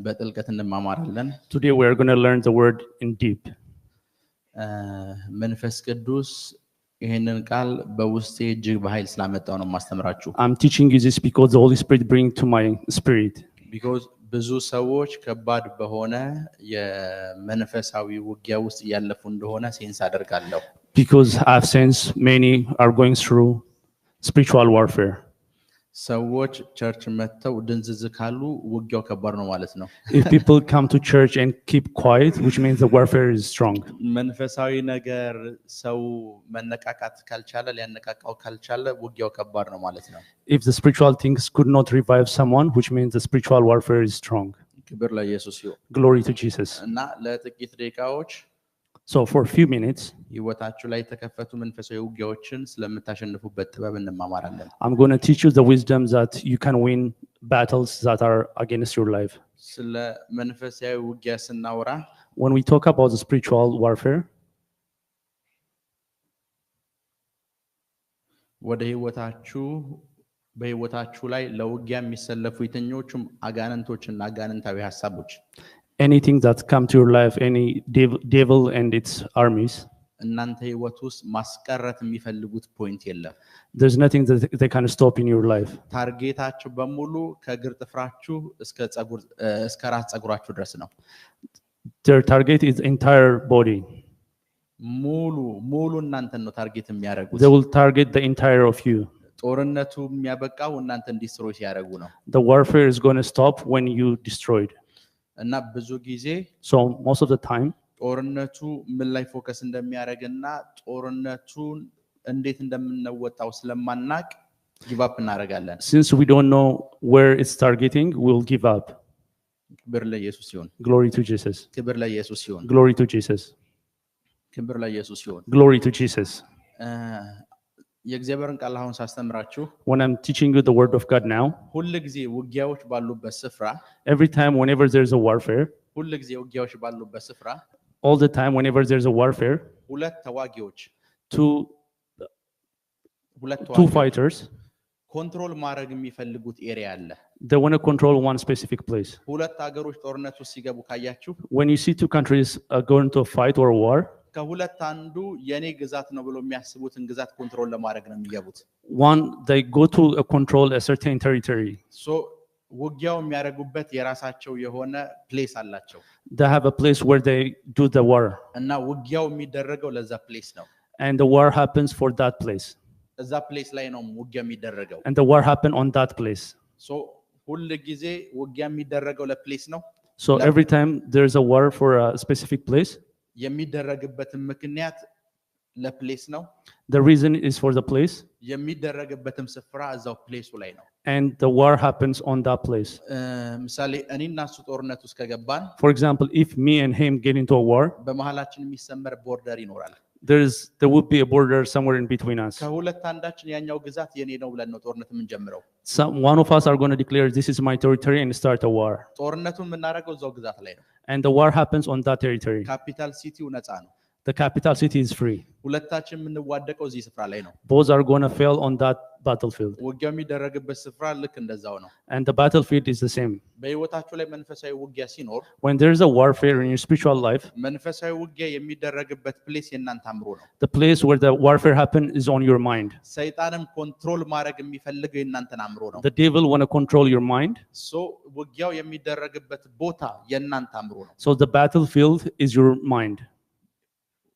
በጥልቀት እንማማራለን። Today we are going to learn the word in deep. መንፈስ ቅዱስ ይሄንን ቃል በውስጤ እጅግ በኃይል ስላመጣው ነው ማስተምራችሁ። I'm teaching you this because the Holy Spirit bring to my spirit. Because ብዙ ሰዎች ከባድ በሆነ የመንፈሳዊ ውጊያ ውስጥ ያለፉ እንደሆነ ሴንስ አደርጋለሁ። Because I've sensed many are going through spiritual warfare. ሰዎች ቸርች መተው ድንዝዝ ካሉ ውጊያው ከባድ ነው ማለት ነው። If people come to church and keep quiet, which means the warfare is strong. መንፈሳዊ ነገር ሰው መነቃቃት ካልቻለ ሊያነቃቃው ካልቻለ ውጊያው ከባድ ነው ማለት ነው። If the spiritual things could not revive someone, which means the spiritual warfare is strong. ክብር ለኢየሱስ ይሁን። Glory to Jesus. እና ለጥቂት ደቂቃዎች So for a few minutes, ህይወታችሁ ላይ የተከፈቱ መንፈሳዊ ውጊያዎችን ስለምታሸንፉበት ጥበብ እንማማራለን። I'm going to teach you the wisdom that you can win battles that are against your life. ስለ መንፈሳዊ ውጊያ ስናወራ When we talk about the spiritual warfare, ወደ በህይወታችሁ ላይ ለውጊያ የሚሰለፉ የትኞቹም አጋንንቶችና አጋንንታዊ ሐሳቦች anything that come to your life, any devil and its armies, እናንተ ህይወት ውስጥ ማስቀረት የሚፈልጉት ፖይንት የለም። there's nothing that they can stop in your life. ታርጌታችሁ በሙሉ ከእግር ጥፍራችሁ እስከ ራስ ጸጉራችሁ ድረስ ነው። Their target is entire body. ሙሉ እናንተን ነው ታርጌት የሚያደርጉት። They will target the entire of you. ጦርነቱ የሚያበቃው እናንተን ዲስትሮይ ሲያደርጉ ነው። The warfare is going to stop when you destroyed. እና ብዙ ጊዜ So most of the time, ጦርነቱ ምን ላይ ፎከስ እንደሚያደርግና ጦርነቱን እንዴት እንደምንወጣው ስለማናቅ ጊቭ አፕ እናደርጋለን። since we don't know where it's targeting, we'll give up. ክብር ለኢየሱስ ይሁን። Glory to Jesus. ክብር ለኢየሱስ ይሁን። Glory to Jesus. ክብር ለኢየሱስ ይሁን። Glory to Jesus. የእግዚአብሔርን ቃል አሁን ሳስተምራችሁ When I'm teaching you the word of God now, ሁሉ ጊዜ ውጊያዎች ባሉበት ስፍራ every time whenever there's a warfare, ሁሉ ጊዜ ውጊያዎች ባሉበት ስፍራ all the time whenever there's a warfare, ሁለት ተዋጊዎች two fighters, ኮንትሮል ማድረግ የሚፈልጉት ኤሪያ አለ። they want to control one specific place. ሁለት ሀገሮች ጦርነት ውስጥ ሲገቡ ካያችሁ When you see two countries going to a fight or a war, ከሁለት አንዱ የኔ ግዛት ነው ብሎ የሚያስቡትን ግዛት ኮንትሮል ለማድረግ ነው የሚገቡት። one they go to control a certain territory. So ውጊያው የሚያደርጉበት የራሳቸው የሆነ ፕሌስ አላቸው። They have a place where they do the war. እና ውጊያው የሚደረገው ለዛ ፕሌስ ነው። And the war happens for that place. እዛ ፕሌስ ላይ ነው ውጊያ የሚደረገው። And the war happen on that place. So ሁሉ ጊዜ ውጊያ የሚደረገው ለፕሌስ ነው። So every time there's a war for a specific place, የሚደረግበትም ምክንያት ለፕሌስ ነው። the reason is for the place. የሚደረግበትም ስፍራ እዛው ፕሌሱ ላይ ነው። And the war happens on that place. ምሳሌ እኔና እሱ ጦርነት ውስጥ ከገባን For example, if me and him get into a war, በመሃላችን የሚሰመር ቦርደር ይኖራል። there would be a border somewhere in between us. ከሁለት አንዳችን ያኛው ግዛት የኔ ነው ብለን ነው ጦርነት የምንጀምረው። One of us are going to declare this is my territory and start a war. ጦርነቱን የምናደርገው እዛው ግዛት ላይ ነው። And the war happens on that territory. ካፒታል ሲቲው ነፃ ነው። The capital city is free. ሁለታችን የምንዋደቀው እዚህ ስፍራ ላይ ነው። Both are going to fail on that battlefield. ውጊያው የሚደረግበት ስፍራ ልክ እንደዛው ነው። And the battlefield is the same. በህይወታችሁ ላይ መንፈሳዊ ውጊያ ሲኖር When there is a warfare in your spiritual life, መንፈሳዊ ውጊያ የሚደረግበት ፕሌስ የእናንተ አእምሮ ነው። the place where the warfare happen is on your mind. ሰይጣንም ኮንትሮል ማድረግ የሚፈልገው የእናንተን አእምሮ ነው። The devil want to control your mind. So ውጊያው የሚደረግበት ቦታ የእናንተ አእምሮ ነው። So the battlefield is your mind.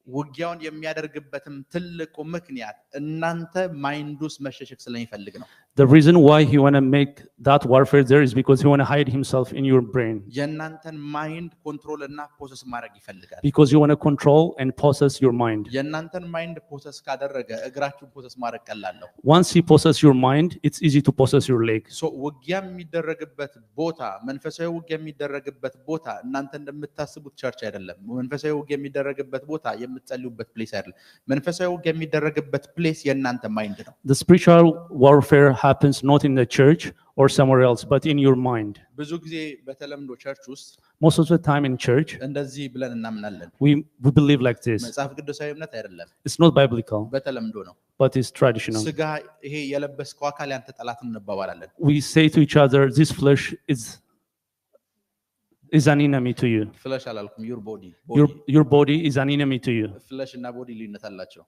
ውጊያውን የሚያደርግበትም ትልቁ ምክንያት እናንተ ማይንድ ውስጥ መሸሸግ ስለሚፈልግ ነው። The reason why he want to make that warfare there is because he want to hide himself in your brain. የእናንተን ማይንድ ኮንትሮል እና ፖሰስ ማድረግ ይፈልጋል። Because you want to control and possess your mind. የእናንተን ማይንድ ፖሰስ ካደረገ እግራችሁን ፖሰስ ማድረግ ቀላል ነው። Once he possess your mind, it's easy to possess your leg. So ውጊያ የሚደረግበት ቦታ መንፈሳዊ ውጊያ የሚደረግበት ቦታ እናንተ እንደምታስቡት ቸርች አይደለም። መንፈሳዊ ውጊያ የሚደረግበት ቦታ የምትጸልዩበት ፕሌስ አይደለም። መንፈሳዊ ውጊያ የሚደረግበት ፕሌስ የእናንተ ማይንድ ነው። The spiritual warfare happens not in the church or somewhere else, but in your mind. ብዙ ጊዜ በተለምዶ ቸርች ውስጥ Most of the time in church, እንደዚህ ብለን እናምናለን። we believe like this. መጽሐፍ ቅዱሳዊ እምነት አይደለም። It's not biblical, በተለምዶ ነው። but it's traditional. ስጋ ይሄ የለበስከው አካል ያንተ ጠላት እንባባላለን። We say to each other, this flesh is is an enemy to you. ፍለሽ አላልኩም your body Your body is an enemy to you. ፍለሽ እና ቦዲ ልዩነት አላቸው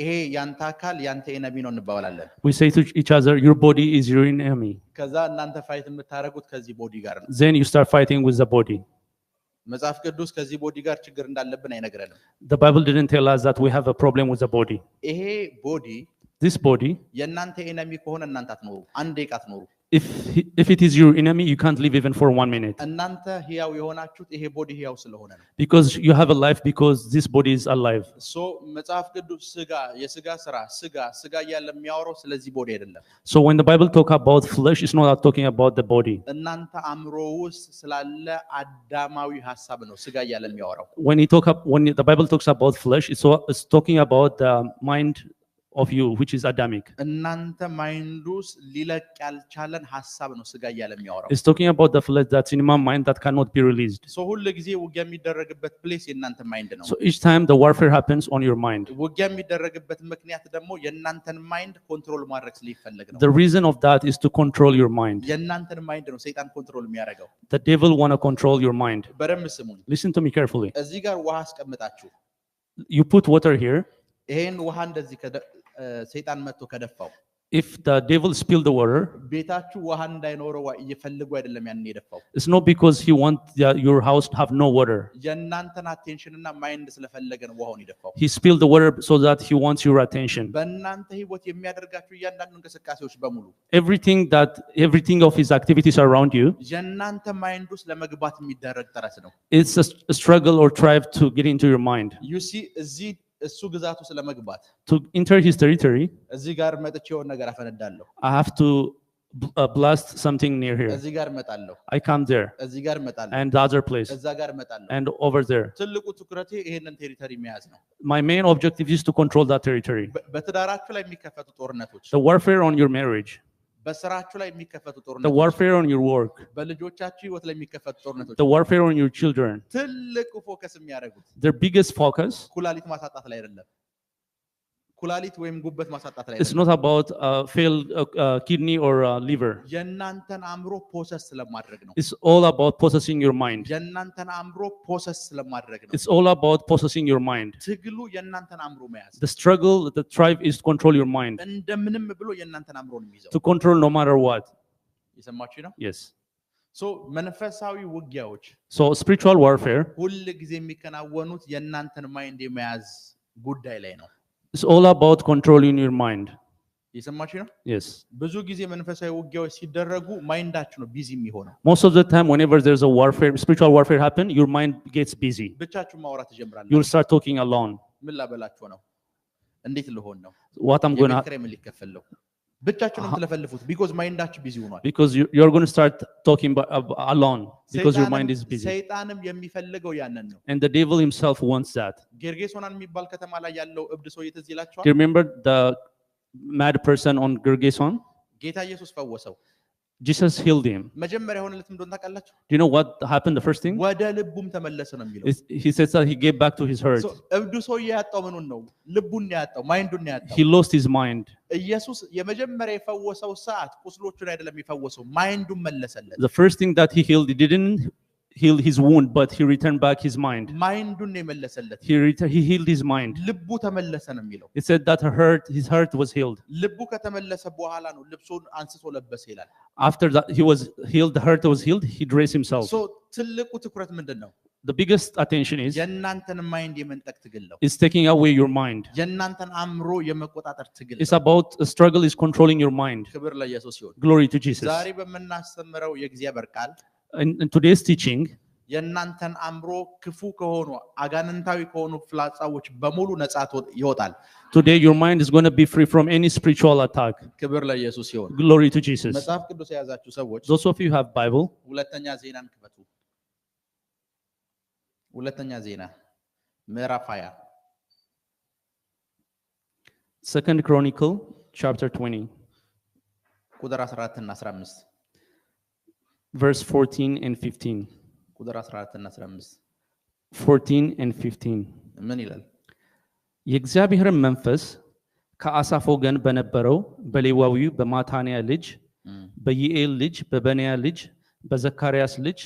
ይሄ ያንተ አካል ያንተ ኤነሚ ነው እንባባላለን We say to each other, your body is your enemy. ከዛ እናንተ ፋይት የምታረጉት ከዚህ ቦዲ ጋር ነው Then you start fighting with the body. መጽሐፍ ቅዱስ ከዚህ ቦዲ ጋር ችግር እንዳለብን አይነግረንም The Bible didn't tell us that we have a problem with the body. ይሄ ቦዲ This body, የእናንተ ኤነሚ ከሆነ እናንተ አትኖሩ አንድ ደቂቃ አትኖሩ if it is your enemy, you can't live even for 1 minute. እናንተ ህያው የሆናችሁት ይሄ ቦዲ ህያው ስለሆነ ነው Because you have a life because this body is alive. ሶ መጽሐፍ ቅዱስ የስጋ ስራ ስጋ ያለ የሚያወራው ስለዚህ ቦዲ አይደለም So when the Bible talk about flesh, it's not talking about the body. እናንተ አእምሮ ውስጥ ስላለ አዳማዊ ሐሳብ ነው ስጋ ያለ የሚያወራው When the Bible talks about flesh, it's talking about the mind of you, which is Adamic. እናንተ ማይንድ ውስጥ ሊለቅ ያልቻለን ሐሳብ ነው ስጋ ያለ የሚያወራው It's talking about the flesh that's in my mind that cannot be released. ሶ ሁሉ ጊዜ ውጊያ የሚደረግበት ፕሌስ የእናንተ ማይንድ ነው So each time the warfare happens on your mind. ውጊያ የሚደረግበት ምክንያት ደግሞ የእናንተን ማይንድ ኮንትሮል ማድረግ ስለሚፈልግ ነው The reason of that is to control your mind. የእናንተን ማይንድ ነው ሰይጣን ኮንትሮል የሚያደርገው The devil want to control your mind. በደንብ ስሙኝ Listen to me carefully. እዚህ ጋር ውሃ አስቀምጣችሁ You put water here. ይሄን ውሃ እንደዚህ ሰይጣን መጥቶ ከደፋው If the devil spill the water, ቤታችሁ ውሃ እንዳይኖረው እየፈልጉ አይደለም ያን የደፋው it's not because he want your house to have no water. የእናንተን አቴንሽን እና ማይንድ ስለፈለገ ነው ውሃውን የደፋው He spilled the water so that he wants your attention. በእናንተ ህይወት የሚያደርጋችሁ እያንዳንዱ እንቅስቃሴዎች በሙሉ Everything of his activities around you, የእናንተ ማይንድ ውስጥ ለመግባት የሚደረግ ጥረት ነው it's a struggle or strive to get into your mind. you see እዚህ እሱ ግዛቱ ስለመግባት To enter his territory, እዚህ ጋር መጥቼ የሆነ ነገር አፈነዳለሁ I have to blast something near here. እዚህ ጋር መጣለሁ I come there እዚህ ጋር መጣለሁ and the other place እዛ ጋር መጣለሁ and over there. ትልቁ ትኩረቴ ይሄንን ቴሪቶሪ መያዝ ነው My main objective is to control that territory. በትዳራችሁ ላይ የሚከፈቱ ጦርነቶች The warfare on your marriage, በስራችሁ ላይ የሚከፈቱ the ጦርነቶች warfare on your work, በልጆቻችሁ ህይወት ላይ የሚከፈቱ ጦርነቶች the warfare on your children. ትልቁ ፎከስ የሚያደርጉት Their biggest focus ኩላሊት ማሳጣት ላይ አይደለም ኩላሊት ወይም ጉበት ማሳጣት ላይ is not about failed kidney or liver. የእናንተን አእምሮ ፖሰስ ስለማድረግ ነው It's all about possessing your mind. የእናንተን አእምሮ ፖሰስ ስለማድረግ ነው It's all about possessing your mind. ትግሉ የእናንተን አእምሮ መያዝ The struggle, the strive is to control your mind. እንደምንም ብሎ የእናንተን አእምሮ ነው የሚይዘው To control no matter what. የሰማችሁ ነው Yes. ሶ መንፈሳዊ ውጊያዎች So spiritual warfare ሁሉ ጊዜ የሚከናወኑት የእናንተን ማይንድ የመያዝ ጉዳይ ላይ ነው is all about controlling your mind. የሰማችሁ ነው Yes. ብዙ ጊዜ መንፈሳዊ ውጊያዎች ሲደረጉ ማይንዳችሁ ነው ቢዚ የሚሆነው Most of the time, whenever there's a warfare, spiritual warfare happen, your mind gets busy. ብቻችሁን ማውራት ትጀምራላችሁ You'll start talking alone. ምን ላበላችሁ ነው እንዴት ልሆን ነው What I'm gonna, የቤት ኪራይ ምን ሊከፈል ነው ብቻችሁን ትለፈልፉት because ማይንዳችሁ ቢዚ ሆኗል because you're going to start talking alone because your mind is busy. ሰይጣንም የሚፈልገው ያንን ነው And the devil himself wants that. ጌርጌሶናን የሚባል ከተማ ላይ ያለው እብድ ሰው ትዝ Do ይላችኋል you remember the mad person on Gergeson? ጌታ ኢየሱስ ፈወሰው Jesus healed him. መጀመሪያ ሆነለት እንደሆነ ታውቃላችሁ Do you know what happened the first thing? ወደ ልቡም ተመለሰ ነው የሚለው He says that he gave back to his hurt. እብዱ ሰው ያጣው ምኑን ነው ልቡን ያጣው ማይንዱን ያጣው He lost his mind. ኢየሱስ የመጀመሪያ የፈወሰው ሰዓት ቁስሎቹን አይደለም የሚፈወሰው ማይንዱን መለሰለት The first thing that he healed, he didn't heal his wound, but he returned back his mind. ማይንዱን የመለሰለት He healed his mind. ልቡ ተመለሰ ነው የሚለው It said that his heart was healed. ልቡ ከተመለሰ በኋላ ነው ልብሱን አንስቶ ለበሰ ይላል After that he was healed, the heart was healed, he dressed himself. ሶ ትልቁ ትኩረት ምንድነው The biggest attention is የእናንተን ማይንድ የመንጠቅ ትግል ነው taking away your mind. የእናንተን አእምሮ የመቆጣጠር ትግል It's about a struggle is controlling your mind. ክብር ለኢየሱስ ይሁን Glory to Jesus. ዛሬ በመናስተምረው የእግዚአብሔር ቃል In today's teaching, የእናንተን አእምሮ ክፉ ከሆኑ አጋንንታዊ ከሆኑ ፍላጻዎች በሙሉ ነፃ ይወጣል today your mind is going to be free from any spiritual attack. ክብር ለኢየሱስ ይሁን Glory to Jesus. መጽሐፍ ቅዱስ የያዛችሁ ሰዎች Those of you who have Bible, ሁለተኛ ዜናን ክፈቱ ሁለተኛ ዜና ምዕራፍ 20 Second Chronicle chapter 20 ቁጥር 14 እና 15 verse 14 and 15. ቁጥር 14 እና 15 14 and 15. ምን ይላል የእግዚአብሔርን መንፈስ ከአሳፍ ወገን በነበረው በሌዋዊው በማታንያ ልጅ በይኤል ልጅ በበንያ ልጅ በዘካርያስ ልጅ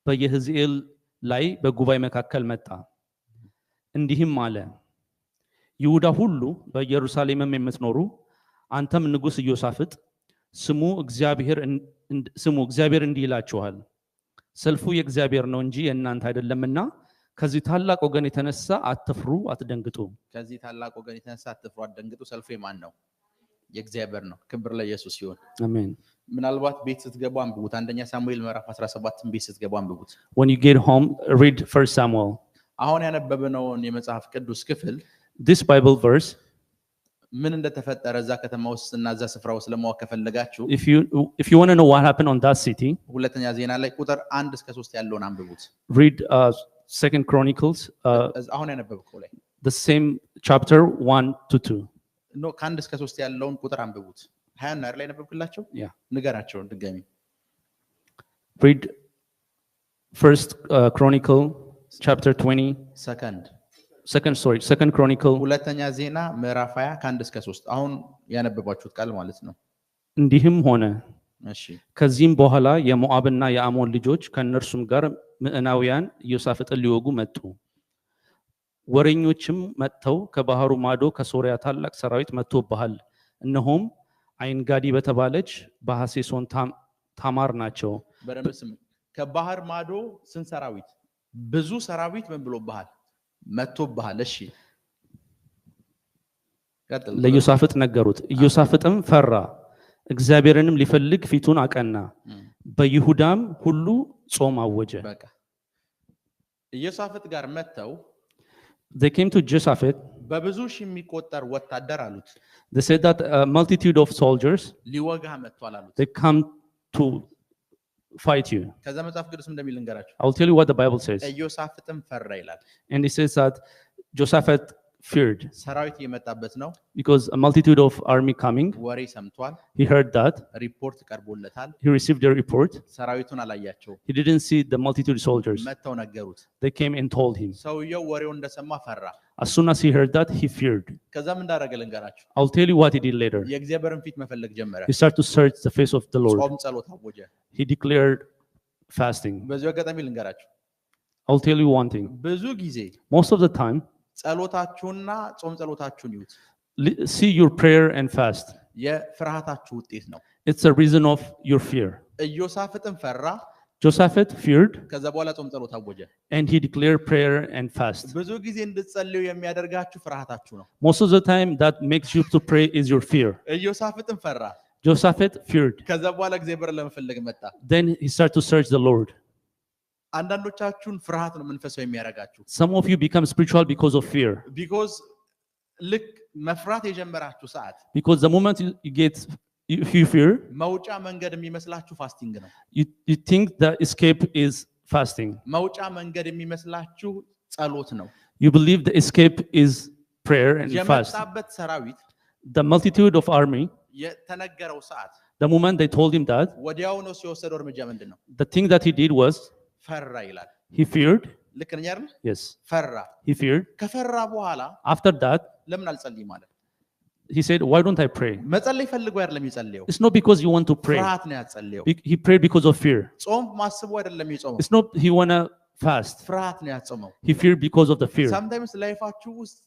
በየሕዝኤል ላይ በጉባኤ መካከል መጣ እንዲህም አለ ይሁዳ ሁሉ በኢየሩሳሌምም የምትኖሩ አንተም ንጉሥ ኢዮሳፍጥ ስሙ እግዚአብሔር እንዲህ ይላችኋል ሰልፉ የእግዚአብሔር ነው እንጂ የእናንተ አይደለምና ከዚህ ታላቅ ወገን የተነሳ አትፍሩ አትደንግጡ ከዚህ ታላቅ ወገን የተነሳ አትፍሩ አትደንግጡ ሰልፉ የማን ነው የእግዚአብሔር ነው ክብር ለኢየሱስ ይሁን አሜን ምናልባት ቤት ስትገቡ አንብቡት አንደኛ ሳሙኤል ምዕራፍ 17 ቤት ስትገቡ አንብቡት when you get home read 1 Samuel አሁን ያነበብነውን የመጽሐፍ ቅዱስ ክፍል this Bible verse ምን እንደተፈጠረ እዛ ከተማ ውስጥና እዛ ስፍራው ስለማወቅ ከፈለጋችሁ if you want to know what happened on that city ሁለተኛ ዜና ላይ ቁጥር 1 እስከ 3 ያለውን አንብቡት read Second Chronicles አሁን ያነበብከው ላይ the same chapter 1 to 2 no ከ1 እስከ 3 ያለውን ቁጥር አንብቡት 20 ነው ላይ ያነበብክላቸው ንገራቸው ድጋሚ read First Chronicle chapter 20 Second Chronicle ሁለተኛ ዜና ምዕራፍ 20 ከ1 እስከ 3 አሁን ያነበባችሁት ቃል ማለት ነው እንዲህም ሆነ እሺ ከዚህም በኋላ የሞዓብና የአሞን ልጆች ከነርሱም ጋር ምዕናውያን ኢዮሳፍጥን ሊወጉ መጡ ወሬኞችም መጥተው ከባህሩ ማዶ ከሶሪያ ታላቅ ሰራዊት መጥቶብሃል እነሆም አይንጋዲ በተባለች በሐሴሶን ታማር ናቸው በረምስም ከባህር ማዶ ስንት ሰራዊት ብዙ ሰራዊት ምን ብሎብሃል መጥቶብሃል እሺ ለኢዮሳፍጥ ነገሩት ኢዮሳፍጥም ፈራ እግዚአብሔርንም ሊፈልግ ፊቱን አቀና በይሁዳም ሁሉ ጾም አወጀ በቃ ኢዮሳፍጥ ጋር መተው they came to Jehoshaphat በብዙ ሺህ የሚቆጠር ወታደር አሉት they said that a multitude of soldiers ሊወጋ መጥቷል አሉት they come to fight you ከዛ መጽሐፍ ቅዱስ እንደሚል እንገራችሁ I'll tell you what the Bible says ኢዮሳፍጥም ፈራ ይላል and it says that Jehoshaphat feared ሰራዊት እየመጣበት ነው because a multitude of army coming ወሬ ሰምቷል he heard that ሪፖርት ቀርቦለታል he received their report ሰራዊቱን አላያቸው he didn't see the multitude of soldiers መተው ነገሩት they came and told him ሰውየው ወሬው እንደሰማ ፈራ as soon as he heard that he feared ከዛም እንዳደረገ ልንገራችሁ I'll tell you what he did later የእግዚአብሔርን ፊት መፈለግ ጀመረ he started to search the face of the Lord ጾም ጸሎት አወጀ he declared fasting በዚህ አጋጣሚ ልንገራችሁ I'll tell you one thing ብዙ ጊዜ most of the time ጸሎታችሁና ጾም ጸሎታችሁን ይዩት see your prayer and fast የፍርሃታችሁ ውጤት ነው it's a reason of your fear ኢዮሳፍጥም ፈራ Jehoshaphat feared ከዛ በኋላ ጾም ጸሎት አወጀ and he declared prayer and fast ብዙ ጊዜ እንድትጸልዩ የሚያደርጋችሁ ፍርሃታችሁ ነው most of the time that makes you to pray is your fear ኢዮሳፍጥም ፈራ Jehoshaphat feared ከዛ በኋላ እግዚአብሔርን ለመፈለግ መጣ then he started to search the Lord አንዳንዶቻችሁን ፍርሃት ነው መንፈሳዊ የሚያረጋችሁ some of you become spiritual because of fear because ልክ መፍራት የጀመራችሁ ሰዓት because the moment you get if you fear መውጫ መንገድ የሚመስላችሁ ፋስቲንግ ነው you think the escape is fasting መውጫ መንገድ የሚመስላችሁ ጸሎት ነው you believe the escape is prayer and fast የመጣበት ሰራዊት the multitude of army የተነገረው ሰዓት the moment they told him that ወዲያው ነው ሲወሰደው እርምጃ ምንድነው the thing that he did was ፈራ ይላል he feared ልክ ነኝ አይደል yes ፈራ he feared ከፈራ በኋላ after that ለምን አልጸልይም ማለት he said why don't I pray መጸለይ ፈልጎ አይደለም ይጸልየው it's not because you want to pray ፍርሃት ነው ያጸልየው he prayed because of fear ጾም ማስቦ አይደለም ይጾመው it's not he want to fast ፍርሃት ነው ያጾመው he feared because of the fear sometimes ላይፋችሁ ውስጥ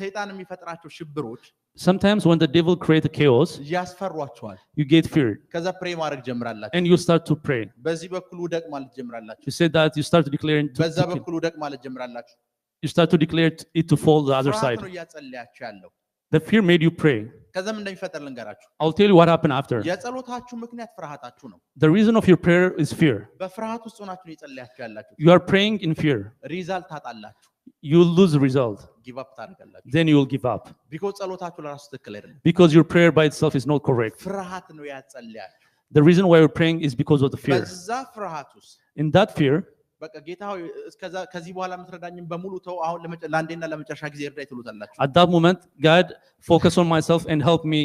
ሰይጣን የሚፈጥራቸው ሽብሮች sometimes when the devil create chaos ያስፈሯችኋል you get feared ከዛ ፕሬ ማድረግ ጀምራላችሁ and you start to pray በዚህ በኩል ውደቅ ማለት ጀምራላችሁ you said that you start to declare በዛ በኩል ውደቅ ማለት ጀምራላችሁ you start to declare it to fall the other side ነው ያጸልያችሁ ያለው the fear made you pray ከዛም እንደሚፈጠር ልንገራችሁ I'll tell you what happened after የጸሎታችሁ ምክንያት ፍርሃታችሁ ነው the reason of your prayer is fear በፍርሃት ውስጥ ሆናችሁ እየጸለያችሁ ያላችሁ you are praying in fear ሪዛልት ታጣላችሁ you will lose result ጊቭ አፕ ታደርጋላችሁ then you will give up because ጸሎታችሁ ለራሱ ትክክል አይደለም because your prayer by itself is not correct ፍርሃት ነው ያጸልያችሁ the reason why you're praying is because of the fear በዛ ፍርሃት ውስጥ in that fear በቃ ጌታ ሆይ እስከዛ ከዚህ በኋላ ምትረዳኝን በሙሉ ተው አሁን ለአንዴና ለመጨረሻ ጊዜ እርዳኝ ትሉታላችሁ at that moment God focus on myself and help me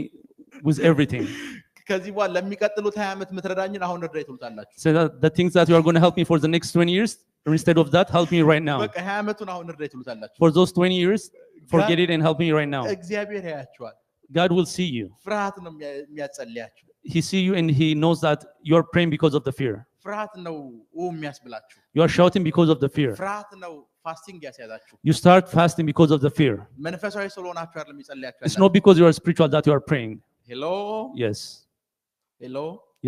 with everything ከዚህ በኋላ ለሚቀጥሉት 20 ዓመት ምትረዳኝን አሁን እርዳኝ ትሉታላችሁ so that the things that you are going to help me for the next 20 years instead of that help me right now በቃ 20 ዓመቱን አሁን እርዳኝ ትሉታላችሁ for those 20 years forget it and help me right now እግዚአብሔር ያያችኋል God will see you ፍርሃት ነው የሚያጸልያችሁ he see you and he knows that you are praying because of the fear ፍርሃት ነው የሚያስብላችሁ You are shouting because of the fear. ፍርሃት ነው ፋስቲንግ ያስያዛችሁ You start fasting because of the fear. መንፈሳዊ ስለሆናችሁ አይደለም ይጸልያችሁ It's not because you are spiritual that you are praying. hello Yes.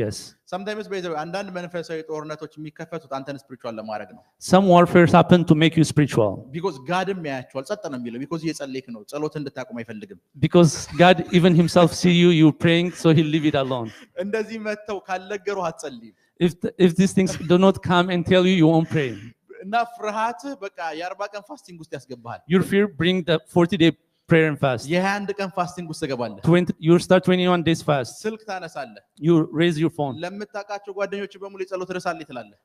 Yes. sometimes በዚህ አንዳንድ መንፈሳዊ ጦርነቶች የሚከፈቱት አንተን ስፒሪቹዋል ለማድረግ ነው Some warfares happen to make you spiritual. because godም ያያችኋል ጸጥ ነው የሚለው because እየጸለይክ ነው ጸሎት እንድታቆም አይፈልግም Because God even himself see you praying, so he'll leave it alone. እንደዚህ መተው ካልነገሩ አትጸልይም If these things do not come and tell you, you won't pray. እና ፍርሃት በቃ የ40 ቀን ፋስቲንግ ውስጥ ያስገባሃል Your fear bring the 40-day prayer and fast. የ21 ቀን ፋስቲንግ ውስጥ ትገባለህ You start 21 days fast. ስልክ ታነሳለህ You raise your phone. ለምታውቃቸው ጓደኞች በሙሉ የጸሎት ርሳልኝ ትላለህ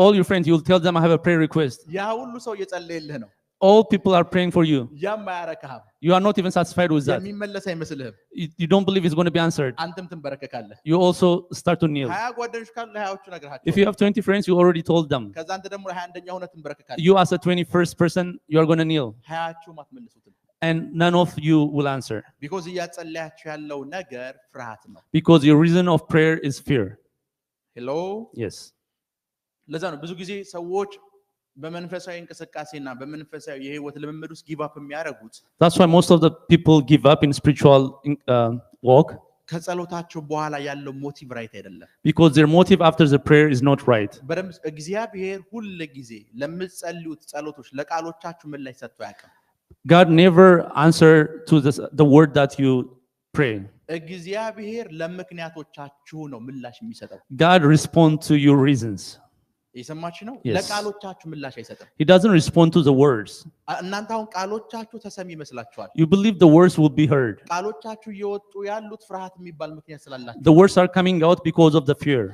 All your friends, you'll tell them I have a prayer request. ያ ሁሉ ሰው እየጸለየልህ ነው All people are praying for you. ያም አያረካህም You are not even satisfied with that. የሚመለስ አይመስልህም You don't believe it's going to be answered. አንተም ትንበረከካለህ You also start to kneel. 20 ጓደኞች ካሉ ለ20ዎቹ If ነግረሃቸው you have 20 friends, you already told them. ከዛ አንተ ደግሞ ለ21ኛ ሆነ ትንበረከካለህ You as a 21st person, you are going to kneel. 20ዎቹም አትመልሱትም And none of you will answer. because እያጸለያችሁ ያለው ነገር ፍርሃት ነው Because your reason of prayer is fear. hello Yes. ለዛ ነው ብዙ ጊዜ ሰዎች በመንፈሳዊ እንቅስቃሴና በመንፈሳዊ የህይወት ልምምድ ውስጥ ጊቭ አፕ የሚያደርጉት That's why most of the people give up in spiritual walk. ከጸሎታቸው በኋላ ያለው ሞቲቭ ራይት አይደለም Because their motive after the prayer is not right. በደም እግዚአብሔር ሁሉ ጊዜ ለምትጸልዩት ጸሎቶች ለቃሎቻችሁ ምን ላይ ሰጥቶ ያውቃል God never answer to the word that you pray. እግዚአብሔር ለምክንያቶቻችሁ ነው ምላሽ የሚሰጠው God respond to your reasons. እየሰማችሁ ነው Yes. ለቃሎቻችሁ ምላሽ አይሰጥም He doesn't respond to the words. እናንተ አሁን ቃሎቻችሁ ተሰሚ ይመስላችኋል You believe the words will be heard. ቃሎቻችሁ እየወጡ ያሉት ፍርሃት የሚባል ምክንያት ስላላችሁ The words are coming out because of the fear.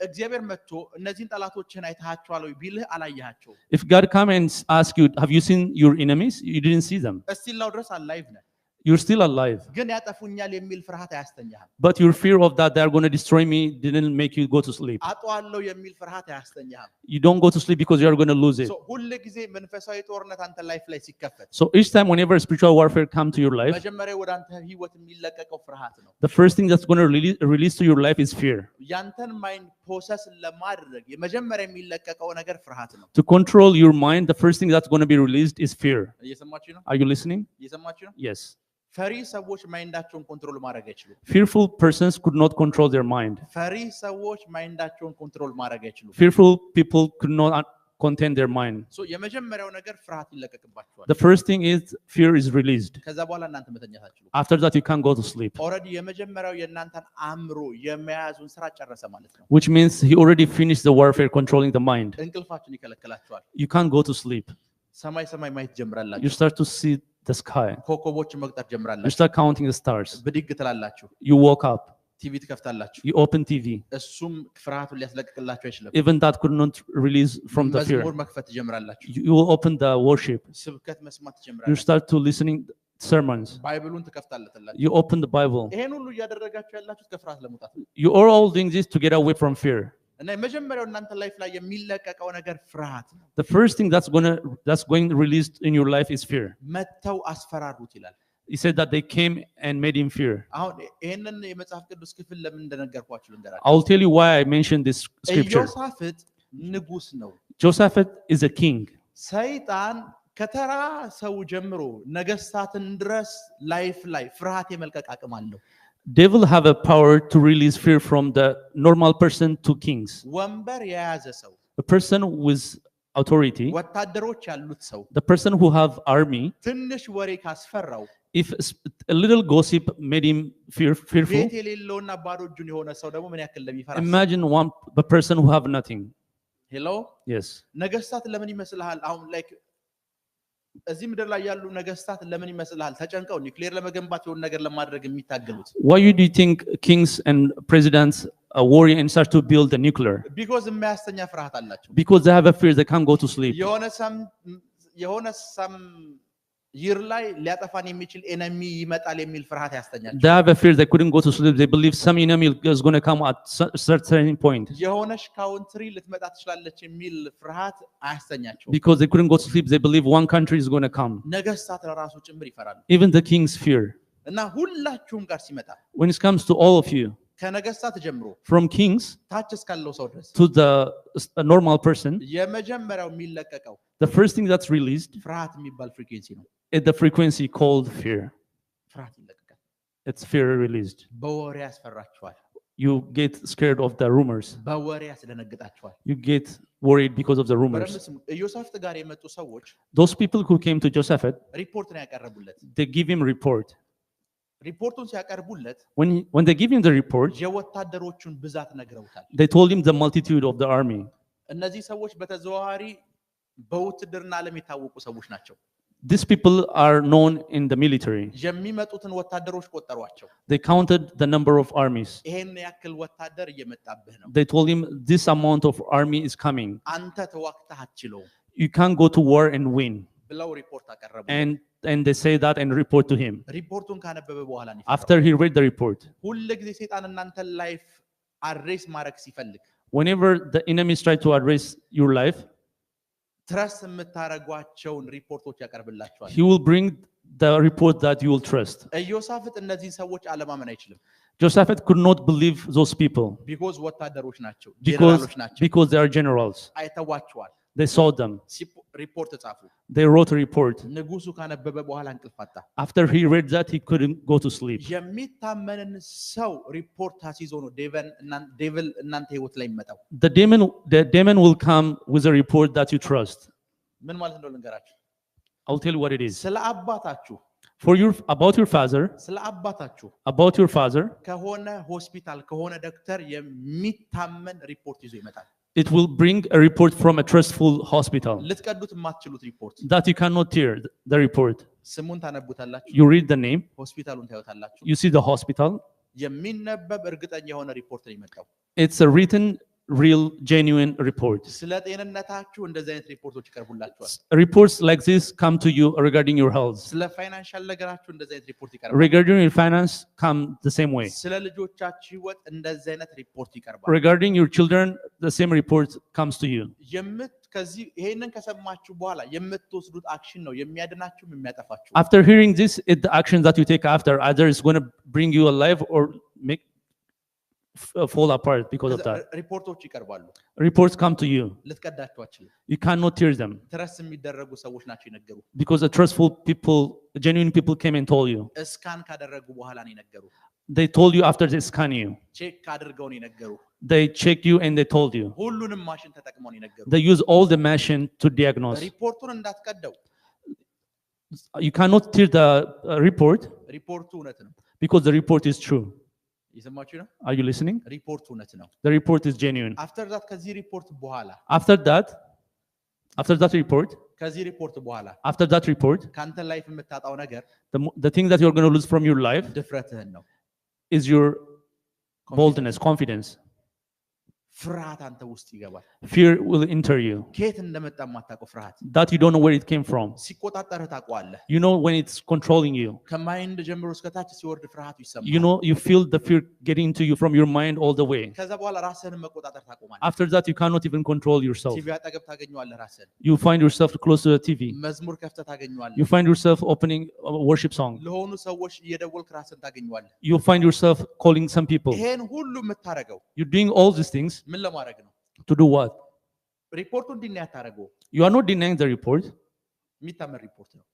እግዚአብሔር መጥቶ እነዚህን ጠላቶችን አይታቸዋል ወይ ቢልህ አላየሃቸው If God come and ask you, have you seen your enemies? You didn't see them. እስቲላው ድረስ አላይቭ ነህ You're still alive. ግን ያጠፉኛል የሚል ፍርሃት አያስተኛህም But your fear of that they are going to destroy me didn't make you go to sleep. አጣዋለሁ የሚል ፍርሃት አያስተኛህም You don't go to sleep because you are going to lose it. ሶ ሁሉ ጊዜ መንፈሳዊ ጦርነት አንተ ላይፍ ላይ ሲከፈት So each time whenever spiritual warfare come to your life, መጀመሪያ ወደ አንተ ህይወት የሚለቀቀው ፍርሃት ነው the first thing that's going to release to your life is fear. ያንተን ማይንድ ፕሮሰስ ለማድረግ የመጀመሪያ የሚለቀቀው ነገር ፍርሃት ነው To control your mind, the first thing that's going to be released is fear. እየሰማችሁ ነው Are you listening? እየሰማችሁ ነው Yes. ፈሪ ሰዎች ማይንዳቸውን ኮንትሮል ማድረግ አይችሉም Fearful persons could not control their mind. ፈሪ ሰዎች ማይንዳቸውን ኮንትሮል ማድረግ አይችሉም Fearful people could not contain their mind. ሶ የመጀመሪያው ነገር ፍርሃት ይለቀቅባቸዋል The first thing is fear is released. ከዛ በኋላ እናንተ መተኛት አትችሉም After that, you can't go to sleep. ኦልሬዲ የመጀመሪያው የእናንተን አእምሮ የመያዙን ስራ ጨረሰ ማለት ነው Which means he already finished the warfare controlling the mind. እንቅልፋችሁን ይከለክላችኋል You can't go to sleep. ሰማይ ሰማይ ማየት You ጀምራላችሁ start to see the sky. ኮከቦችን መቁጠር You ጀምራላችሁ start counting the stars. ብድግ ትላላችሁ You woke up. ቲቪ ትከፍታላችሁ You open TV. እሱም ፍርሃቱን ሊያስለቅቅላችሁ አይችልም Even that could not release from the fear. መዝሙር መክፈት ትጀምራላችሁ You will open the worship. ስብከት መስማት You ትጀምራላችሁ start to listening sermons. ባይብሉን ትከፍታላችሁ You open the Bible. ይሄን ሁሉ እያደረጋችሁ ያላችሁት ከፍርሃት ለመውጣት ነው You are all doing this to get away from fear. እና የመጀመሪያው እናንተ ላይፍ ላይ የሚለቀቀው ነገር ፍርሃት ነው The first thing that's going released in your life is fear. መተው አስፈራሩት ይላል He said that they came and made him fear. አሁን ይሄንን የመጽሐፍ ቅዱስ ክፍል ለምን እንደነገርኳችሁ ልንገራችሁ I'll tell you why I mentioned this scripture. ኢዮሳፍጥ ንጉስ ነው Josaphat is a king. ሰይጣን ከተራ ሰው ጀምሮ ነገስታትን ድረስ ላይፍ ላይ ፍርሃት የመልቀቅ አቅም አለው Devil have a power to release fear from the normal person to kings. ወንበር የያዘ ሰው A person with authority, ወታደሮች ያሉት ሰው the person who have army, ትንሽ ወሬ ካስፈራው if a little gossip made him fearful, ቤት የሌለውና ባዶ እጁን የሆነ ሰው ደግሞ ምን ያክል እንደሚፈራ imagine the person who have nothing. ሄሎ Yes. ነገስታት ለምን ይመስልሃል አሁን ላይክ እዚህ ምድር ላይ ያሉ ነገስታት ለምን ይመስልሃል ተጨንቀው ኒውክሌር ለመገንባት የሆነ ነገር ለማድረግ የሚታገሉት Why do you think kings and presidents worry and start to build the nuclear? because የሚያስተኛ ፍርሃት አላቸው Because they have a fear they can't go to sleep. የሆነ ሰም ይር ላይ ሊያጠፋን የሚችል ኤነሚ ይመጣል የሚል ፍርሃት ያስተኛቸው They have a fear they couldn't go to sleep. They believe some enemy is going to come at certain point. የሆነሽ ካውንትሪ ልትመጣ ትችላለች የሚል ፍርሃት አያስተኛቸው Because they couldn't go to sleep, they believe one country is going to come. ነገስታት ለራሱ ጭምር ይፈራሉ Even the kings fear. እና ሁላችሁም ጋር ሲመጣ When it comes to all of you, ከነገስታት ጀምሮ from kings ታች እስካለው ሰው ድረስ to a normal person, የመጀመሪያው የሚለቀቀው the first thing that's released ፍርሃት የሚባል ፍሪኩዌንሲ ነው። is the frequency called fear. ፍርሃት ይለቀቃል። It's fear released. በወሬ ያስፈራችኋል። You get scared of the rumors. በወሬ ያስደነግጣችኋል። You get worried because of the rumors. ኢዮሳፍጥ ጋር የመጡ ሰዎች Those people who came to Josaphat, ሪፖርት ነው ያቀረቡለት። they give him report. ሪፖርቱን ሲያቀርቡለት When they give him the report, የወታደሮቹን ብዛት ነግረውታል። they told him the multitude of the army. እነዚህ ሰዎች በተዘዋዋሪ በውትድርና ዓለም የታወቁ ሰዎች ናቸው። These people are known in the military. የሚመጡትን ወታደሮች ቆጠሯቸው። They counted the number of armies. ይሄን ያክል ወታደር እየመጣብህ ነው። They told him this amount of army is coming. አንተ ተዋክተህ አትችለውም You can't go to war and win. ብለው ሪፖርት አቀረቡ። And they say that and report to him. ሪፖርቱን ካነበበ በኋላ ነው After he read the report, ሁሉ ጊዜ ሰይጣን እናንተን ላይፍ አድሬስ ማድረግ ሲፈልግ whenever the enemies try to address your life, ትረስ የምታረጓቸውን ሪፖርቶች ያቀርብላችኋል። he will bring the report that you will trust. ኢዮሳፍጥ እነዚህን ሰዎች አለማመን አይችልም። Josaphat could not believe those people because ወታደሮች ናቸው፣ ጀነራሎች ናቸው። because they are generals. አይተዋቸዋል። They saw them. ሪፖርት ጻፉ። They wrote a report. ንጉሱ ካነበበ በኋላ እንቅልፍ አጣ። After he read that, he couldn't go to sleep. የሚታመንን ሰው ሪፖርት አስይዞ ነው ዴቪል እናንተ ህይወት ላይ የሚመጣው። The demon will come with a report that you trust. ምን ማለት እንደሆነ ልንገራችሁ። I'll tell you what it is. ስለ አባታችሁ about your father, ስለ አባታችሁ about your father, ከሆነ ሆስፒታል ከሆነ ዶክተር የሚታመን ሪፖርት ይዞ ይመጣል። it will bring a report from a trustful hospital ልትቀዱት የማትችሉት ሪፖርት that you cannot tear the report. ስሙን ታነቡታላችሁ። You read the name, ሆስፒታሉን ታዩታላችሁ። you see the hospital. የሚነበብ እርግጠኛ የሆነ ሪፖርት ነው የሚመጣው። It's a written, real, genuine report. ስለ ጤንነታችሁ እንደዚህ አይነት ሪፖርቶች ይቀርቡላችኋል። Reports like this come to you regarding your health. ስለ ፋይናንሻል ነገራችሁ እንደዚህ አይነት ሪፖርት ይቀርባል። Regarding your finance, come the same way. ስለ ልጆቻችሁ ህይወት እንደዚህ አይነት ሪፖርት ይቀርባል። Regarding your children, the same report comes to you. ከዚህ ይሄንን ከሰማችሁ በኋላ የምትወስዱት አክሽን ነው የሚያድናችሁም የሚያጠፋችሁ። After hearing this, the actions that you take after either is going to bring you alive or make fall apart because of that. ሪፖርቶች ይቀርባሉ። Reports come to you. ልትቀዳችሁ አትችሉም። You cannot tear them. ትረስ የሚደረጉ ሰዎች ናቸው የነገሩ። Because the trustful people, genuine people came and told you. እስካን ካደረጉ በኋላ ነው የነገሩ። They told you after they scan you. ቼክ አድርገው ነው የነገሩ። They checked you and they told you. ሁሉንም ማሽን ተጠቅመው ነው የነገሩ። They use all the machine to diagnose. ሪፖርቱን እንዳትቀደው። You cannot tear the report. ሪፖርቱ እውነት ነው። Because the report is true. እየሰማችሁ ነው? Are you listening? ሪፖርቱ እውነት ነው። The report is genuine. after that ከዚህ ሪፖርት በኋላ After that report, ከዚህ ሪፖርት በኋላ after that report, ካንተ ላይፍ የምታጣው ነገር the thing that you're going to lose from your life ድፍረትህን ነው። is your boldness, confidence. ፍርሃት አንተ ውስጥ ይገባል። Fear will enter you. ከየት እንደመጣ የማታውቀው ፍርሃት That you don't know where it came from. ሲቆጣጠርህ ታውቀዋለህ። You know when it's controlling you. ከማይንድ ጀምሮ እስከ ታች ሲወርድ ፍርሃቱ ይሰማል። You know, you feel the fear getting into you from your mind all the way. ከዛ በኋላ ራስህን መቆጣጠር ታቆማለህ። After that, you cannot even control yourself. ቲቪ አጠገብ ታገኘዋለህ ራስህን። You find yourself close to the TV. መዝሙር ከፍተህ ታገኘዋለህ። You find yourself opening a worship song. ለሆኑ ሰዎች እየደወልክ ራስህን ታገኘዋለህ። You find yourself calling some people. ይሄን ሁሉ የምታረገው You're doing all these things ምን ለማድረግ ነው? to do what? ሪፖርቱ እንዲህ ያታረገው። You are not denying the report. የሚታመን ሪፖርት ነው።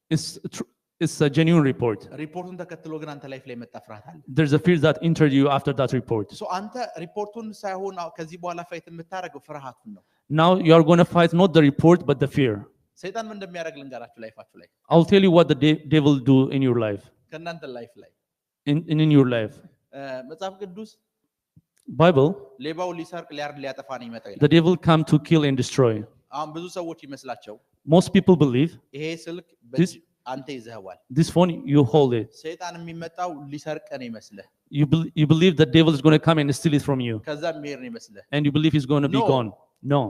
It's a genuine report. ሪፖርቱን ተከትሎ ግን አንተ ላይፍ ላይ መጣ ፍርሃት አለ። There's a fear that entered you after that report. So አንተ ሪፖርቱን ሳይሆን ከዚህ በኋላ ፋይት የምታረገው ፍርሃቱን ነው። Now you are going to fight not the report but the fear. ሰይጣን ምን እንደሚያደርግ ልንገራችሁ ላይፋችሁ ላይ። I'll tell you what the devil do in your life. ከእናንተ ላይፍ ላይ in your life. መጽሐፍ ቅዱስ Bible, ሌባው ሊሰርቅ ሊያርድ ሊያጠፋ ነው የሚመጣው ይላል። the devil come to kill and destroy. አሁን ብዙ ሰዎች ይመስላቸው Most people believe ይሄ ስልክ አንተ ይዘኸዋል። this phone you hold it. ሰይጣን የሚመጣው ሊሰርቅ ነው ይመስልህ። You believe the devil is going to come and steal it from you. ከዛ የሚሄድ ነው ይመስልህ። And you believe he's going to be gone. No.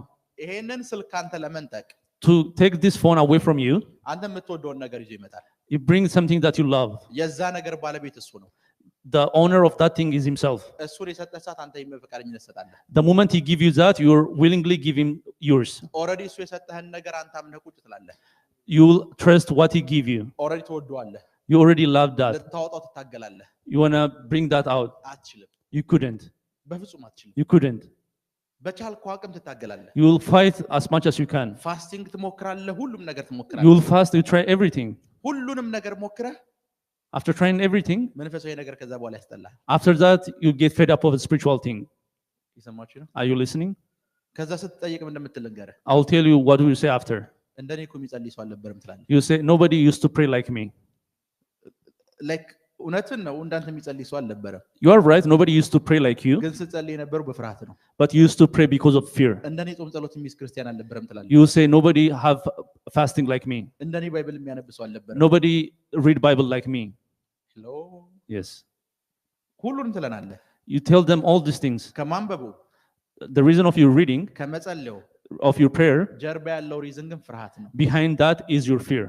ይሄንን ስልክ አንተ ለመንጠቅ To take this phone away from you, አንተ የምትወደውን ነገር ይዞ ይመጣል። you bring something that you love. የዛ ነገር ባለቤት እሱ ነው። The owner of that thing is himself. እሱን የሰጠህ ሰዓት አንተ በፈቃደኝነት ትሰጣለህ። The moment he give you that, you willingly give him yours. ኦልሬዲ እሱ የሰጠህን ነገር አንተ አምነህ ቁጭ ትላለህ። You will trust what he give you. ኦልሬዲ ትወደዋለህ። You already love that. ልታወጣው ትታገላለህ። You want to bring that out. አትችልም። You couldn't. በፍጹም አትችልም። You couldn't. በቻልከው አቅም ትታገላለህ። You will fight as much as you can. ፋስቲንግ ትሞክራለህ፣ ሁሉም ነገር You ትሞክራለህ። will fast, you try everything. ሁሉንም ነገር ሞክረህ After trying everything, መንፈሳዊ ነገር ከዛ በኋላ ያስጠላል። after that, you get fed up of a spiritual thing. ይሰማችሁ ነው? Are you listening? ከዛ ስትጠይቅ ምን እንደምትል ልንገርህ። I'll tell you what you say after. እንደኔ እኮ የሚጸልይ ሰው አልነበረም ትላለህ። You say, nobody used to pray like me. ላይክ እውነትን ነው፣ እንዳንተ የሚጸልይ ሰው አልነበረም። You are right, nobody used to pray like you, ግን ስትጸልይ የነበረው በፍርሃት ነው። but you used to pray because of fear. እንደኔ ጾም ጸሎት የሚይዝ ክርስቲያን አልነበረም ትላለህ። You say, nobody have fasting like me. እንደኔ ባይብል የሚያነብ ሰው አልነበረም። Nobody read Bible like me. ሄሎ Yes. ሁሉን ትለናለህ። You tell them all these things. ከማንበቡ The reason of your reading, ከመጸለዩ of your prayer, ጀርባ ያለው ሪዝን ግን ፍርሃት ነው። behind that is your fear.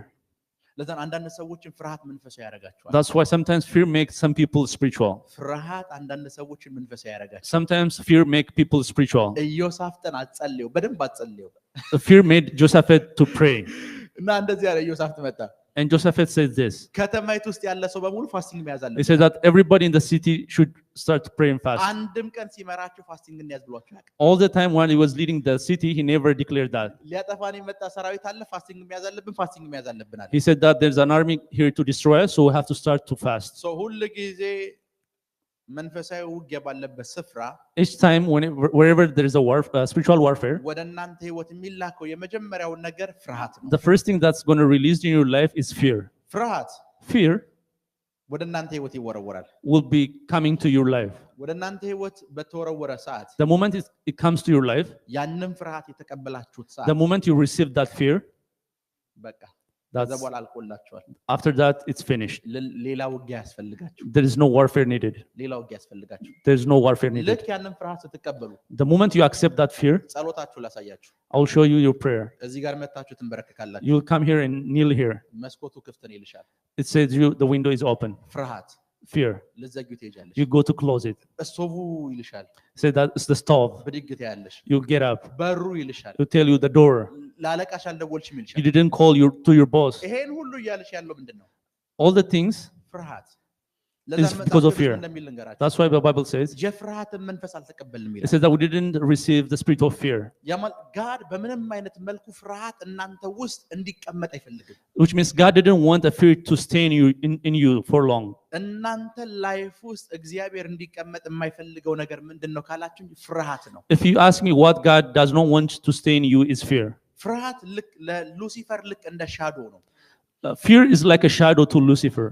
ለዛ አንዳንድ ሰዎችን ፍርሃት መንፈሳዊ ያደርጋቸዋል። That's why sometimes fear makes some people spiritual. ፍርሃት አንዳንድ ሰዎችን መንፈሳዊ ያደርጋቸዋል። Sometimes fear make people spiritual. ኢዮሳፍጥን አጸልየው፣ በደንብ አጸልየው Fear made Josaphat to pray. እና እንደዚህ ያለ ኢዮሳፍጥ መጣ። And Josaphat said this. ከተማይቱ ውስጥ ያለ ሰው በሙሉ ፋስቲንግ መያዝ He አለበት። said that everybody in the city should start praying fast. አንድም ቀን ሲመራቸው ፋስቲንግ እንያዝ ብሏቸው ያውቃል። All the time when he was leading the city, he never declared that. ሊያጠፋን የመጣ ሰራዊት አለ፣ ፋስቲንግ መያዝ አለብን፣ ፋስቲንግ መያዝ አለብን አለ። He said that there's an army here to destroy us, so we have to start to fast. ሰው ሁሉ ጊዜ መንፈሳዊ ውጊያ ባለበት ስፍራ Each time, wherever there is a spiritual warfare, ወደ እናንተ ህይወት የሚላከው የመጀመሪያው ነገር ፍርሃት ነው። the first thing that's going to release in your life is fear. ፍርሃት Fear ወደ እናንተ ህይወት ይወረወራል። will be coming to your life. ወደ እናንተ ህይወት በተወረወረ ሰዓት The moment it comes to your life, ያንን ፍርሃት የተቀበላችሁት ሰዓት the moment you receive that fear, በቃ ከዛ that's በኋላ አልቆላችኋል። after that it's finished. ሌላ ውጊያ ያስፈልጋችሁ፣ There is no warfare needed. ሌላ ውጊያ ያስፈልጋችሁ። There is no warfare needed. ልክ ያንን ፍርሃት ስትቀበሉ The moment you accept that fear, ጸሎታችሁ ላሳያችሁ። I will show you your prayer. እዚህ ጋር መታችሁ ትንበረከካላችሁ። You will come here and kneel here. መስኮቱ ክፍት ነው ይልሻል። It says the window is open. ፍርሃት Fear. ልትዘጊው ትሄጃለሽ። You go to close it. እስቶቡ ይልሻል። Say that it's the stove. ብድግ ትያለሽ። You get up. በሩ ይልሻል። You tell you the door. ላለቃሽ አልደወልሽም You ይልሻል። didn't call to your boss. ይሄን ሁሉ እያለሽ ያለው ምንድን ነው? All the things ፍርሃት። is because of fear. እንደሚል ልንገራችሁ። That's why the Bible says, የፍርሃትን መንፈስ አልተቀበልንም it ይላል። says that we didn't receive the spirit of fear, ጋድ በምንም አይነት መልኩ ፍርሃት እናንተ ውስጥ እንዲቀመጥ አይፈልግም። which means God didn't want a fear to stay in you for long. እናንተ ላይፍ ውስጥ እግዚአብሔር እንዲቀመጥ የማይፈልገው ነገር ምንድን ነው ካላችሁ ፍርሃት ነው። If you ask me what God does not want to stay in you is fear. ፍርሃት ልክ ለሉሲፈር ልክ እንደ ሻዶ ነው። Fear is like a shadow to Lucifer.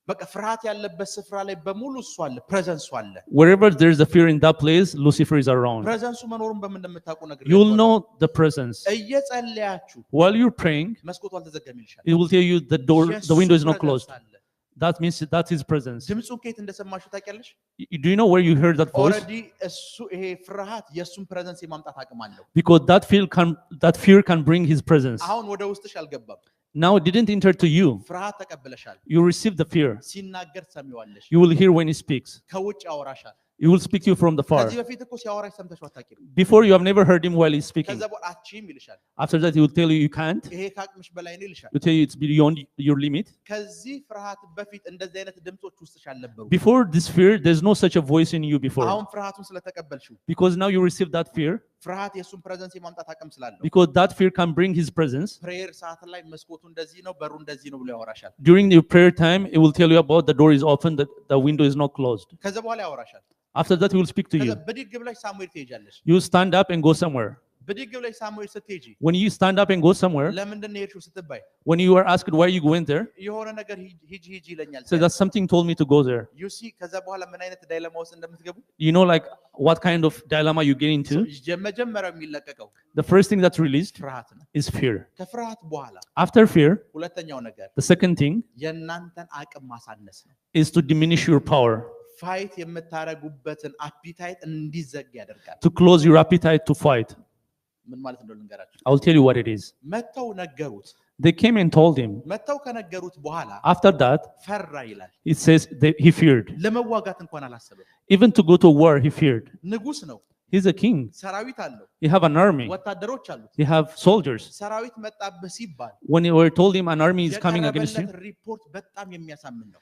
በቃ ፍርሃት ያለበት ስፍራ ላይ በሙሉ እሱ አለ፣ ፕሬዘንሱ አለ። Wherever there is a fear in that place, Lucifer is around. ፕሬዘንሱ መኖሩን በምን እንደምታውቁ ነገር You will know the presence. እየጸለያችሁ While you're praying, መስኮቱ አልተዘጋም ይልሻል። it will tell you the window is not የእሱ closed. ፕሬዘንስ አለ። That means that's his presence. ድምፁን ከየት እንደሰማችሁ ታውቂያለሽ? Do you know where you heard that voice? ኦልሬዲ እሱ ይሄ ፍርሃት የእሱን ፕሬዘንስ የማምጣት አቅም አለው። Because that fear can bring his presence. አሁን ወደ ውስጥሽ አልገባም። Now it didn't enter to you. ፍርሃት ተቀበለሻል። You received the fear. ሲናገር ትሰሚዋለሽ። You will hear when he speaks. ከውጭ ያወራሻል። He will speak to you from the far. ከዚህ በፊት እኮ ሲያወራሽ ሰምተሽው አታውቂም። Before you have never heard him while he's speaking. ከዛ በኋላ አትችይም ይልሻል። After that he will tell you you can't. ይሄ ከአቅምሽ በላይ ነው ይልሻል። He will tell you it's beyond your limit. ከዚህ ፍርሃት በፊት እንደዚህ አይነት ድምጾች ውስጥሽ አልነበሩም። Before this fear, there's no such a voice in you before. አሁን ፍርሃቱን ስለተቀበልሽው Because now you receive that fear. ፍርሃት የእሱን ፕሬዘንስ የማምጣት አቅም ስላለው Because that fear can bring his presence. ፕሬየር ሰዓት ላይ መስኮቱ እንደዚህ ነው፣ በሩ እንደዚህ ነው ብሎ ያወራሻል። During your prayer time, it will tell you about the door is open, the window is not closed. ከዛ በኋላ ያወራሻል። After that, he will speak to ከዛ you. ብድግ ብለሽ ሳሙኤል ትሄጃለሽ። You stand up and go somewhere. ብድግ ብለሽ ሳሙኤል ስትሄጂ When you stand up and go somewhere, ለምንድን ነው የሄድሽው ስትባይ when you are asked why you went there, የሆነ ነገር ሂጂ ሂጂ ይለኛል። say that something told me to go there. you see ከዛ በኋላ ምን አይነት ዳይለማ ውስጥ እንደምትገቡ You know, like what kind of dilemma you get into. የመጀመሪያው የሚለቀቀው The first thing that's released ፍርሃት ነው። is fear. ከፍርሃት በኋላ After fear, ሁለተኛው ነገር the second thing የእናንተን አቅም ማሳነስ ነው። is to diminish your power, ፋይት የምታረጉበትን አፒታይት እንዲዘጋ ያደርጋል። to close your appetite to fight. ምን ማለት እንደሆነ ልንገራችሁ። I'll tell you what it is. መተው ነገሩት። They came and told him. መተው ከነገሩት በኋላ After that, ፈራ ይላል። it says that he feared. ለመዋጋት እንኳን አላሰበም። Even to go to war, he feared. ንጉስ ነው። He's a king. ሰራዊት አለው። He have an army. ወታደሮች አሉት። He have soldiers. ሰራዊት መጣበት ሲባል When they were told him an army is coming against him, የቀረበለት ሪፖርት በጣም የሚያሳምን ነው።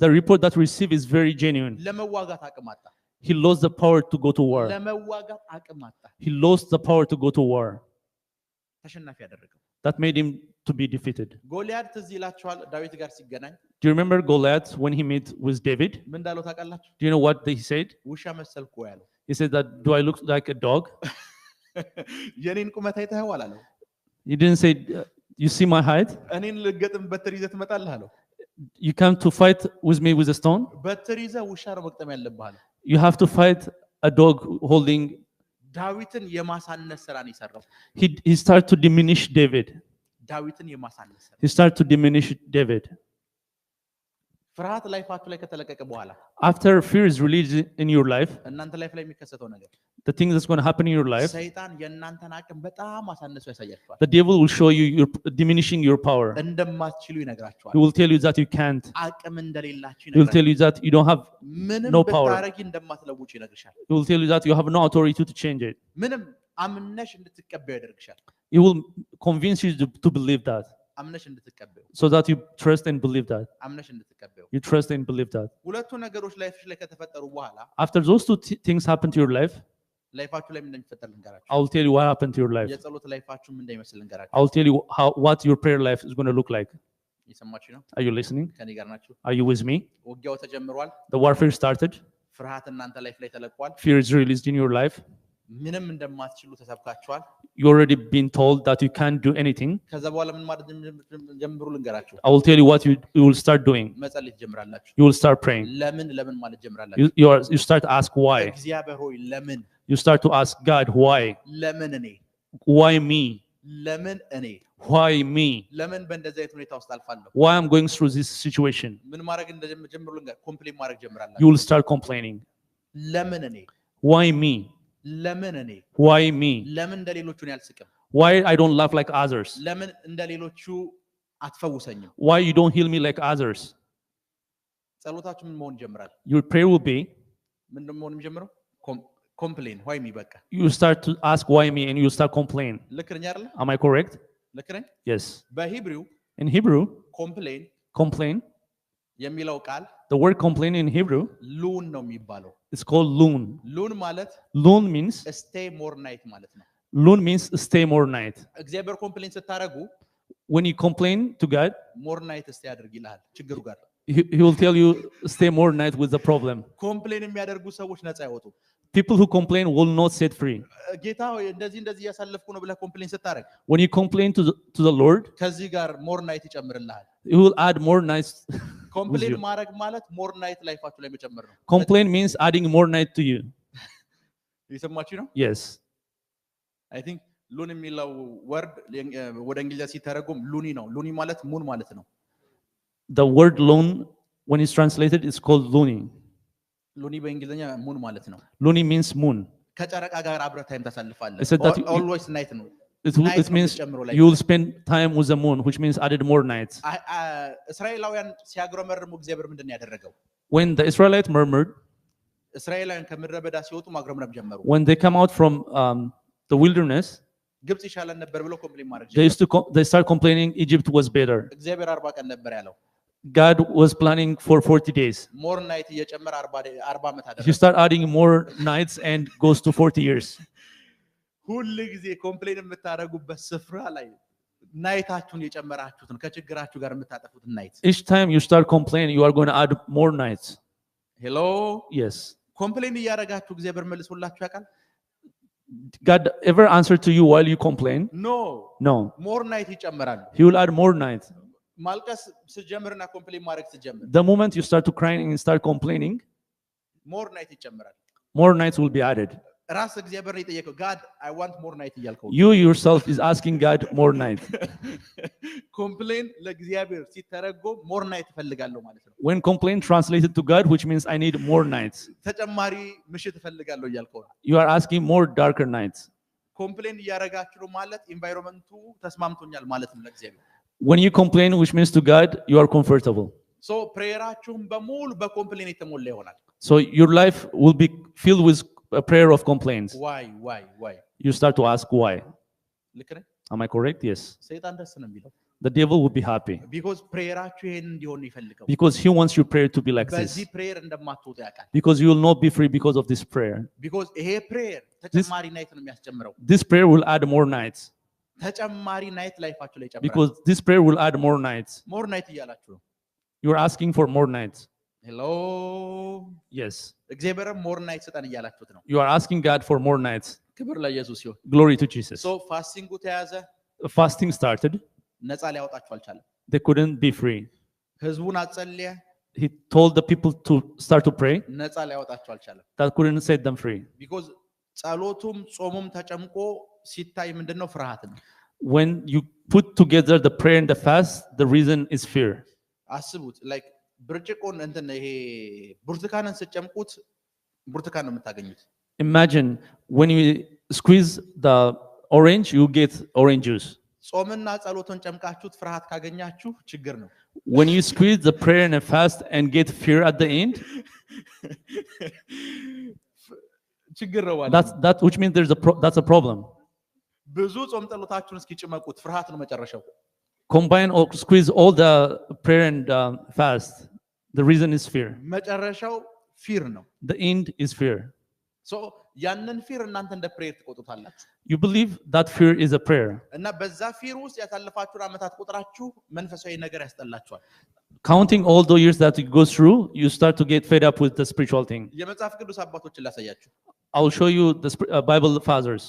the report that received is very genuine. ለመዋጋት አቅም አጣ። he lost the power to go to war. ለመዋጋት አቅም አጣ። He lost the power to go to war. ተሸናፊ ያደረገው That made him to be defeated. ጎልያድ ትዝ ይላችኋል ዳዊት ጋር ሲገናኝ Do you remember Goliath when he met with David? ምን እንዳለው ታውቃላችሁ? Do you know what he said? ውሻ መሰልኩ ያለው He said that, do I look like a dog? የኔን ቁመት አይተኸዋል አለው። He didn't say, you see my height? እኔን ልገጥም በትር ይዘህ ትመጣለህ አለው። You come to fight with me with a stone? በትር ይዘህ ውሻ ነው መቅጠም ያለብህ አለው። You have to fight a dog holding. ዳዊትን የማሳነስ ስራን ይሰራው። He started to diminish David. ዳዊትን የማሳነስ ስራ He started to diminish David. ፍርሃት ላይፋችሁ ላይ ከተለቀቀ በኋላ After fear is released in your life, እናንተ ላይፍ ላይ የሚከሰተው ነገር the thing that's going to happen in your life, ሰይጣን የእናንተን አቅም በጣም አሳንሶ ያሳያችኋል። the devil will show you you're diminishing your power. እንደማትችሉ ይነግራችኋል። He will tell you that you can't. አቅም እንደሌላችሁ He will tell ይነግራችኋል። you that you don't have ምንም no power. ብታረጊ እንደማትለውጪ ይነግርሻል። He will tell you that you have no authority to change it. ምንም አምነሽ እንድትቀበዩ ያደርግሻል። He will convince you to believe that, አምነሽ እንድትቀበዩ so that you trust and believe that. አምነሽ እንድትቀበዩ You trust and believe that. ሁለቱ ነገሮች ላይፍሽ ላይ ከተፈጠሩ በኋላ After those two things happen to your life, ላይፋችሁ ላይ ምን እንደሚፈጠር ልንገራችሁ። I will tell you what happened to your life. የጸሎት ላይፋችሁ ምን እንደሚመስል ልንገራችሁ። I will tell you what your prayer life is going to look like. እየሰማችሁ ነው? Are you listening? ከኔ ጋር ናችሁ? Are you with me? ውጊያው ተጀምሯል። The warfare started. ፍርሃት እናንተ ላይፍ ላይ ተለቋል። Fear is released in your life. ምንም እንደማትችሉ ተሰብካችኋል። You already been told that you can't do anything. ከዛ በኋላ ምን ማድረግ ጀምሩ ልንገራችሁ። I will tell you what you will start doing. መጸለይ ትጀምራላችሁ። You will start praying. ለምን ማለት ጀምራላችሁ። You start to ask why. እግዚአብሔር ሆይ ለምን? You start to ask God why. ለምን እኔ? Why me? ለምን እኔ? Why me? ለምን በእንደዚህ አይነት ሁኔታ ውስጥ አልፋለሁ? Why I'm going through this situation? ምን ማድረግ እንደጀምሩ ልንገር። ኮምፕሌን ማድረግ ጀምራላችሁ። You will start complaining. ለምን እኔ? Why me? ለምን እኔ? Why me? ለምን እንደሌሎቹ እኔ አልስቅም? Why I don't laugh like others? ለምን እንደሌሎቹ አትፈውሰኝም? Why you don't heal me like others? ጸሎታችሁ ምን መሆን ይጀምራል? Your prayer will be, ምን መሆን የሚጀምረው? ኮምፕሌን ዋይ ሚ በቃ you start to ask why me and you start complain. ልክ ነኝ አይደል? Am I correct? ልክ ነኝ? Yes. በሂብሪው In Hebrew, ኮምፕሌን complain, የሚለው ቃል the word complain in Hebrew, ሉን ነው የሚባለው። it's called loon. ሉን ማለት Loon means, ስቴይ ሞር ናይት ማለት ነው። loon means stay more night. እግዚአብሔር ኮምፕሌን ስታረጉ When you complain to God, ሞር ናይት ስቴይ አድርግ ይልሃል ችግሩ ጋር። he will tell you stay more night with the problem. ኮምፕሌን የሚያደርጉ ሰዎች ነፃ አይወጡ። People who complain will not set free. ጌታ ሆይ እንደዚህ እያሳለፍኩ ነው ብለህ ኮምፕሌን ስታረግ When you complain to the Lord, ከዚህ ጋር ሞር ናይት ይጨምርልሃል። He will add more nights with ኮምፕሌን you. ማድረግ ማለት ሞር ናይት ላይፋችሁ ላይ መጨመር ነው። Complain means adding more night to you. እየሰማችሁ ነው? Yes. አይ ቲንክ ሉን የሚለው ወርድ ወደ እንግሊዝኛ ሲተረጎም ሉኒ ነው። ሉኒ ማለት ሙን ማለት ነው። The word loon, when it's translated, is called loony. ሉኒ በእንግሊዝኛ ሙን ማለት ነው። Loony means moon. ከጨረቃ ጋር አብረህ ታይም ታሳልፋለህ። It said that ኦልዌይስ ናይት ነው። It means you will spend time with the moon, which means added more nights. እስራኤላውያን ሲያጉረመርሙ እግዚአብሔር ምንድን ነው ያደረገው? When the Israelites murmured, እስራኤላውያን ከምድረ በዳ ሲወጡ ማጉረምረም ጀመሩ። when they come out from the wilderness, ግብጽ ይሻላል ነበር ብለው ኮምፕሌን ማድረግ they ጀመሩ። they start complaining Egypt was better. እግዚአብሔር 40 ቀን ነበር ያለው። God was planning for 40 days. ሞር ናይት እየጨመረ 40 ዓመት አደረገ። You start adding more nights and goes to 40 years. ሁሉ ጊዜ ኮምፕሌን የምታደርጉበት ስፍራ ላይ ናይታችሁን የጨመራችሁትን ከችግራችሁ ጋር የምታጠፉትን ናይት። Each time you start complaining, you are going to add more nights. ሄሎ Yes. ኮምፕሌን እያደረጋችሁ እግዚአብሔር መልሶላችሁ ያውቃል? God ever answer to you while you complain? ኖ No. ሞር ናይት ይጨምራሉ። He will add more nights. ማልቀስ ስጀምርና ኮምፕሌን ማድረግ ስጀምር The moment you start to crying and start complaining, ሞር ናይት ይጨምራል። more nights will be added. ራስ እግዚአብሔር የጠየቀው ጋድ አይ ዋንት ሞር ናይት እያልከው You yourself is asking God more nights. ኮምፕሌን ለእግዚአብሔር ሲተረጎም ሞር ናይት እፈልጋለሁ ማለት ነው። When complaint translated to God, which means I need more nights, ተጨማሪ ምሽት እፈልጋለሁ እያልከው ነው። you are asking more darker nights. ኮምፕሌን እያደረጋችሁ ነው ማለት ኢንቫይሮንመንቱ ተስማምቶኛል ማለት ነው ለእግዚአብሔር። When you complain, which means to God, you are comfortable. ሶ ፕሬየራችሁም በሙሉ በኮምፕሌን የተሞላ ይሆናል። So your life will be filled with a prayer of complaints. ዋይ You start to ask why. ልክ ነኝ? Am I correct? Yes. ሰይጣን ደስ ነው የሚለው the devil will be happy because prayer-አችሁ ይሄን እንዲሆን ይፈልጋል because he wants your prayer to be like በዚህ this. prayer እንደማትወጡ ያውቃል Because you will not be free because of this prayer. because ይሄ prayer ተጨማሪ ናይት ነው የሚያስጨምረው This prayer will add more nights. ተጨማሪ ናይት ላይፋችሁ ላይ ይጨምራል Because this prayer will add more nights. more night እያላችሁ ነው You are asking for more nights. hello Yes. እግዚአብሔር more night ስጠን እያላችሁት ነው You are asking God for more nights. ክብር ለኢየሱስ ይሁን Glory to Jesus. so fasting ተያዘ Fasting started. ነፃ ሊያወጣችሁ አልቻለም They couldn't be free. ህዝቡን አጸለየ He told the people to start to pray. ነፃ ሊያወጣችሁ አልቻለም That couldn't set them free. because ጸሎቱም ጾሙም ተጨምቆ ሲታይ ምንድነው ፍርሃት ነው When you put together the prayer and the fast, the reason is fear. አስቡት like ብርጭቆን እንትን ይሄ ብርቱካንን ስጨምቁት ብርቱካን ነው የምታገኙት Imagine when you squeeze the orange, you get orange juice. ጾምና ጸሎትን ጨምቃችሁት ፍርሃት ካገኛችሁ ችግር ነው When you squeeze the prayer and the fast and get fear at the end, ችግር ነው ማለት which means that's a problem. ብዙ ጾም ጸሎታችሁን እስኪጨመቁት ፍርሃት ነው መጨረሻው Combine or squeeze all the prayer and fast. The reason is fear. መጨረሻው ፊር ነው The end is fear. so ያንን ፊር እናንተ እንደ ፕሬየር ትቆጡታላችሁ You believe that fear is a prayer. እና በዛ ፊር ውስጥ ያሳለፋችሁን አመታት ቁጥራችሁ መንፈሳዊ ነገር ያስጠላችኋል Counting all the years that it goes through, you start to get fed up with the spiritual thing. የመጽሐፍ ቅዱስ አባቶችን ላሳያችሁ I will show you the Bible fathers.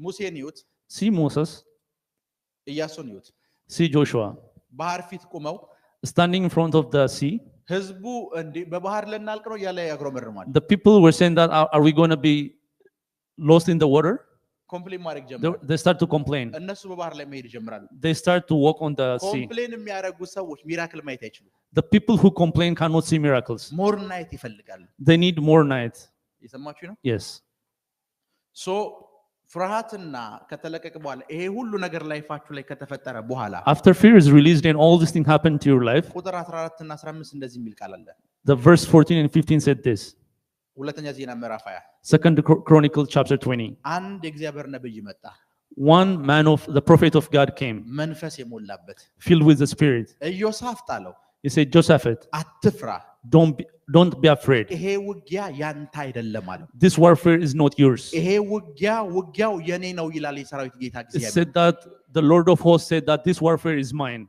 ሙሴን ይዩት See Moses, ኢያሱን ይዩት see Joshua, ባህር ፊት ቆመው standing in front of the sea. ህዝቡ እንዴ በባህር ለናልቅ ነው ያለ ያግሮመርማል The people were saying that, are we going to be lost in the water? ኮምፕሌን ማድረግ ጀመሩ They start to complain. እነሱ በባህር ላይ መሄድ ጀምራሉ They start to walk on the sea. ኮምፕሌን የሚያደርጉ ሰዎች ሚራክል ማየት አይችሉም The people who complain cannot see miracles. ሞር ናይት ይፈልጋሉ They need more night. የሰማችሁ ነው Yes. ሶ ፍርሃትና ከተለቀቀ በኋላ ይሄ ሁሉ ነገር ላይፋችሁ ላይ ከተፈጠረ በኋላ After fear is released and all these things happen to your life, ቁጥር 14 እና 15 እንደዚህ የሚል ቃል አለ the verse 14 and 15 said this. ሁለተኛ ዜና ምዕራፍ 20 Second Chronicle chapter 20. አንድ የእግዚአብሔር ነብይ መጣ One man of the prophet of God came, መንፈስ የሞላበት filled with the Spirit. ኢዮሳፍጥ አለው He said, Josaphat, አትፍራ don't be afraid. ይሄ ውጊያ ያንተ አይደለም አለው This warfare is not yours. ይሄ ውጊያው የኔ ነው ይላል የሰራዊት ጌታ It እግዚአብሔር said that the Lord of hosts said that this warfare is mine.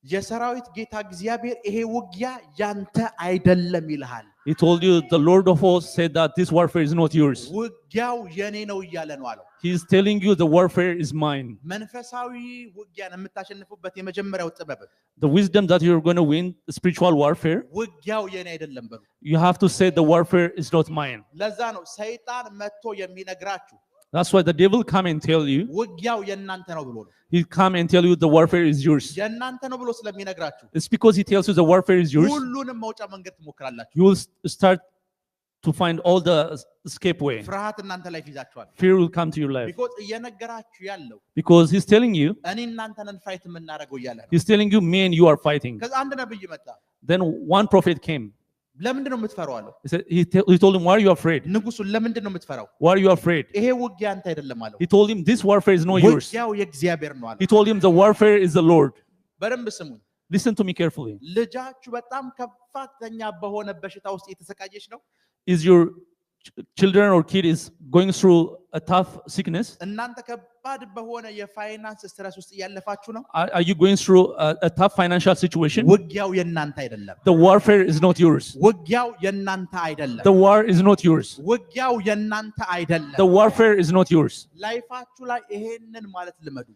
የሰራዊት ጌታ እግዚአብሔር ይሄ ውጊያ ያንተ አይደለም ይልሃል He told you the Lord of hosts said that this warfare is not yours. ውጊያው የኔ ነው እያለ ነው አለው He is telling you the warfare is mine. መንፈሳዊ ውጊያን የምታሸንፉበት የመጀመሪያው ጥበብ The wisdom that you're going to win spiritual warfare, ውጊያው የኔ አይደለም በሉ you have to say the warfare is not mine. ለዛ ነው ሰይጣን መጥቶ የሚነግራችሁ That's why the devil come and tell you, ውጊያው የናንተ ነው ብሎ ነው he come and tell you the warfare is yours. የናንተ ነው ብሎ ስለሚነግራችሁ It's because he tells you the warfare is yours. ሁሉንም መውጫ መንገድ ትሞክራላችሁ You will start to find all the escape way. ፍርሃት እናንተ ላይ ይዛችኋል Fear will come to your life. because እየነገራችሁ ያለው Because he's telling you, እኔ እናንተን ፋይት የምናደርገው እያለ ነው he's telling you, me and you are fighting. ከዛ አንድ ነብይ መጣ Then one prophet came. ለምንድን ነው የምትፈራው አለው He said, he told him, why are you afraid? ንጉሱን ለምንድን ነው የምትፈራው Why are you afraid? ይሄ ውጊያ አንተ አይደለም አለው He told him, this warfare is not yours. ውጊያው የእግዚአብሔር ነው አለ He told him, the warfare is the Lord. በደንብ ስሙኝ Listen to me carefully. ልጃችሁ በጣም ከፍተኛ በሆነ በሽታ ውስጥ የተሰቃየች ነው Is your children or kid is going through a tough sickness? እናንተ ከባድ በሆነ የፋይናንስ ስትረስ ውስጥ እያለፋችሁ ነው Are you going through a tough financial situation? ውጊያው የናንተ አይደለም The warfare is not yours. ውጊያው የናንተ አይደለም The war is not yours. ውጊያው የናንተ አይደለም The warfare is not yours. ላይፋችሁ ላይ ይሄንን ማለት ልመዱ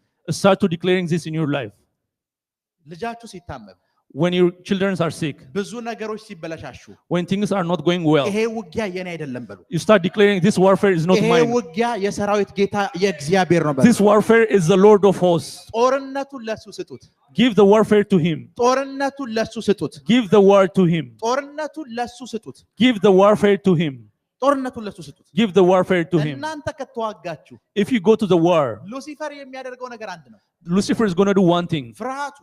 Start to declaring this in your life. ልጃችሁ ሲታመም When your children are sick, ብዙ ነገሮች ሲበላሻሹ when things are not going well, ይሄ ውጊያ የኔ አይደለም በሉ you start declaring this warfare is not ይሄ mine. ውጊያ የሰራዊት ጌታ የእግዚአብሔር ነው በሉ This warfare is the Lord of hosts. ጦርነቱን ለሱ ስጡት Give the warfare to him. ጦርነቱን ለሱ ስጡት Give the war to him. ጦርነቱን ለሱ ስጡት Give the warfare to him. ጦርነቱን ለሱ ስጡት Give the warfare to him. እናንተ ከተዋጋችሁ If you go to the war, ሉሲፈር የሚያደርገው ነገር አንድ ነው Lucifer is going to do one thing. ፍርሃቱ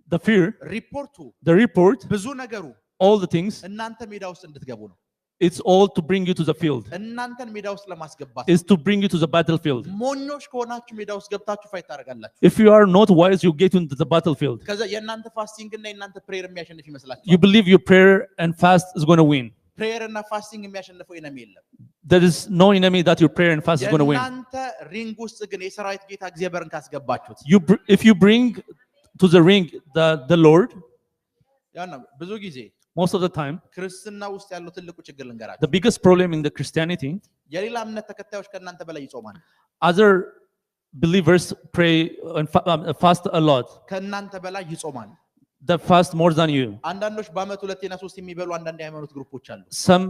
The fear, ሪፖርቱ the report, ብዙ ነገሩ all the things, እናንተ ሜዳ ውስጥ እንድትገቡ ነው It's all to bring you to the field. እናንተን ሜዳ ውስጥ ለማስገባት It's to bring you to the battlefield. ሞኞች ከሆናችሁ ሜዳ ውስጥ ገብታችሁ ፋይት ታደርጋላችሁ If you are not wise, you get into the battlefield. ከዛ የእናንተ ፋስቲንግ እና የእናንተ ፕሬየር የሚያሸንፍ ይመስላችኋል You believe your prayer and fast is going to win. ፕሬየር እና ፋስቲንግ የሚያሸንፈው ኢነሚ የለም There is no enemy that your prayer and fast is going to win. የእናንተ ሪንግ ውስጥ ግን የሰራዊት ጌታ እግዚአብሔርን ካስገባችሁት If you bring to the ring the Lord, ያና ብዙ ጊዜ most of the time, ክርስትና ውስጥ ያለው ትልቁ ችግር ልንገራችሁ the biggest problem in the Christianity, የሌላ እምነት ተከታዮች ከእናንተ በላይ ይጾማል other believers pray and fast a lot. ከእናንተ በላይ ይጾማል They fast more than you. አንዳንዶች በአመት 2 እና 3 የሚበሉ አንዳንድ የሃይማኖት ግሩፖች አሉ Some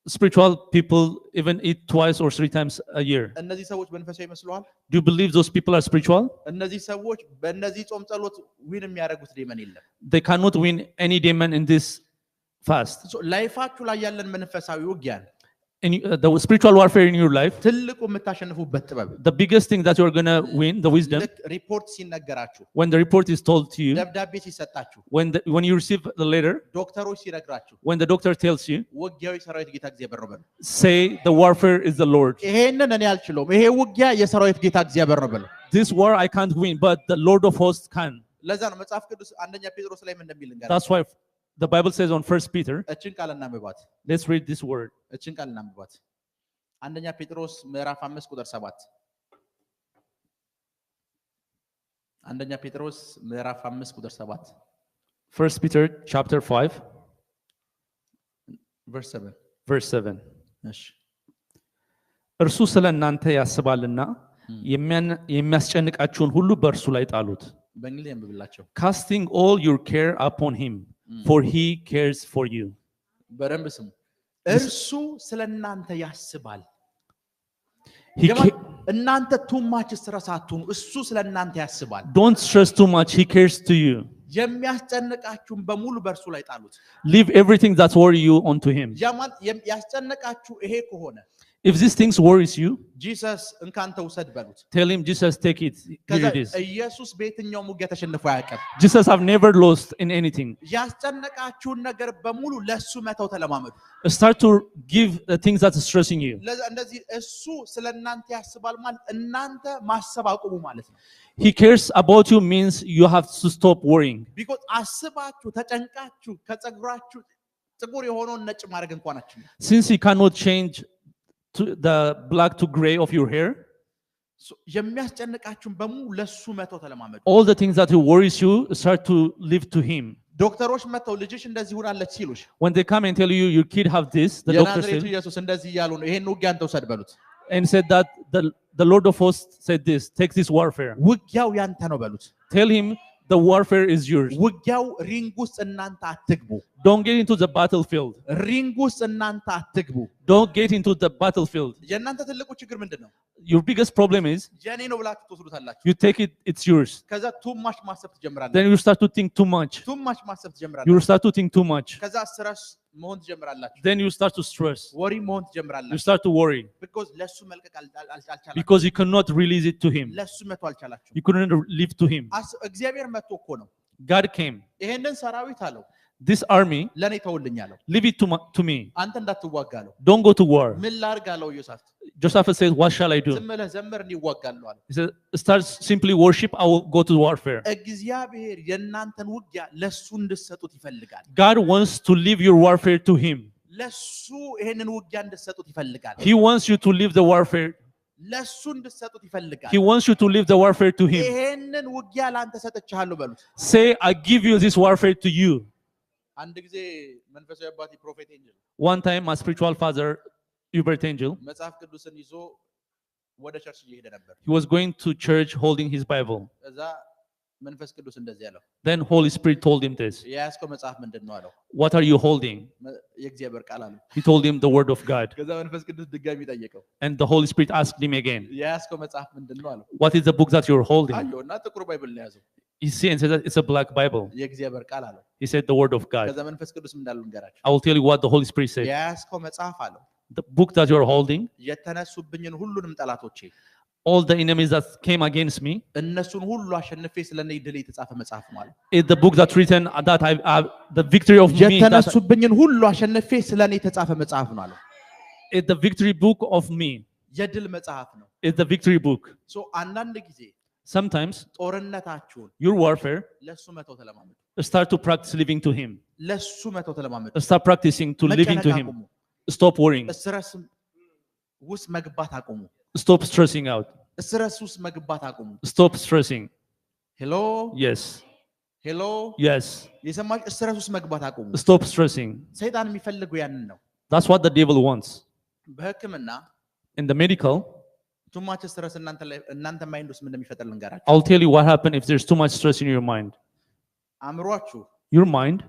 spiritual people even eat twice or 3 times a year. እነዚህ ሰዎች መንፈሳዊ ይመስሉሃል Do you believe those people are spiritual? እነዚህ ሰዎች በእነዚህ ጾም ጸሎት ዊን የሚያደርጉት ዴመን የለም They cannot win any demon in this fast. ላይፋችሁ ላይ ያለን መንፈሳዊ ውጊያን In the spiritual warfare in your life, ትልቁ የምታሸንፉበት ጥበብ the biggest thing that you're going to win, the wisdom, ልክ ሪፖርት ሲነገራችሁ when the report is told to you, ደብዳቤ ሲሰጣችሁ when you receive the letter, ዶክተሮች ሲነግራችሁ when the doctor tells you, ውጊያው የሰራዊት ጌታ እግዚአብሔር ነው በሉ say the warfare is the Lord. ይሄንን እኔ አልችለውም ይሄ ውጊያ የሰራዊት ጌታ እግዚአብሔር ነው በሉ This war I can't win, but the Lord of hosts can. ለዛ ነው መጽሐፍ ቅዱስ አንደኛ ጴጥሮስ ላይ ምን እንደሚል እንገራ That's why the Bible says on 1 Peter, እችን ቃል እናንብባት let's read this word. እችን ቃል እናንብባት አንደኛ ጴጥሮስ ምዕራፍ 5 ቁጥር 7 አንደኛ ጴጥሮስ ምዕራፍ 5 ቁጥር 7 1 Peter chapter 5 verse 7 እሺ እርሱ ስለ እናንተ ያስባልና የሚያስጨንቃችሁን ሁሉ በእርሱ ላይ ጣሉት በእንግሊዝኛ አንብብላቸው casting all your care upon him for he cares for you. በደንብ ስሙ እርሱ ስለናንተ ያስባል እናንተ too much stress አትሁኑ እሱ ስለናንተ ያስባል Don't stress too much, he cares to you. የሚያስጨንቃችሁን በሙሉ በእርሱ ላይ ጣሉት Leave everything that worry you onto him. ያስጨንቃችሁ ይሄ ከሆነ If these things worries you, Jesus እንካንተ ውሰድ በሉት tell him, Jesus, take it. Here it is. ኢየሱስ በየትኛው ውጊያ ተሸንፎ አያውቅም Jesus have never lost in anything. ያስጨነቃችሁን ነገር በሙሉ ለሱ መተው ተለማመዱ Start to give the things that is stressing you. እንደዚህ እሱ ስለናንተ ያስባል ማለት እናንተ ማሰብ አቁሙ ማለት ነው He cares about you means you have to stop worrying. because አስባችሁ ተጨንቃችሁ ከጸጉራችሁ ጥቁር የሆነውን ነጭ ማድረግ እንኳን አትችሉ Since he cannot change to the black to gray of your hair, የሚያስጨንቃችሁን በሙሉ ለሱ መተው ተለማመዱ all the things that worries you, start to live to him. ዶክተሮች መተው ልጅሽ እንደዚህ ሆናለች ሲሉሽ When they come and tell you your kid have this, the doctor የናዝሬቱ said, ኢየሱስ እንደዚህ እያሉ ነው ይሄን ውጊያ አንተ ውሰድ በሉት and said that the Lord of hosts said this, take this warfare. ውጊያው ያንተ ነው በሉት Tell him the warfare is yours. ውጊያው ሪንግ ውስጥ እናንተ አትግቡ Don't get into the battlefield. ሪንግ ውስጥ እናንተ አትግቡ Don't get into the battlefield. የእናንተ ትልቁ ችግር ምንድነው Your biggest problem is የኔ ነው ብላችሁ ትወስዱታላችሁ you take it, it's yours. ከዛ too much ማሰብ ትጀምራላችሁ Then you start to think too much. too much ማሰብ You ትጀምራላችሁ start to think too much. ከዛ stress መሆን ትጀምራላችሁ Then you start to stress. ወሪ መሆን You ትጀምራላችሁ start to worry because ለሱ መልቀቅ አልቻላችሁ because you cannot release it to him. ለሱ መተው አልቻላችሁ You couldn't live to him. እግዚአብሔር መጥቶ እኮ ነው God came. ይሄንን ሰራዊት አለው This army, ለኔ ተውልኝ አለው leave it to me. አንተ እንዳትዋጋ አለው Don't go to war. ምን ላድርግ አለው ኢዮሳፍጥ Joseph says, what shall I do? ዝም ብለህ ዘምር እንዲዋጋሉ አለው He said, start simply worship, I will go to warfare. እግዚአብሔር የእናንተን ውጊያ ለሱ እንድትሰጡት ይፈልጋል God wants to leave your warfare to him. ለሱ ይሄንን ውጊያ እንድትሰጡት ይፈልጋል He wants you to leave the warfare. ለሱ እንድትሰጡት ይፈልጋል He wants you to leave the warfare to him. ይሄንን ውጊያ ላንተ ሰጥቻለሁ በሉት Say, I give you this warfare to you. አንድ ጊዜ መንፈሳዊ አባቴ ፕሮፌት ኤንጅል One time, my spiritual father, Hubert Angel, መጽሐፍ ቅዱስን ይዞ ወደ ቸርች እየሄደ ነበር he was going to church holding his Bible. እዛ መንፈስ ቅዱስ እንደዚህ ያለው Then Holy Spirit told him this. የያዝከው መጽሐፍ ምንድን ነው አለው What are you holding? የእግዚአብሔር ቃል አለው He told him the word of God. ከዛ መንፈስ ቅዱስ ድጋሚ ጠየቀው And the Holy Spirit asked him again, የያዝከው መጽሐፍ ምንድን ነው አለው what is the book that you're holding? አየውና ጥቁር ባይብል ነው ያዘው He said and said that it's a black Bible. የእግዚአብሔር ቃል አለው He said the word of God. ከዛ መንፈስ ቅዱስ እንዳለው ንገራቸው I will tell you what the Holy Spirit said. የያዝከው መጽሐፍ አለው The book that you're holding, የተነሱብኝን ሁሉንም ጠላቶቼ all the enemies that came against me. እነሱን ሁሉ አሸንፌ ስለኔ ድል የተጻፈ መጽሐፍ ነው አለ። It's the book that's written that the victory of me. የተነሱብኝን ሁሉ አሸንፌ ስለኔ የተጻፈ መጽሐፍ ነው አለ። It's the victory book of me. የድል መጽሐፍ ነው። It's the victory book. So አንዳንድ ጊዜ sometimes ጦርነታችሁን your warfare ለሱ መተው ተለማመዱ። start to practice living to him. ለሱ መተው ተለማመዱ። Start practicing to living to him. Stop worrying. ስትረስ ውስጥ መግባት አቁሙ። Stop stressing out. ስትረስ ውስጥ መግባት አቁሙ። Stop stressing. Hello? Yes. Hello? Yes. የሰማች ስትረስ ውስጥ መግባት አቁሙ። Stop stressing. ሰይጣን የሚፈልገው ያንን ነው። That's what the devil wants. በህክምና in the medical too much stress እናንተ ማይንድ ውስጥ ምን እንደሚፈጠር ልንገራችሁ። I'll tell you what happens if there's too much stress in your mind. አእምሮአችሁ your mind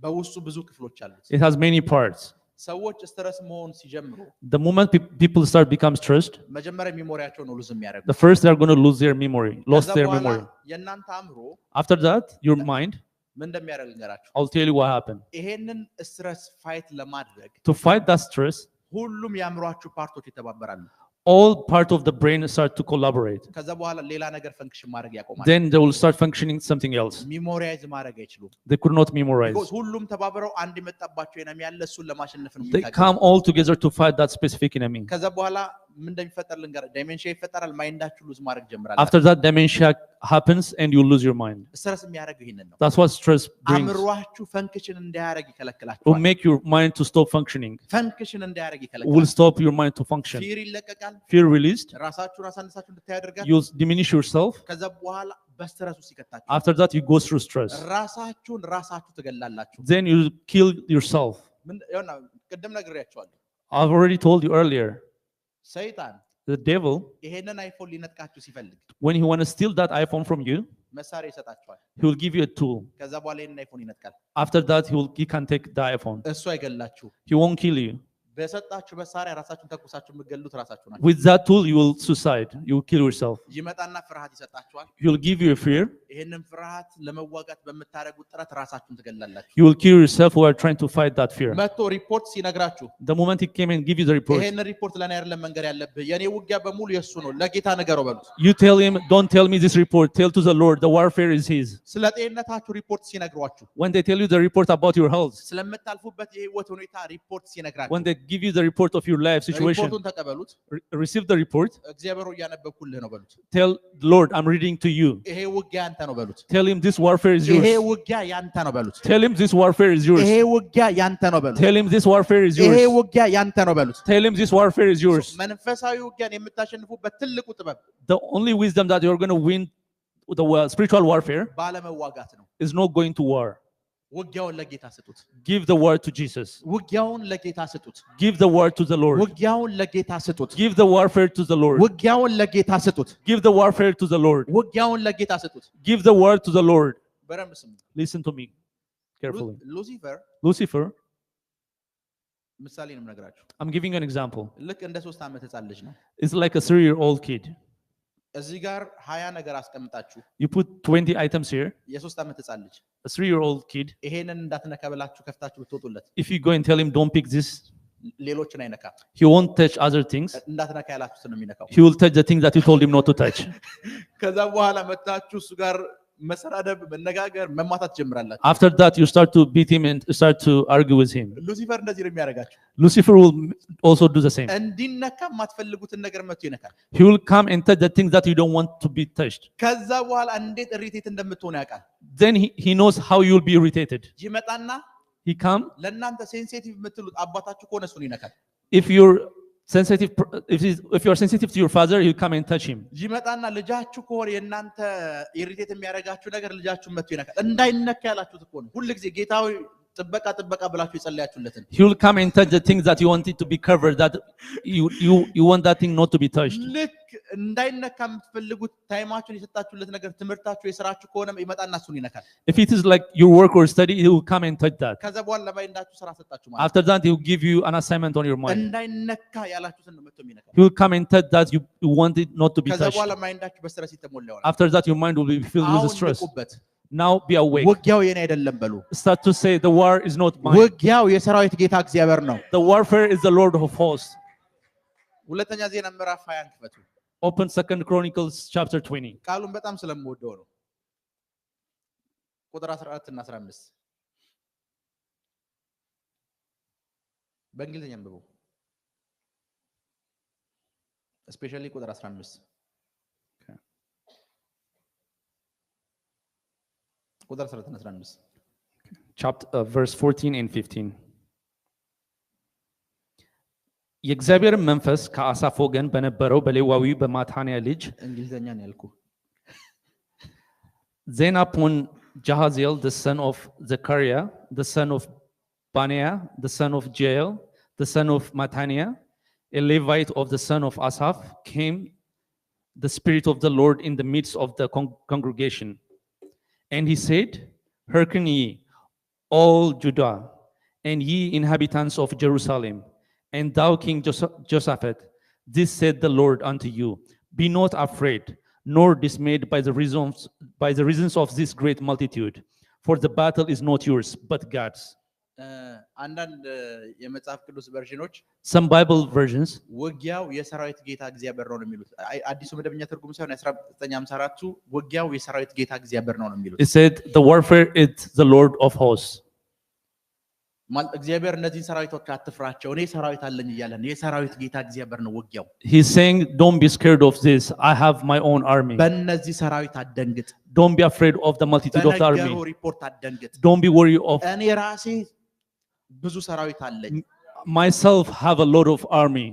በውስጡ ብዙ ክፍሎች አሉት። it has many parts. ሰዎች ስትረስ መሆን ሲጀምሩ the moment people start become stressed መጀመሪያ ሜሞሪያቸው ነው ሉዝ የሚያደርጉት። the first they are going to lose their memory, lost their memory. የእናንተ አእምሮ after that your mind ምን እንደሚያደርግ ልንገራችሁ። I'll tell you what happened. ይሄንን ስትረስ ፋይት ለማድረግ to fight that stress ሁሉም የአእምሮአችሁ ፓርቶች ይተባበራሉ። all part of the brain start to collaborate. ከዛ በኋላ ሌላ ነገር ፈንክሽን ማድረግ ያቆማል። then they will start functioning something else. ሚሞራይዝ ማድረግ አይችሉም። they could not memorize. ሁሉም ተባብረው አንድ የመጣባቸው enemy ያለ እሱን ለማሸነፍ ነው they come all together to fight that specific enemy. ከዛ በኋላ ምን እንደሚፈጠር ልንገር። ዳይሜንሽያ ይፈጠራል። ማይንዳችሁ ሉዝ ማድረግ ጀምራል። after that dementia happens and you lose your mind. ስትረስ የሚያደርገው ይሄንን ነው። that's what stress brings. አእምሮአችሁ ፈንክሽን እንዳያደርግ ይከለክላችኋል። will make your mind to stop functioning. ፈንክሽን እንዳያደርግ ይከለክላል። will stop your mind to function. fear ይለቀቃል። fear released. ራሳችሁን አሳንሳችሁ እንድታያደርጋል። you diminish yourself. ከዛ በኋላ በስትረስ ውስጥ ይከታችሁ። after that you go through stress. ራሳችሁ ትገላላችሁ። then you kill yourself. ምን ያውና ቀደም ነግሬያችኋለሁ። I've already told you earlier. ሰይጣን the devil ይሄንን አይፎን ሊነጥቃችሁ ሲፈልግ when he want to steal that iPhone from you መሳሪያ ይሰጣችኋል። he will give you a tool. ከዛ በኋላ ይሄንን አይፎን ይነጥቃል። after that he can take the iPhone. እሱ አይገላችሁ። he won't kill you. በሰጣችሁ መሳሪያ ራሳችሁን ተኩሳችሁ የምትገሉት ራሳችሁ ናችሁ። with that tool you will suicide. you will kill yourself. ይመጣና ፍርሃት ይሰጣችኋል። he will give you a fear. ይሄንን ፍርሃት ለመዋጋት በምታደርጉት ጥረት ራሳችሁን ትገላላችሁ። you will kill yourself while trying to fight that fear. መጥቶ ሪፖርት ሲነግራችሁ the moment he came and give you the report ይሄን ሪፖርት ለኔ አይደለም መንገር ያለብህ የኔ ውጊያ በሙሉ የሱ ነው ለጌታ ንገረው በሉት። you tell him don't tell me this report, tell to the Lord the warfare is his. ስለ ጤንነታችሁ ሪፖርት ሲነግሯችሁ when they tell you the report about your health ስለምታልፉበት የህይወት ሁኔታ ሪፖርት ሲነግራችሁ when they give you the report of your life situation ሪፖርቱን ተቀበሉት። receive the report. እግዚአብሔር እያነበብኩልህ ነው በሉት። tell Lord I'm reading to you. ይሄ ውጊያ ያንተ ነው በሉት። tell him this warfare is yours. ይሄ ውጊያ ያንተ ነው በሉት። tell him this warfare is yours. ይሄ ውጊያ ያንተ ነው በሉት። tell him this warfare is yours. ይሄ ውጊያ ያንተ ነው በሉት። tell him this warfare is yours. መንፈሳዊ ውጊያን የምታሸንፉበት ትልቁ ጥበብ the only wisdom that you're going to win the spiritual warfare ባለመዋጋት ነው። is not going to war. ውጊያውን ለጌታ ስጡት። give the word to Jesus. ውጊያውን ለጌታ ስጡት። give the word to the Lord. ውጊያውን ለጌታ ስጡት። give the warfare to the Lord. ውጊያውን ለጌታ ስጡት። give the warfare to the Lord. ውጊያውን ለጌታ ስጡት። give the word to the Lord. በደንብ ስሙ። listen to me carefully. ሉሲፈር ምሳሌ ነው የምነግራችሁ። I'm giving you an example. ልክ እንደ 3 ዓመት ህፃን ልጅ ነው። it's like a 3-year-old kid. እዚህ ጋር 20 ነገር አስቀምጣችሁ you put 20 items here. የ3 ዓመት ህፃን ልጅ a 3-year-old kid ይሄንን እንዳትነካ ብላችሁ ከፍታችሁ ብትወጡለት if you go and tell him don't pick this ሌሎችን አይነካም። he won't touch other things. እንዳትነካ ያላችሁትን ነው የሚነካው። he will touch the things that you told him not to touch. ከዛ በኋላ መጣችሁ እሱ ጋር መሰዳደብ፣ መነጋገር፣ መማታት ጀምራላችሁ። after that you start to beat him and start to argue with him. ሉሲፈር እንደዚህ ነው የሚያደርጋችሁ። Lucifer will also do the same. እንዲነካ የማትፈልጉትን ነገር መጥቶ ይነካል። he will come and touch the things that you don't want to be touched. ከዛ በኋላ እንዴት ኢሪቴት እንደምትሆኑ ያውቃል። then he knows how you will be irritated. ይመጣና he come ለእናንተ ሴንሲቲቭ የምትሉት አባታችሁ ከሆነ እሱን ይነካል። if you're sensitive if you are sensitive to your father he'll come and touch him. ይመጣና ልጃችሁ ከሆነ የእናንተ ኢሪቴት የሚያደርጋችሁ ነገር ልጃችሁ መጥቶ ይነካል። እንዳይነካ ያላችሁት እኮ ነው። ሁሉ ጊዜ ጌታው ጥበቃ ብላችሁ የጸለያችሁለትን he will come and touch the things that you want it to be covered, that you want that thing not to be touched. ልክ እንዳይነካ የምትፈልጉት ታይማችሁን የሰጣችሁለት ነገር ትምህርታችሁ የሥራችሁ ከሆነ ይመጣና እሱን ይነካል። if it is like your work or study he will come and touch that. ከዛ በኋላ ለማይንዳችሁ ሥራ ሰጣችሁ ማለት after that he will give you an assignment on your mind. እንዳይነካ ያላችሁትን ነው መጥቶ የሚነካው። he will come and touch that you want it not to be ከዛ touched. በኋላ ማይንዳችሁ በስትረስ የተሞላ ይሆናል። after that your mind will be filled with stress. now be awake. ውጊያው የኔ አይደለም በሉ። start to say the war is not mine. ውጊያው የሰራዊት ጌታ እግዚአብሔር ነው። the warfare is the Lord of hosts. ሁለተኛ ዜና ምዕራፍ 20 ክፈቱ። Open 2 Chronicles chapter 20. ቃሉን በጣም ስለምወደው ነው። ቁጥር 14 እና 15 በእንግሊዝኛ አንብቡ። especially ቁጥር 15 ቁጥር 14 እና 15 chapter verse 14 and 15. የእግዚአብሔር መንፈስ ከአሳፍ ወገን በነበረው በሌዋዊ በማታንያ ልጅ እንግሊዝኛ ነው ያልኩ። Then upon Jahaziel the son of Zechariah, the son of Baniah, the son of Jael, the son of Mattaniah, a Levite of the son of Asaph, came the Spirit of the Lord in the midst of the congregation. And he said, Hearken ye, all Judah, and ye inhabitants of Jerusalem, and thou King Josaphat, this said the Lord unto you, be not afraid, nor dismayed by the reasons of this great multitude, for the battle is not yours, but God's. አንዳንድ የመጽሐፍ ቅዱስ ቨርዥኖች Some Bible versions, ውጊያው የሰራዊት ጌታ እግዚአብሔር ነው የሚሉት። አዲሱ መደበኛ ትርጉም ሳይሆን 1954ቱ ውጊያው የሰራዊት ጌታ እግዚአብሔር ነው የሚሉት። it said the warfare is the Lord of hosts. እግዚአብሔር እነዚህን ሰራዊቶች አትፍራቸው እኔ ሰራዊት አለኝ እያለ ነው። የሰራዊት ጌታ እግዚአብሔር ነው ውጊያው። He's saying, don't be scared of this, I have my own army. በእነዚህ ሰራዊት አትደንግጥ። Don't be afraid of the multitude of the army. በነገሩ ሪፖርት አትደንግጥ። Don't be worried of እኔ ራሴ ብዙ ሰራዊት አለኝ። myself have a lot of army.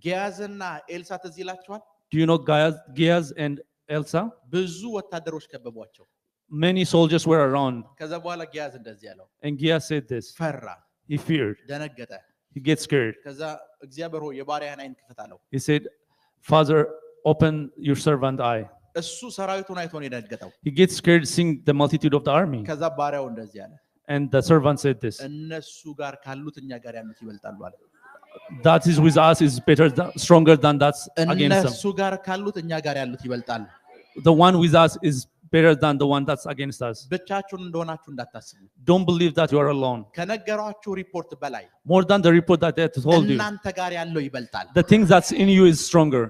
ጊያዝና ኤልሳ ትዝ ይላችኋል? Do you know Geaz and Elsa? ብዙ ወታደሮች ከበቧቸው። Many soldiers were around. ከዛ በኋላ ጊያዝ እንደዚህ ያለው And Geaz said this. ፈራ፣ He feared. ደነገጠ። He gets scared. ከዛ እግዚአብሔር ሆይ የባሪያህን ዓይን ክፈት አለው። He said, Father, open your servant eye. እሱ ሰራዊቱን አይቶ ነው የደነገጠው። He gets scared seeing the multitude of the army. ከዛ ባሪያው እንደዚህ ያለ And the servant said this. እነሱ ጋር ካሉት እኛ ጋር ያሉት ይበልጣሉ አለ። That is with us is better, stronger than that's against እነሱ them. ጋር ካሉት እኛ ጋር ያሉት ይበልጣሉ። The one with us is better than the one that's against us. ብቻችሁን እንደሆናችሁ እንዳታስቡ። Don't believe that you are alone. ከነገሯችሁ ሪፖርት በላይ More than the report that they told you. እናንተ ጋር ያለው ይበልጣል። The thing that's in you is stronger.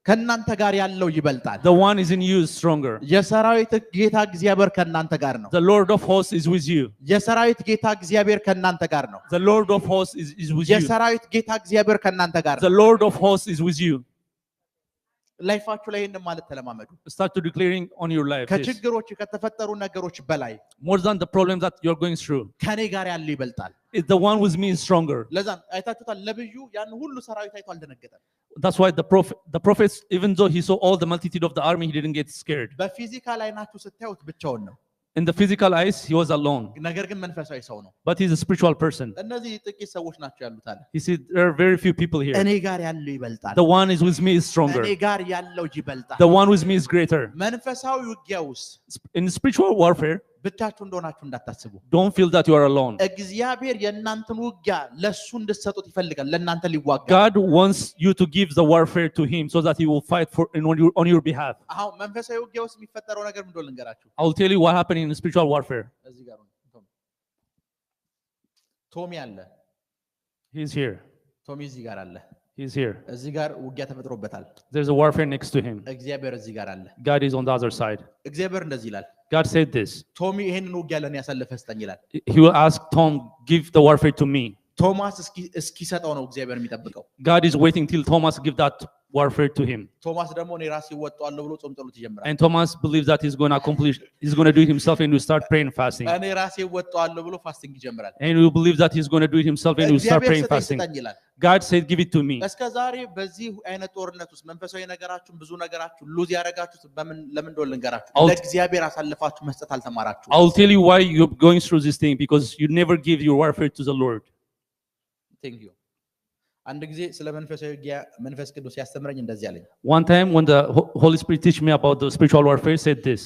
ከናንተ ጋር ያለው ይበልጣል። The one is in you is stronger. የሰራዊት ጌታ እግዚአብሔር ከናንተ ጋር ነው። The Lord of hosts is with you. የሰራዊት ጌታ እግዚአብሔር ከናንተ ጋር ነው። The Lord of hosts is with you. የሰራዊት ጌታ እግዚአብሔር ከናንተ ጋር ነው። The Lord of hosts is with you. ላይፋችሁ ላይ ይሄን ማለት ተለማመዱ። Start to declaring on your life. Yes. ከችግሮች ከተፈጠሩ ነገሮች በላይ More than the problems that you're going through. ከኔ ጋር ያለው ይበልጣል። It's the one with me is stronger. ለዛ አይታችሁታል። ነብዩ ያን ሁሉ ሰራዊት አይቶ አልደነገጠም። That's why the prophets, even though he saw all the multitude of the army, he didn't get scared. በፊዚካል አይናችሁ ስታዩት ብቻውን ነው። In the physical eyes, he was alone. ነገር ግን መንፈሳዊ ሰው ነው። But he's a spiritual person. እነዚህ ጥቂት ሰዎች ናቸው ያሉት አለ። He said, there are very few people here. እኔ ጋር ያለው ይበልጣል። The one is with me is stronger. እኔ ጋር ያለው ይበልጣል። The one with me is greater. መንፈሳዊ ውጊያ ውስጥ In spiritual warfare, ብቻችሁ እንደሆናችሁ እንዳታስቡ። don't feel that you are alone. እግዚአብሔር የእናንተን ውጊያ ለሱ እንድትሰጡት ይፈልጋል። ለእናንተ ሊዋጋ God wants you to give the warfare to him so that he will fight on your behalf. አሁን መንፈሳዊ ውጊያ ውስጥ የሚፈጠረው ነገር ምንድነው ልንገራችሁ። I will tell you what happened in spiritual warfare. እዚህ ጋር ነው ቶሚ አለ። He's here. ቶሚ እዚህ ጋር አለ። He's here. እዚህ ጋር ውጊያ ተፈጥሮበታል። There's a warfare next to him. እግዚአብሔር እዚህ ጋር አለ። God is on the other side. እግዚአብሔር እንደዚህ ይላል። God said this. ቶሚ ይሄንን ውጊያ ለኔ ያሳልፈህ ስጠኝ ይላል። He will ask Tom, give the warfare to me. ቶማስ እስኪሰጠው ነው እግዚአብሔር የሚጠብቀው። God is waiting till Thomas give that warfare to him. ቶማስ ደግሞ እኔ ራሴ ወጣዋለሁ ብሎ ጾም ጸሎት ይጀምራል። And Thomas believes that he's going to do it himself and will start praying and fasting. እኔ ራሴ ወጣዋለሁ ብሎ ፋስቲንግ ይጀምራል። And he believes that he's going to do it himself and will start praying and fasting. God said, give it to me. እስከ ዛሬ በዚህ አይነት ጦርነት ውስጥ መንፈሳዊ ነገራችሁን ብዙ ነገራችሁን ሉዝ ያረጋችሁት ለምን እንደሆነ ልንገራችሁ። ለእግዚአብሔር አሳልፋችሁ መስጠት አልተማራችሁ። I'll tell you why you're going through this thing, because you never give your warfare to the Lord. Thank you. አንድ ጊዜ ስለ መንፈሳዊ ውጊያ መንፈስ ቅዱስ ያስተምረኝ እንደዚህ አለኝ። One time when the Holy Spirit teach me about the spiritual warfare, said this.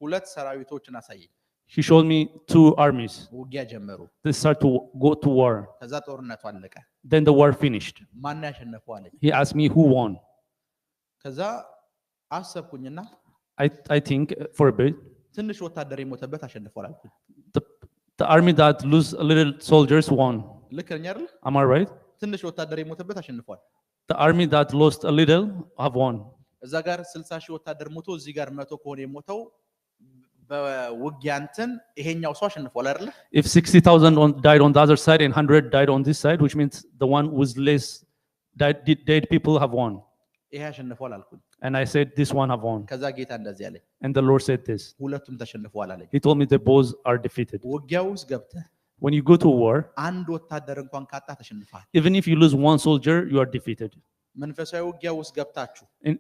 ሁለት ሰራዊቶችን አሳየኝ። He showed me two armies. ውጊያ ጀመሩ። They start to go to war. ከዛ ጦርነቱ አለቀ። Then the war finished. ማን ያሸነፈው አለኝ። He asked me who won. ከዛ አሰብኩኝና I think for a bit. ትንሽ ወታደር የሞተበት አሸንፏል አልኩኝ። The army that lose a little soldiers won. ልክ ነኝ አይደል? Am I right? ትንሽ ወታደር የሞተበት አሸንፏል። The army that lost a little have won. እዛ ጋር 60 ሺህ ወታደር ሞቶ እዚህ ጋር 100 ከሆነ የሞተው በውጊያ እንትን ይሄኛው ሰው አሸንፏል አይደል? If 60,000 died on the other side and 100 died on this side, which means the one with less dead people have won. ይሄ አሸንፏል አልኩኝ. And I said, this one have won. ከዛ ጌታ እንደዚህ አለኝ. And the Lord said this. ሁለቱም ተሸንፈዋል አለኝ. He told me the both are defeated. ውጊያው ውስጥ ገብተህ When you go to war, አንድ ወታደር እንኳን ካጣ ተሸንፈሃል. even if you lose one soldier, you are defeated. መንፈሳዊ ውጊያው ውስጥ ገብታችሁ And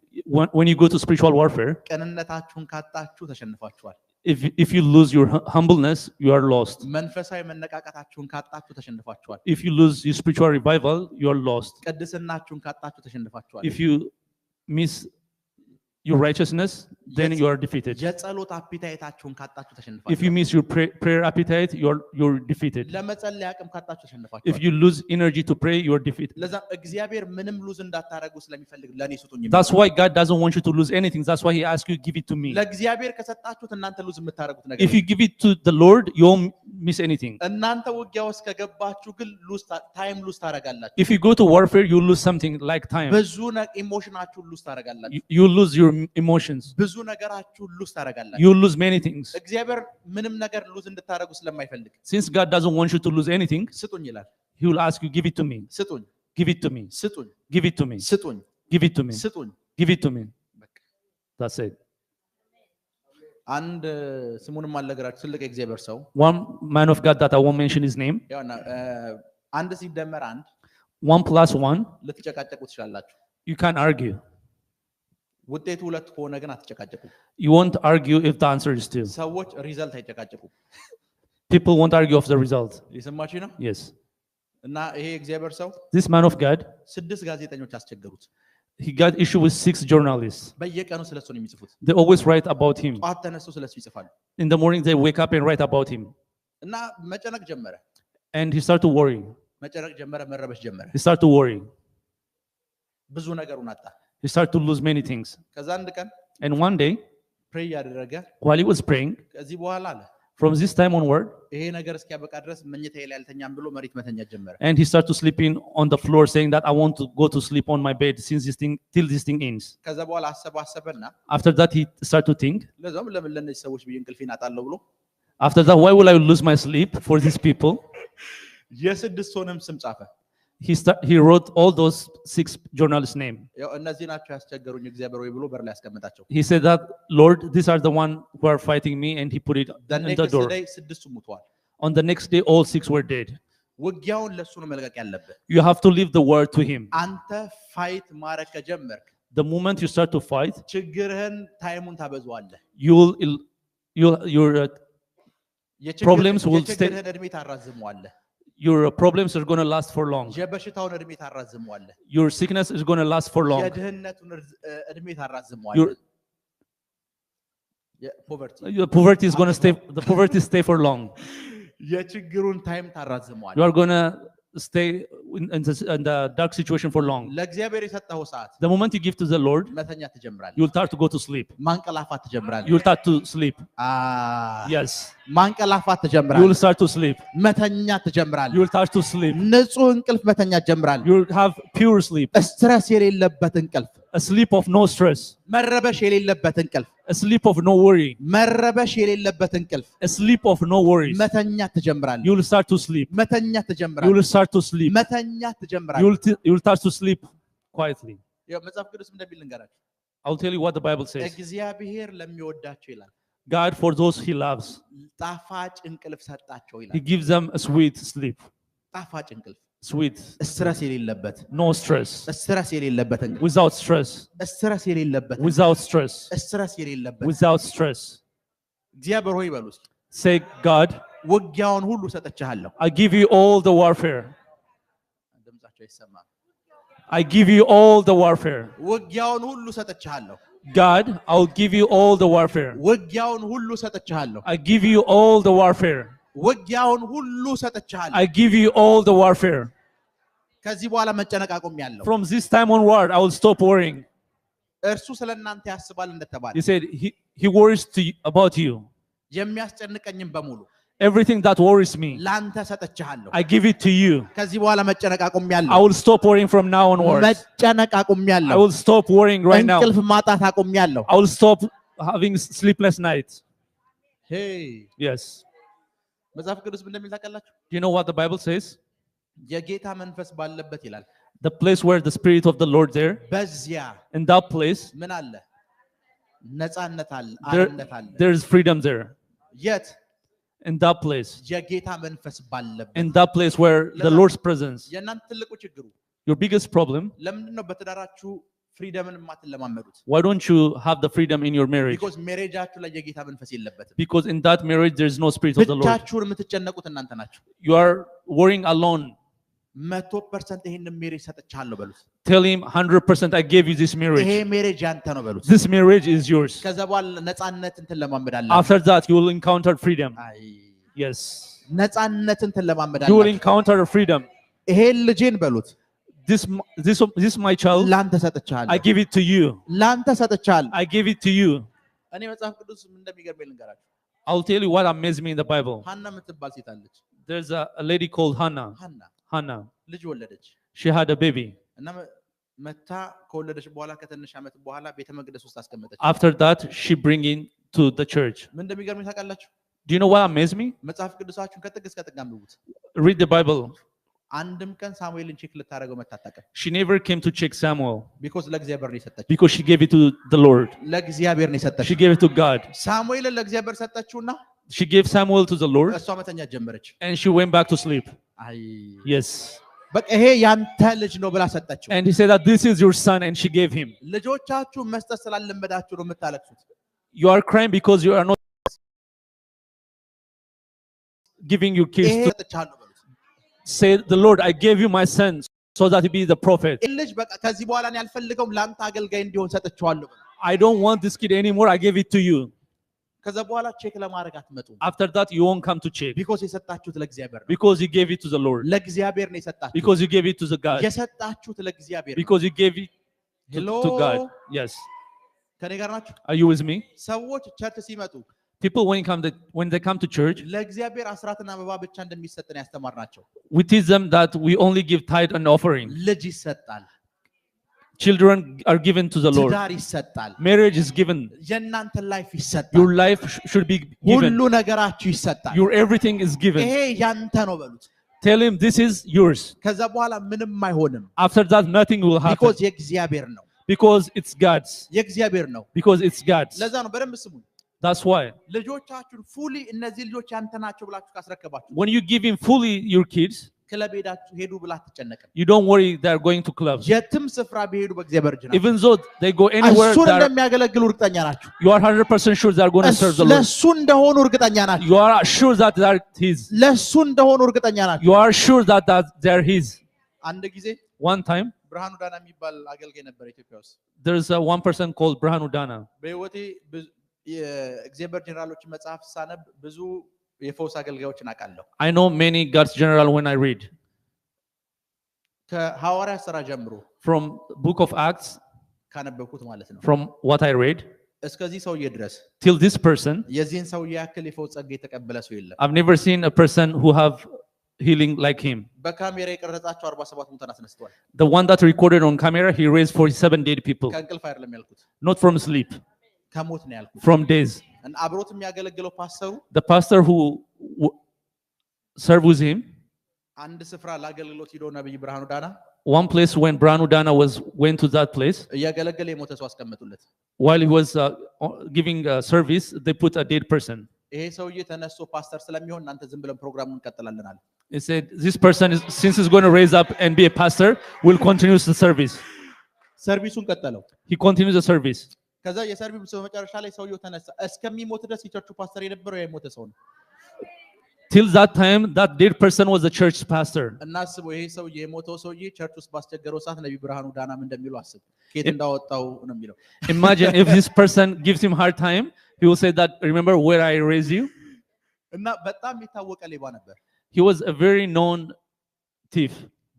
when you go to spiritual warfare, ቀንነታችሁን ካጣችሁ ተሸንፋችኋል. if you lose your humbleness, you are lost. መንፈሳዊ መነቃቃታችሁን ካጣችሁ ተሸንፋችኋል. If you lose your spiritual revival, you are lost. ቅድስናችሁን ካጣችሁ ተሸንፋችኋል. If you miss your righteousness, then you are defeated. የጸሎት አፒታይታችሁን ካጣችሁ ተሸንፋችኋል. If you miss your prayer appetite, you're defeated. ለመጸለይ አቅም ካጣችሁ ተሸንፋችኋል. If you lose energy to pray, you are defeated. ለዛ እግዚአብሔር ምንም ሉዝ እንዳታረጉ ስለሚፈልግ ለኔ ስጡኝ. That's why God doesn't want you to lose anything. That's why He asks you, give it to me. ለእግዚአብሔር ከሰጣችሁት እናንተ ሉዝ የምታረጉት ነገር If you give it to the Lord, you won't miss anything. እናንተ ውጊያ ውስጥ ከገባችሁ ግን ታይም ሉዝ ታረጋላችሁ. If you go to warfare, you lose something like time. ብዙ ኢሞሽናችሁን ሉዝ ታረጋላችሁ. You lose your emotions. ብዙ ነገራችሁን ሉዝ ታረጋላችሁ. You lose many things. እግዚአብሔር ምንም ነገር ሉዝ እንድታረጉ ስለማይፈልግ Since God doesn't want you to lose anything, ስጡኝ ይላል. He will ask you, give it to me. ስጡኝ Give it to me. ስጡኝ Give it to me. ስጡኝ Give it to me. ስጡኝ. Give it to me. That's it. አንድ ስሙንም አልነግራችሁ ትልቅ የእግዚአብሔር ሰው One man of God that I won't mention his name. ያውና አንድ ሲደመር አንድ 1 plus 1, ልትጨቃጨቁ ትችላላችሁ. you can't argue. ውጤቱ ሁለት ከሆነ ግን አትጨቃጨቁ. You won't argue if the answer is 2. ሰዎች ሪዛልት አይጨቃጨቁ. People won't argue of the result. የሰማችሁ ነው? Yes. እና ይሄ እግዚአብሔር ሰው This man of God, 6 ጋዜጠኞች አስቸገሩት. he got issue with 6 journalists. በየቀኑ ስለሱ ነው የሚጽፉት. They always write about him. ጧት ተነስተው ስለሱ ይጽፋሉ. In the morning, they wake up and write about him. እና መጨነቅ ጀመረ. And he started to worry. መጨነቅ ጀመረ፣ መረበሽ ጀመረ. He started to worry. ብዙ ነገሩን አጣ. He started to lose many things. ከዛ አንድ ቀን And one day, ፕሬይ ያደረገ while he was praying, ከዚህ በኋላ አለ from this time onward, ይሄ ነገር እስኪያበቃ ድረስ መኝታዬ ላይ አልተኛም ብሎ መሬት መተኛት ጀመረ. and he started to sleeping on the floor, saying that I want to go to sleep on my bed since this thing till this thing ends. ከዛ በኋላ አሰባሰበና After that, he started to think. ለዛም ለምን ለነዚህ ሰዎች ብዬ እንቅልፌን አጣለሁ ብሎ After that, why will I lose my sleep for these people? የስድስት ሆነም ስም ጻፈ. He wrote all those 6 journalists' name. ያው እነዚህ ናቸው ያስቸገሩኝ እግዚአብሔር ወይ ብሎ በር ላይ ያስቀመጣቸው. He said that, Lord, these are the one who are fighting me, and he put it on the door. ስድስቱ ሙተዋል. On the next day, all 6 were dead. ውጊያውን ለሱ ነው መልቀቅ ያለበት. You have to leave the war to him. አንተ ፋይት ማረግ ከጀመርክ The moment you start to fight, ችግርህን ታይሙን ታበዛዋለህ. your problems will stay. የችግርህን እድሜ ታራዝመዋለህ. Your problems are going to last for long. የበሽታውን እድሜ ታራዝመዋለህ. Your sickness is going to last for long. የድህነቱን እድሜ ታራዝመዋለህ. Your poverty is going to stay. The poverty stay for long. የችግሩን ታይም ታራዝመዋለህ. You are going to stay in the dark situation for long. ለእግዚአብሔር የሰጠኸው ሰዓት The moment you give to the Lord, መተኛት ትጀምራለህ. you will start to go to sleep. ማንቀላፋት ትጀምራለህ. You will start to sleep. Yes. ማንቀላፋት You will ትጀምራለህ. start to sleep. መተኛት ትጀምራለህ. You will start to sleep. ንጹህ እንቅልፍ መተኛት ትጀምራለህ. You will have pure sleep. ስትረስ የሌለበት እንቅልፍ፣ A sleep of no stress. መረበሽ የሌለበት እንቅልፍ፣ A sleep of no worry. መረበሽ የሌለበት እንቅልፍ A sleep of no worries. መተኛት ትጀምራለህ። You will start to sleep. መተኛት You ትጀምራለህ። will start to sleep. መተኛት You ትጀምራለህ። will start to sleep quietly. ያው መጽሐፍ ቅዱስ እንደሚል ልንገራችሁ። I'll tell you what the Bible says. እግዚአብሔር ለሚወዳቸው ይላል God, for those He loves, ጣፋጭ እንቅልፍ ሰጣቸው He ይላል። gives them a sweet sleep. ጣፋጭ እንቅልፍ፣ Sweet. ስትረስ የሌለበት፣ No stress. ስትረስ የሌለበት እንቅልፍ፣ Without stress. ስትረስ የሌለበት፣ Without stress. ስትረስ የሌለበት። Without stress. እግዚአብሔር ሆይ በሉ እስኪ Say, God, ውጊያውን ሁሉ ሰጥቻለሁ። I give you all the warfare. ድምጻቸው ይሰማል። I give you all the warfare. ውጊያውን ሁሉ ሰጥቻለሁ። God, I'll give you all the warfare. ውጊያውን ሁሉ ሰጥቻለሁ። I give you all the warfare. ውጊያውን ሁሉ ሰጥቻለሁ። I give you all the warfare. ከዚህ በኋላ መጨነቅ አቁሜያለሁ። From this time onward, I will stop worrying. እርሱ ስለእናንተ ያስባል እንደተባለ He said, He worries about you. የሚያስጨንቀኝም በሙሉ Everything that worries me, ላንተ ሰጥቻለሁ I give it to you. ከዚህ በኋላ መጨነቅ አቁሜያለሁ I will stop worrying from now onwards. መጨነቅ I አቁሜያለሁ will stop worrying right now. እንቅልፍ ማጣት አቁሜያለሁ I will stop having sleepless nights. hey Yes. መጽሐፍ ቅዱስ ምን እንደሚል ታውቃላችሁ You know what the Bible says? የጌታ መንፈስ ባለበት ይላል The place where the Spirit of the Lord there, በዚያ in that place, ምን አለ ነፃነት አለ there, አርነት አለ there is freedom there. የት In that place. የጌታ መንፈስ ባለበት In that place where the Lord's presence. የእናንተ ትልቁ ችግሩ Your biggest problem, ለምንድን ነው በትዳራችሁ ፍሪደምን ማትለማመዱት why don't you have the freedom in your marriage? because ሜሬጃችሁ ላይ የጌታ መንፈስ የለበትም Because in that marriage there is no Spirit of the Lord. ብቻችሁን የምትጨነቁት እናንተ ናችሁ You are worrying alone. 100% ይሄንን ሜሬጅ ሰጥቻለሁ በሉት Tell him 100% I gave you this ይሄ marriage. ሜሬጅ ያንተ ነው በሉት This marriage is yours. ከዛ በኋላ ነፃነትን ትለማመዳላችሁ After that, you will encounter freedom. አይ Yes. ነፃነትን You will ትለማመዳላችሁ encounter freedom. ይሄን ልጄን በሉት This my child. ላንተ ሰጥቻለሁ I give it to you. ላንተ ሰጥቻለሁ I give it to you. እኔ መጽሐፍ ቅዱስ ምን እንደሚገርመኝ ልንገራችሁ I'll tell you what amazed me in the Bible. ሐና የምትባል ሴት አለች There's a lady called Hannah. ሐና Hannah. ልጅ ወለደች She had a baby. እና መታ ከወለደች በኋላ ከትንሽ ዓመት በኋላ ቤተ መቅደስ ውስጥ አስቀመጠች After that, she bring in to the church. ምን እንደሚገርመኝ ታውቃላችሁ Do you know what amazed me? መጽሐፍ ቅዱሳችሁን ከጥግ እስከ ጥግ አንብቡት Read the Bible. አንድም ቀን ሳሙኤልን ቼክ ልታደርገው መታጠቀም She never came to check Samuel because ለእግዚአብሔር ነው የሰጠችው because she gave it to the Lord. ለእግዚአብሔር ነው She የሰጠችው gave it to God. ሳሙኤልን ለእግዚአብሔር ሰጠችውና She gave Samuel to the Lord እሷ መተኛት ጀመረች and she went back to sleep. አይ Yes. በቃ ይሄ ያንተ ልጅ ነው ብላ ሰጠችው And he said that this is your son and she gave him. ልጆቻችሁ መስጠት ስላለመዳችሁ ነው የምታለቅሱት You are crying because you are not giving your kids ይሄ to ሰጥቻለሁ በሉት say the Lord, I gave you my son so that he be the prophet. ይሄ ልጅ በቃ ከዚህ በኋላ እኔ አልፈልገውም ላንተ አገልጋይ እንዲሆን ሰጥቼዋለሁ በሉት I don't want this kid anymore. I gave it to you. ከዛ በኋላ ቼክ ለማድረግ አትመጡም After that, you won't come to check because የሰጣችሁት ለእግዚአብሔር ነው because you gave it to the Lord. ለእግዚአብሔር ነው የሰጣችሁት Because you gave it to the God. የሰጣችሁት ለእግዚአብሔር ነው Because you gave it Hello? to God. Yes. ከኔ ጋር ናችሁ Are you with me? ሰዎች ቸርች ሲመጡ People, when they come to church, ለእግዚአብሔር አስራትና አበባ ብቻ እንደሚሰጥ ነው ያስተማርናቸው we teach them that we only give tithe and offering. ልጅ ይሰጣል Children are given to the Lord. ትዳር ይሰጣል Marriage is given. የእናንተ ላይፍ ይሰጣል Your life should be given. ሁሉ ነገራችሁ ይሰጣል Your everything is given. ይሄ ያንተ ነው በሉት Tell him this is yours. ከዛ በኋላ ምንም አይሆንም After that, nothing will happen because የእግዚአብሔር ነው because it's God's. የእግዚአብሔር ነው Because it's God's. ለዛ ነው በደንብ ስሙኝ That's why ልጆቻችሁን ፉሊ እነዚህ ልጆች ያንተ ናቸው ብላችሁ ካስረከባችሁ when you give him fully your kids, ክለብ ሄዳችሁ ሄዱ ብላ አትጨነቅም you don't worry they're going to clubs. የትም ስፍራ ቢሄዱ በእግዚአብሔር እጅ ናቸው Even though they go anywhere, እሱን እንደሚያገለግሉ እርግጠኛ ናችሁ you are 100% sure they're going to serve the Lord. ለሱ እንደሆኑ እርግጠኛ ናችሁ You are sure that they're His. ለሱ እንደሆኑ እርግጠኛ ናችሁ You are sure that they're His. አንድ ጊዜ One time, ብርሃኑ ዳና የሚባል አገልጋይ ነበር ኢትዮጵያ ውስጥ there's one person called Brahanu Dana. በህይወቴ የእግዚአብሔር ጀነራሎች መጽሐፍ ሳነብ ብዙ የፈውስ አገልጋዮችን አውቃለሁ I know many God's general when I read. ከሐዋርያ ሥራ ጀምሮ From book of Acts, ካነበብኩት ማለት ነው from what I read, እስከዚህ ሰውዬ ድረስ till this person, የዚህን ሰውዬ ያክል የፈውስ ጸጋ የተቀበለ ሰው የለም I've never seen a person who have healing like him. በካሜራ የቀረጻቸው 47 ሙታን አስነስተዋል The one that recorded on camera, he raised 47 dead people. ከእንቅልፍ አይደለም ያልኩት Not from sleep, ከሞት ነው ያልኩት from days. እና አብሮት የሚያገለግለው ፓስተሩ The pastor who served with him, አንድ ስፍራ ለአገልግሎት ሄዶ ነብይ ብርሃኑ ዳና one place when Brahanu Dana went to that place, እያገለገለ የሞተ ሰው አስቀመጡለት while he was giving service, they put a dead person. ይሄ ሰውዬ ተነስቶ ፓስተር ስለሚሆን እናንተ ዝም ብለን ፕሮግራሙን እንቀጥላለን አለ He said, this person, since he's going to raise up and be a pastor, will continue the service. ሰርቪሱን ቀጠለው He continues the service. ከዛ የሰርቪሱ መጨረሻ ላይ ሰውየው ተነሳ እስከሚሞት ድረስ የቸርቹ ፓስተር የነበረው የሞተ ሰው ነው Till that time, that dead person was the church pastor. እና አስቡ ይሄ ሰውዬ የሞተው ሰውዬ ቸርች ውስጥ ባስቸገረው ሰዓት ነብይ ብርሃኑ ዳናም እንደሚሉ አስቡ ከየት እንዳወጣው ነው የሚለው Imagine if this person gives him hard time, he will say that, remember where I raised you? እና በጣም የታወቀ ሌባ ነበር He was a very known thief.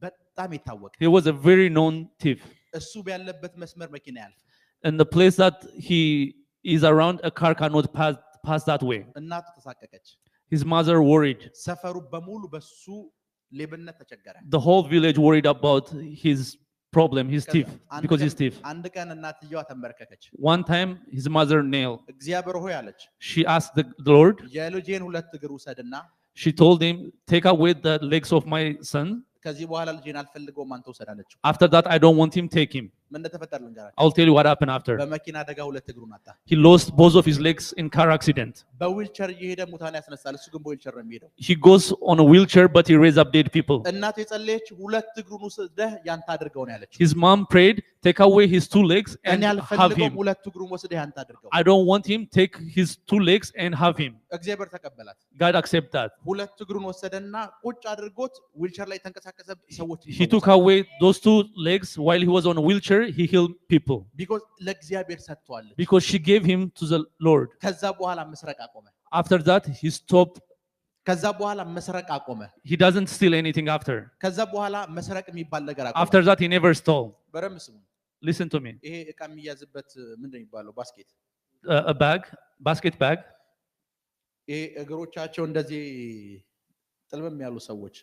በጣም የታወቀ He was a very known thief. እሱ ያለበት መስመር መኪና ያልፍ And the place that he is around, a car cannot pass that way. እናቱ ተሳቀቀች His mother worried. ሰፈሩ በሙሉ በሱ ሌብነት ተቸገረ። The whole village worried about his problem, his thief, because he's thief. አንድ ቀን እናትየዋ ተንበረከከች። One time, his mother knelt. እግዚአብሔር ሆይ አለች። She asked the Lord. የልጄን ሁለት እግር ውሰድና She told him, "Take away the legs of my son. ከዚህ በኋላ ልጄን አልፈልገውም አንተ ውሰድ አለችው። After that, I don't want him. Take him." ምን እንደተፈጠረ ልንገራችሁ። I'll tell you what happened after. በመኪና አደጋ ሁለት እግሩን አጣ። He lost both of his legs in car accident. በዊልቸር እየሄደ ሙታን ያስነሳል። እሱ ግን በዊልቸር ነው የሚሄደው። He goes on a wheelchair, but he raised up dead people. እናቱ የጸለየች ሁለት እግሩን ወስደህ ያንተ አድርገው ነው ያለችው። His mom prayed, "Take away his 2 legs and እኔ have አልፈልገውም him. ሁለት እግሩን ወስደህ ያንተ አድርገው። I don't want him. Take his 2 legs and have him." እግዚአብሔር ተቀበላት። God accept that. ሁለት እግሩን ወሰደና ቁጭ አድርጎት ዊልቸር ላይ ተንቀሳቀሰ። ሰዎች He took away those 2 legs while he was on a wheelchair. He healed people because ለእግዚአብሔር ሰጥቷል። because she gave him to the Lord. ከዛ በኋላ መስረቅ አቆመ። After that, he stopped. ከዛ በኋላ መስረቅ አቆመ። He doesn't steal anything after. ከዛ በኋላ መስረቅ የሚባል ነገር አቆመ። After that, he never stole. በረም ስሙ። Listen to me. ይሄ እቃ የሚያዝበት ምንድን ነው የሚባለው? ባስኬት። A bag, basket bag. ይሄ እግሮቻቸው እንደዚህ ጥልምም ያሉ ሰዎች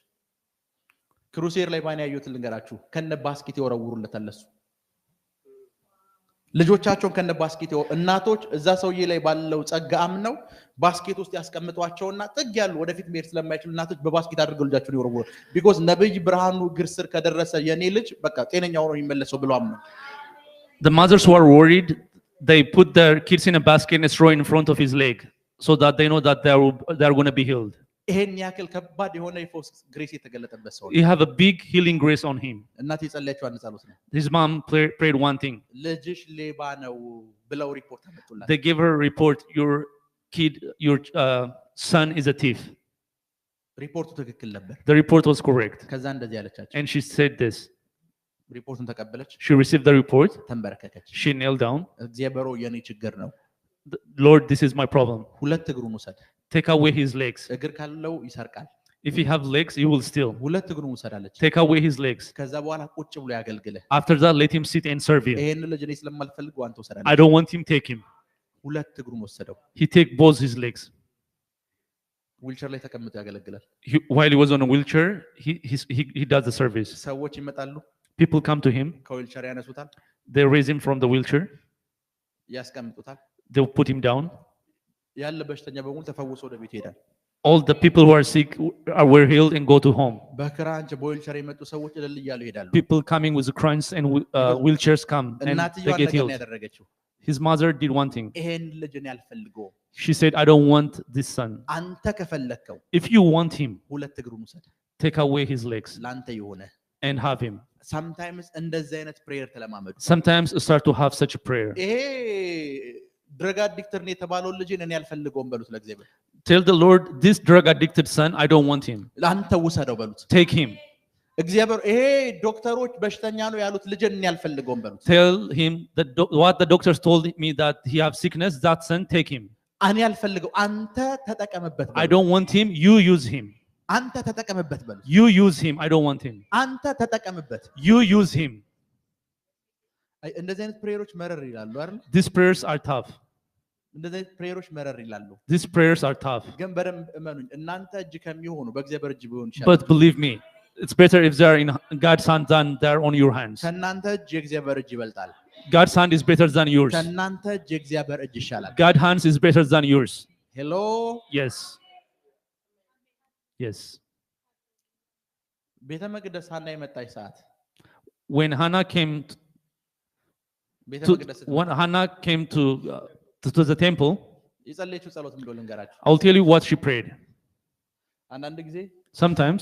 ክሩሴር ላይ ባን ያዩትን ልንገራችሁ። ከነ ባስኬት ይወረውሩለታል ለሱ። ልጆቻቸውን ከነ ባስኬት እናቶች እዛ ሰውዬ ላይ ባለው ጸጋ አምነው ባስኬት ውስጥ ያስቀምጧቸውና ጥግ ያሉ ወደፊት መሄድ ስለማይችሉ እናቶች በባስኬት አድርገው ልጃቸውን ይወረውሩ። because ነብይ ብርሃኑ እግር ስር ከደረሰ የኔ ልጅ በቃ ጤነኛ ሆኖ የሚመለሰው ብለው አምነው። The mothers who are worried, they put their kids in a basket and throw in front of his leg so that they know that they are going to be healed. ይሄን ያክል ከባድ የሆነ የፎስ ግሬስ የተገለጠበት ሰው You have a big healing grace on him. እናት የጸለየችው አንድ ጸሎት ነው። His mom prayed one thing. ልጅሽ ሌባ ነው ብለው ሪፖርት አመጡላት። They gave her a report. Your son is a thief. ሪፖርቱ ትክክል ነበር። The report was correct. ከዛ እንደዚህ ያለቻቸው And she said this. ሪፖርቱን ተቀበለች። She received the report. ተንበረከከች። She knelt down. እግዚአብሔር ሆይ የኔ ችግር ነው። Lord, this is my problem. ሁለት እግሩን ውሰድ። Take away his legs. እግር ካለው ይሰርቃል። If he have legs, he will steal. ሁለት እግሩን ውሰድ አለች። Take away his legs. ከዛ በኋላ ቁጭ ብሎ ያገልግልህ። After that, let him sit and serve you. ይሄን ልጅ እኔ ስለማልፈልገው አንተ ውሰድ I አለች። don't want him. Take him. ሁለት እግሩን ወሰደው። He take both his legs. ዊልቸር ላይ ተቀምጦ ያገለግላል። While he was on a wheelchair, he does the service. ሰዎች ይመጣሉ። People come to him. ከዊልቸር ያነሱታል። They raise him from the wheelchair. ያስቀምጡታል። They put him down. ያለ በሽተኛ በሙሉ ተፈውሶ ወደ ቤት ይሄዳል። All the people who are sick were healed and go to home. በክራንች በዊልቸር የመጡ ሰዎች እልል እያሉ ይሄዳሉ። People coming with crutches and wheelchairs come and እናትየዋ they get ነገር ነው healed. ያደረገችው። His mother did one thing. ይሄን ልጅ እኔ አልፈልገውም። She said, "I don't want this son. አንተ ከፈለከው If you want him, ሁለት እግሩን ውሰድ። take away his legs ላንተ የሆነ and have him." sometimes እንደዚህ አይነት ፕሬየር ተለማመዱ። Sometimes start to have such a prayer. ይሄ ድረግ አዲክተር ነው የተባለው ልጅን እኔ አልፈልገውም በሉት ለእግዚአብሔር። Tell the Lord, this drug addicted son, I don't want him. ላንተ ውሰደው በሉት። Take him. እግዚአብሔር ይሄ ዶክተሮች በሽተኛ ነው ያሉት ልጅን እኔ አልፈልገውም በሉት። Tell him that what the doctors told me that he have sickness, that son, take him. እኔ አልፈልገው አንተ ተጠቀምበት I በሉት። don't want him, you use him. አንተ ተጠቀምበት በሉት። You use him, I don't want him. አንተ ተጠቀምበት። You use him. አይ እንደዚህ አይነት ፕሬየሮች መረር ይላሉ አይደል? These prayers are tough. እንደዚህ አይነት ፕሬየሮች መረር ይላሉ። These prayers are tough. ግን በደንብ እመኑኝ እናንተ እጅ ከሚሆኑ በእግዚአብሔር እጅ ቢሆን ይችላል። But believe me, it's better if they are in God's hand than they are on your hands. ከእናንተ እጅ የእግዚአብሔር እጅ ይበልጣል። God's hand is better than yours. ከእናንተ እጅ የእግዚአብሔር እጅ ይሻላል። God's hands is better than yours. ሄሎ Yes. Yes. ቤተ መቅደስ ሐና የመጣች ሰዓት When Hannah came ቤተ to, መቅደስ when Hannah came to the temple, የጸለየችው ጸሎት ምን እንደሆነ ልንገራችሁ። I'll tell you what she prayed. አንዳንድ ጊዜ Sometimes,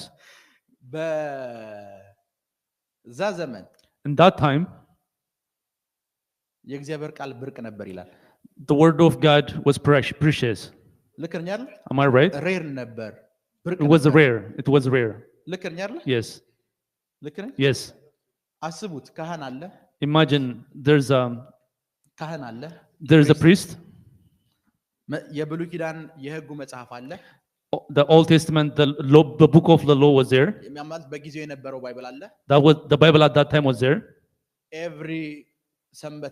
በዛ ዘመን in that time, የእግዚአብሔር ቃል ብርቅ ነበር ይላል። the word of God was precious. ልክ ነኝ አይደል? Am I right? ሬር ነበር፣ ብርቅ It was ነበር። rare. It was rare. ልክ ነኝ አይደል? Yes. ልክ ነኝ? Yes. አስቡት፣ ካህን አለ፣ Imagine ካህን አለ፣ there's a priest. የብሉይ ኪዳን የሕጉ መጽሐፍ አለ። The Old Testament, the book of the law was there. የሚያማት በጊዜው የነበረው ባይብል አለ። That was the Bible at that time was there. ኤቭሪ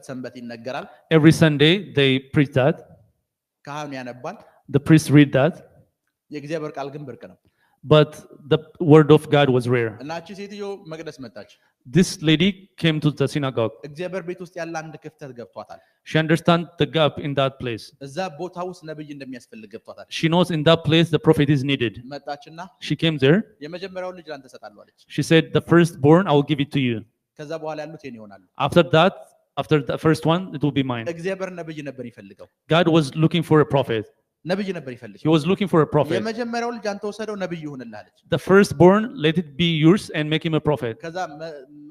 ሰንበት ይነገራል። Every Sunday they preach that. ካህኑ ያነባል። The priest read that. የእግዚአብሔር ቃል ግን ብርቅ ነው but the word of God was rare. እና እቺ ሴትዮ መቅደስ መጣች This lady came to the synagogue. እግዚአብሔር ቤት ውስጥ ያለ አንድ ክፍተት ገብቷታል She understands the gap in that place. እዛ ቦታ ውስጥ ነብይ እንደሚያስፈልግ ገብቷታል She knows in that place the prophet is needed. መጣችና She came there. የመጀመሪያውን ልጅ ላንተ ሰጣለሁ አለች She said, the firstborn, I will give it to you. ከዛ በኋላ ያሉት የኔ ይሆናሉ After that, after the first one, it will be mine. እግዚአብሔር ነብይ ነበር ይፈልገው God was looking for a prophet. ነብይ ነበር He ይፈልገው was looking for a prophet. የመጀመሪያው ልጅ አንተ ወሰደው ነብይ ይሁንልህ አለች The firstborn, let it be yours and make him a prophet. ከዛ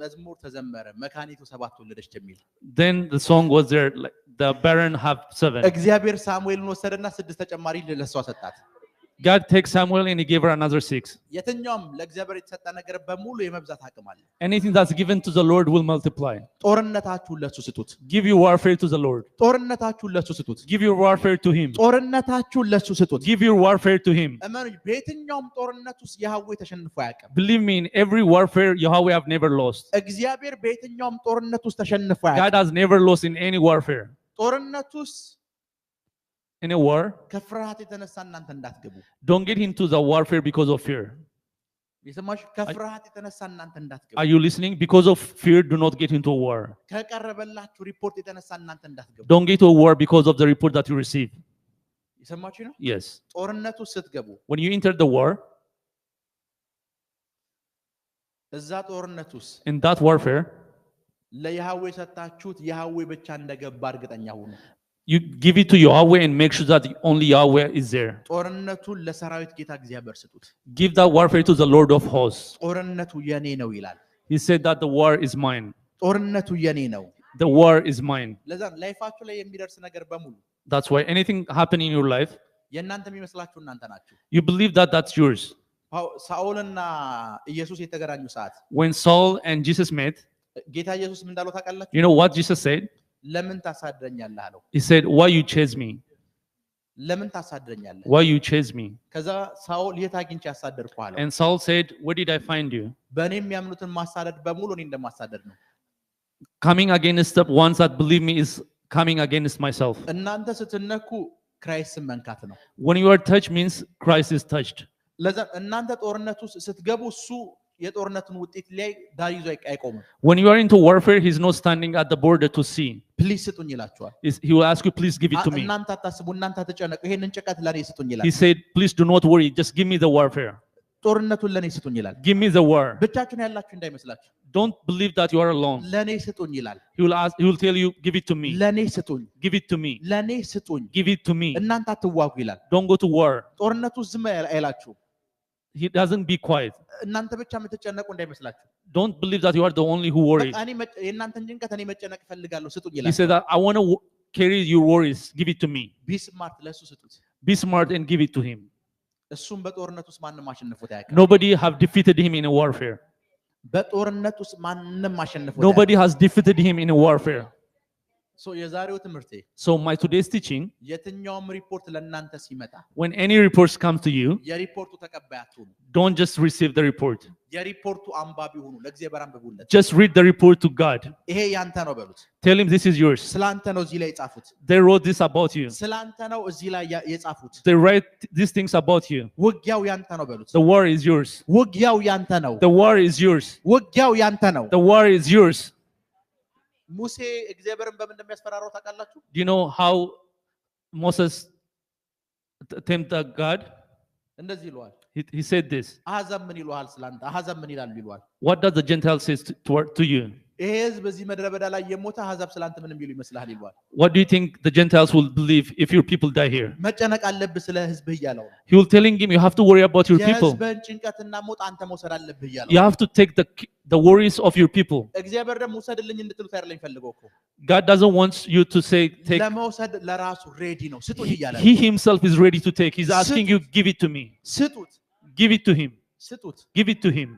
መዝሙር ተዘመረ መካኒቱ ሰባት ወለደች የሚል Then the song was there, like, the barren have 7. እግዚአብሔር ሳሙኤልን ወሰደና 6 ተጨማሪ ለሷ ሰጣት God takes Samuel and he gave her another 6. የትኛውም ለእግዚአብሔር የተሰጠ ነገር በሙሉ የመብዛት አቅም አለ Anything that's given to the Lord will multiply. ጦርነታችሁን ለሱ ስጡት Give your warfare to the Lord. ጦርነታችሁን ለሱ ስጡት Give your warfare to him. ጦርነታችሁን ለሱ ስጡት Give your warfare to him. እመኑኝ በየትኛውም ጦርነት ውስጥ ያህዌ ተሸንፎ አያውቅም Believe me, in every warfare, Yahweh have never lost. እግዚአብሔር በየትኛውም ጦርነት ውስጥ ተሸንፎ God አያውቅም has never lost in any warfare. ጦርነት ውስጥ In a war, ከፍርሃት የተነሳ እናንተ እንዳትገቡ don't get into the warfare because of fear. የሰማሽ ከፍርሃት የተነሳ እናንተ እንዳትገቡ Are you listening? Because of fear, do not get into a war. ከቀረበላችሁ ሪፖርት የተነሳ እናንተ እንዳትገቡ Don't get to a war because of the report that you receive. የሰማችሁ ነው Yes. ጦርነቱ ስትገቡ When you enter the war, እዛ ጦርነት ውስጥ in that warfare, ለያህዌ ሰጣችሁት ያህዌ ብቻ እንደገባ እርግጠኛ ሁኑ you give it to Yahweh and make sure that only Yahweh is there. ጦርነቱን ለሰራዊት ጌታ እግዚአብሔር ስጡት Give that warfare to the Lord of hosts. ጦርነቱ የኔ ነው ይላል He said that the war is mine. ጦርነቱ የኔ ነው The war is mine. ለዛ ላይፋችሁ ላይ የሚደርስ ነገር በሙሉ That's why anything happening in your life, የእናንተ የሚመስላችሁ እናንተ ናችሁ you believe that that's yours. ሳኦልና ኢየሱስ የተገናኙ ሰዓት When Saul and Jesus met, ጌታ ኢየሱስ ምን እንዳለው ታውቃላችሁ you know what Jesus said? ለምን ታሳድረኛለህ አለው He said, why you chase me? ለምን ታሳድረኛለህ Why you chase me? ከዛ ሳኦል የት አግኝቼ ያሳደድኩህ አለው And Saul said, where did I find you? በእኔ የሚያምኑትን ማሳደድ በሙሉ እኔ እንደማሳደድ ነው Coming against the ones that believe me is coming against myself. እናንተ ስትነኩ ክራይስትን መንካት ነው When you are touched means Christ is touched. ለዛ እናንተ ጦርነት ውስጥ ስትገቡ እሱ የጦርነቱን ውጤት ላይ ዳር ይዞ አይቆምም When you are into warfare, he's not standing at the border to see. ፕሊዝ ስጡኝ ይላችኋል He will ask you, please give it to me. እናንተ አታስቡ እናንተ አትጨነቁ ይሄንን ጭቀት ለኔ ስጡኝ ይላል He said, please do not worry, just give me the warfare. ጦርነቱን ለኔ ስጡኝ ይላል Give me the war. ብቻችሁን ያላችሁ እንዳይመስላችሁ Don't believe that you are alone. ለኔ ስጡኝ ይላል He will tell you, give it to me. ለኔ ስጡኝ Give it to me. ለኔ ስጡኝ Give it to me. እናንተ አትዋጉ ይላል Don't go to war. ጦርነቱ ዝም አይላችሁ He doesn't be quiet. እናንተ ብቻ የምትጨነቁ እንዳይመስላችሁ Don't believe that you are the only who worries. በቃ እኔ የእናንተን ጭንቀት እኔ መጨነቅ እፈልጋለሁ ስጡኝ He ይላል said that I want to carry your worries. Give it to me. ቢ ስማርት ለሱ ስጡት Be smart and give it to him. እሱም በጦርነት ውስጥ ማንም አሸንፎት አያውቅም Nobody have defeated him in a warfare. በጦርነት ውስጥ ማንም አሸንፎት Nobody has defeated him in a warfare. ሶ የዛሬው ትምህርቴ So my today's teaching, የትኛውም ሪፖርት ለእናንተ ሲመጣ when any reports come to you, የሪፖርቱ ተቀባይ አትሁኑ don't just receive the report. የሪፖርቱ አንባቢ ሁኑ ለእግዚአብሔር አንብቡለት Just read the report to God. ይሄ ያንተ ነው በሉት Tell him this is yours. ስላንተ ነው እዚህ ላይ የጻፉት They wrote this about you. ስላንተ ነው እዚህ ላይ የጻፉት They write these things about you. ውጊያው ያንተ ነው በሉት The war is yours. ውጊያው ያንተ ነው The war is yours. ውጊያው ያንተ ነው The war is yours. ሙሴ እግዚአብሔርን በምን እንደሚያስፈራራው ታውቃላችሁ Do you know how Moses tempted God? እንደዚህ ይለዋል He said this. አሕዛብ ምን ይሉሃል ስላንተ አሕዛብ ምን ይላሉ ይለዋል What does the Gentile say to you? ይሄ ህዝብ በዚህ ምድረ በዳ ላይ የሞተ አሕዛብ ስላንተ ምን የሚሉ ይመስልሃል ይለዋል What do you think the Gentiles will believe if your people die here? መጨነቅ አለብህ ስለ ህዝብህ እያለው He will telling him, you have to worry about your people. የህዝብህን ጭንቀትና ሞት አንተ መውሰድ አለብህ እያለው You have to take the worries of your people. እግዚአብሔር ደግሞ ውሰድልኝ እንድትሉት አይደለም የሚፈልገው እኮ God doesn't want you to say, take. ለመውሰድ ለራሱ ሬዲ ነው ስጡኝ እያለ He himself is ready to take. He's asking you, give it to me. ስጡት Give it to him. ስጡት Give it to him.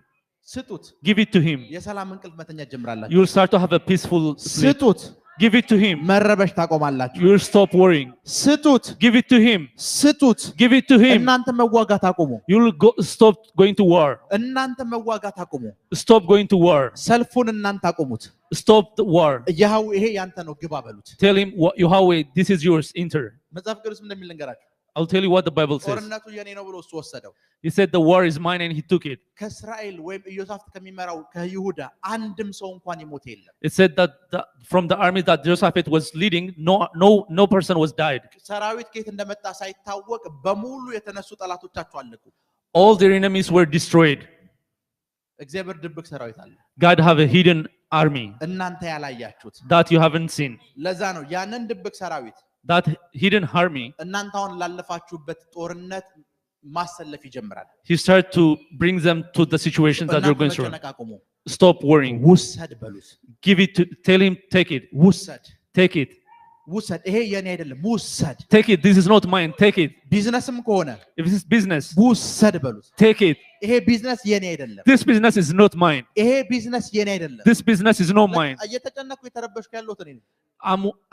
ስጡት Give it to him. የሰላም እንቅልፍ መተኛ ጀምራላችሁ You'll start to have a peaceful sleep. ስጡት Give it to him. መረበሽ ታቆማላችሁ You'll stop worrying. ስጡት Give it to him. ስጡት Give it to him. እናንተ መዋጋት አቁሙ You'll stop going to war. እናንተ መዋጋት አቁሙ Stop going to war. ሰልፉን እናንተ አቁሙት Stop the war. ያው ይሄ ያንተ ነው ግባ በሉት Tell him, Yahweh, this is yours. Enter. መጽሐፍ ቅዱስ እንደሚል ልንገራችሁ I'll tell you what the Bible says. ጦርነቱ የኔ ነው ብሎ እሱ ወሰደው። He said the war is mine and he took it. ከእስራኤል ወይም ኢዮሳፍጥ ከሚመራው ከይሁዳ አንድም ሰው እንኳን ይሞት የለም። It said that from the army that Jehoshaphat was leading, no person was died. ሰራዊት ከየት እንደመጣ ሳይታወቅ በሙሉ የተነሱ ጠላቶቻቸው አለቁ። All their enemies were destroyed. እግዚአብሔር ድብቅ ሰራዊት አለ። God have a hidden army እናንተ ያላያችሁት that you haven't seen. ለዛ ነው ያንን ድብቅ ሰራዊት That hidden army, እናንተ አሁን ላለፋችሁበት ጦርነት ማሰለፍ ይጀምራል። he started to bring them to the situations that you're going through. መጨነቃቁሙ Stop worrying. ውሰድ በሉት። Give it to, tell him, take it. ውሰድ Take it. ውሰድ። ይሄ የኔ አይደለም ውሰድ። Take it. This is not mine. Take it. ቢዝነስም ከሆነ If this is business, ውሰድ በሉት። take it. ይሄ ቢዝነስ የኔ አይደለም። This business is not mine. ይሄ ቢዝነስ የኔ አይደለም። This business is not mine. እየተጨነኩ የተረበሽኩ ያለሁት እኔ ነኝ።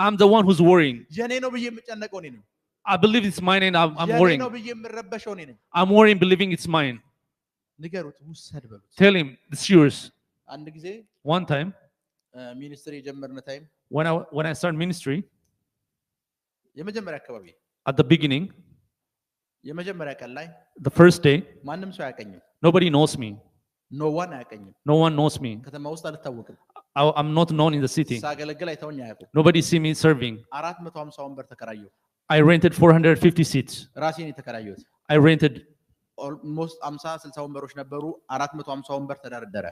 I'm the one who's worrying. የኔ ነው ብዬ የምጨነቀው እኔ ነኝ። I believe it's mine and I'm የኔ worrying. ነው ብዬ የምረበሸው እኔ ነኝ። I'm worrying, believing it's mine. ንገሩት ውሰድ በሉት። Tell him it's yours. አንድ ጊዜ One time, ሚኒስትሪ የጀመርን ታይም when I started ministry, የመጀመሪያ አካባቢ at the beginning, የመጀመሪያ ቀን ላይ the first day, ማንም ሰው አያውቀኝም። nobody knows me. ኖ ዋን አያውቀኝም። No one knows me. ከተማ ውስጥ አልታወቅም። I'm not known in the city. ሳገለግል አይተውኝ አያውቁም። Nobody see me serving. 450 ወንበር ተከራየሁ። I rented 450 seats. ራሴን የተከራየሁት I rented. ኦልሞስት 50 60 ወንበሮች ነበሩ። 450 ወንበር ተደረደረ።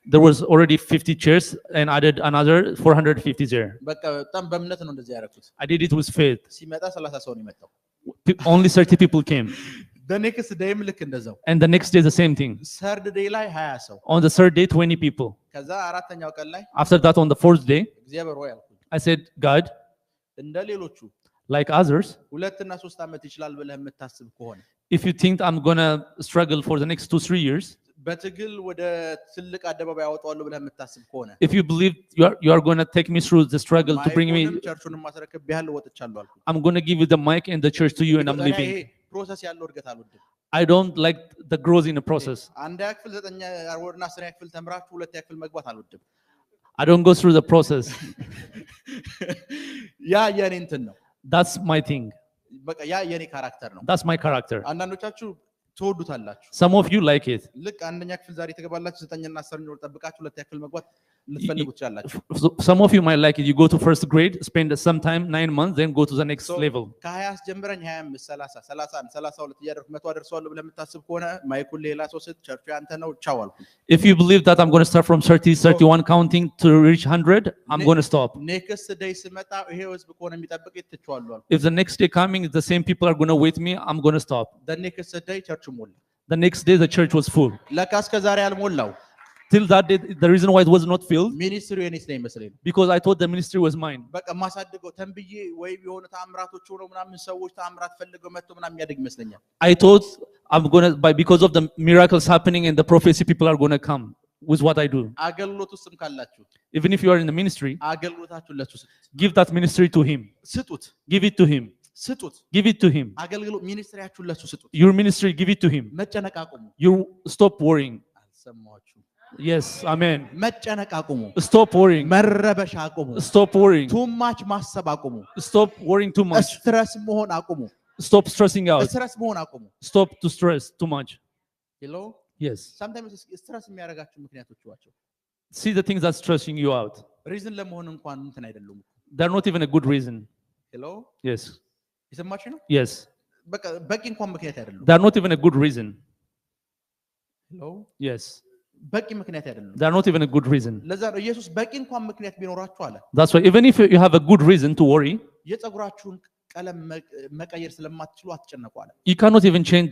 There was already 50 chairs and added another 450 there. በቃ በጣም በእምነት ነው እንደዚህ ያደረኩት። I did it with faith. ሲመጣ 30 ሰው ነው የመጣው። Only 30 people came. the next day ልክ እንደዛው። And the next day the same thing. third day ላይ 20 ሰው። On the third day 20 people. ከዛ አራተኛው ቀን ላይ After that on the fourth day, እግዚአብሔር ሆይ አልኩኝ። I said, God, እንደ ሌሎቹ like others, 2 እና 3 ዓመት ይችላል ብለህ የምታስብ ከሆነ if you think I'm going to struggle for the next 2-3 years, በትግል ወደ ትልቅ አደባባይ ያወጣዋለሁ ብለህ የምታስብ ከሆነ if you believe you are going to take me through the struggle to bring me, ቸርቹን ማስረከብ ቢያል ወጥቻለሁ አልኩኝ። I'm going to give you the mic and the church to you and I'm leaving. ፕሮሰስ ያለው እድገት አልወድም። I don't like the growth in the process. አንደኛ ክፍል 9ኛ ወርና 10ኛ ክፍል ተምራችሁ 2ኛ ክፍል መግባት አልወድም። I don't go through the process. ያ የኔ እንትን ነው። That's my thing. በቃ ያ የኔ ካራክተር ነው። That's my character. አንዳንዶቻችሁ ትወዱታላችሁ። Some of you like it. ልክ አንደኛ ክፍል ዛሬ ተገባላችሁ 9ኛ 10ኛ ወር ጠብቃችሁ 2ኛ ክፍል መግባት ልትፈልጉ ትችላላችሁ። Some of you might like it. You go to first grade, spend some time 9 months, then go to the next level. ከ20 ጀምረኝ 25 30 31 32 እያደረኩ 100 አደርሰዋለሁ ብለህ የምታስብ ከሆነ ማይኩል ሌላ ሰው ስት ቸርቹ ያንተ ነው ቻው አልኩ። If you believe that I'm going to start from 30, 31 counting to reach 100, I'm going to stop. ኔክስት ዴይ ስመጣ ይሄ ህዝብ ከሆነ የሚጠብቅ ትችዋለሁ አልኩ። If the next day coming, the same people are going to wait me, I'm going to stop. the next day ቸርቹ ሞላ። The next day, the church was full. ለካስ ከዛሬ አልሞላው። Till that day, the reason why it was not filled, ሚኒስትሩ የኔ ስለ ይመስለኝ because I thought the ministry was mine. በቃ ማሳደገው ተንብዬ ወይ የሆነ ተአምራቶች ሆነው ምናምን ሰዎች ተአምራት ፈልገው መጥቶ ምናምን የሚያደግ ይመስለኛል። I thought I'm going to, because of the miracles happening and the prophecy, people are going to come with what I do. አገልግሎት ውስጥም ካላችሁ Even if you are in the ministry, አገልግሎታችሁን ለሱ ስጡት። give that ministry to him. ስጡት። Give it to him. ስጡት። Give it to him. አገልግሎት ሚኒስትሪያችሁን ለሱ ስጡት። Your ministry, give it to him. መጨነቅ አቁሙ። You stop worrying. አልሰማችሁ? Yes, amen. መጨነቅ አቁሙ። Stop worrying. መረበሽ አቁሙ። Stop worrying. too much ማሰብ አቁሙ። Stop worrying too much. ስትረስ መሆን አቁሙ። Stop stressing out. ስትረስ መሆን አቁሙ። Stop to stress too much. hello Yes. sometimes ስትረስ የሚያደርጋችሁ ምክንያቶች ዋቸው See the things that's stressing you out. ሪዝን ለመሆን እንኳን እንትን አይደሉም። They're not even a good reason. hello Yes. ይሰማችሁ ነው? Yes. በቃ በቂ እንኳን ምክንያት አይደሉም። They're not even a good reason. hello Yes. በቂ ምክንያት አይደሉም። They're not even a good reason. ለዛ ነው ኢየሱስ በቂ እንኳን ምክንያት ቢኖራችሁ አለ። That's why even if you have a good reason to worry, የፀጉራችሁን ቀለም መቀየር ስለማትችሉ አትጨነቁ አለ። you cannot even change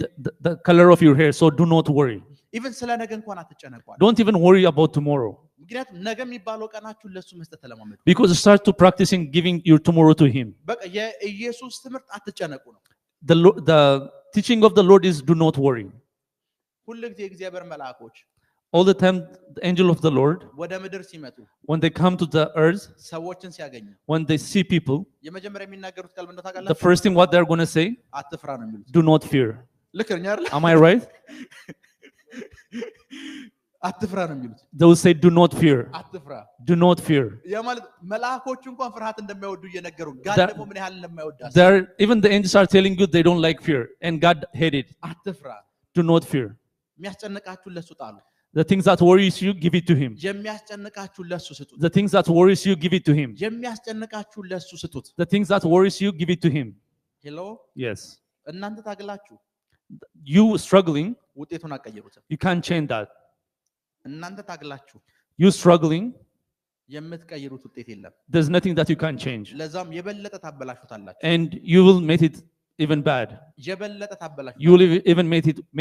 the color of your hair, so do not worry. ኢቭን ስለ ነገ እንኳን አትጨነቁ አለ። Don't even worry about tomorrow. ምክንያቱም ነገ የሚባለው ቀናችሁን ለሱ መስጠት ተለማመዱ። Because start to practicing giving your tomorrow to him. በቃ የኢየሱስ ትምህርት አትጨነቁ ነው። The teaching of the Lord is do not worry. ሁሉ ጊዜ የእግዚአብሔር መልአኮች All the time the angel of the Lord, ወደ ምድር ሲመጡ when they come to the earth, ሰዎችን ሲያገኙ when they see people, የመጀመሪያ የሚናገሩት ቃል ምን the ታውቃላችሁ? first thing what they're going to say, አትፍራ ነው የሚሉት። do not fear. ልክ ነኝ አይደል? Am I right? አትፍራ ነው የሚሉት They will say, do not fear. አትፍራ Do not fear. ያ ማለት መልአኮቹ እንኳን ፍርሃት እንደማይወዱ እየነገሩ ጋር That- ደግሞ ምን ያህል እንደማይወዳ Even the angels are telling you they don't like fear, and God hated it. አትፍራ Do not fear. የሚያስጨንቃችሁን ለሱ ጣሉ The things that worries you, give it to Him. የሚያስጨንቃችሁን ለሱ ስጡት The things that worries you, give it to Him. የሚያስጨንቃችሁን ለሱ ስጡት The things that worries you, give it to Him. ሄሎ Yes. እናንተ ታግላችሁ You struggling, ውጤቱን አቀይሩት you can't change that. እናንተ ታግላችሁ You struggling, የምትቀይሩት ውጤት የለም there's nothing that you can change. ለዛም የበለጠ ታበላሹታላችሁ And you will make it even bad. የበለጠ ታበላሹ You will even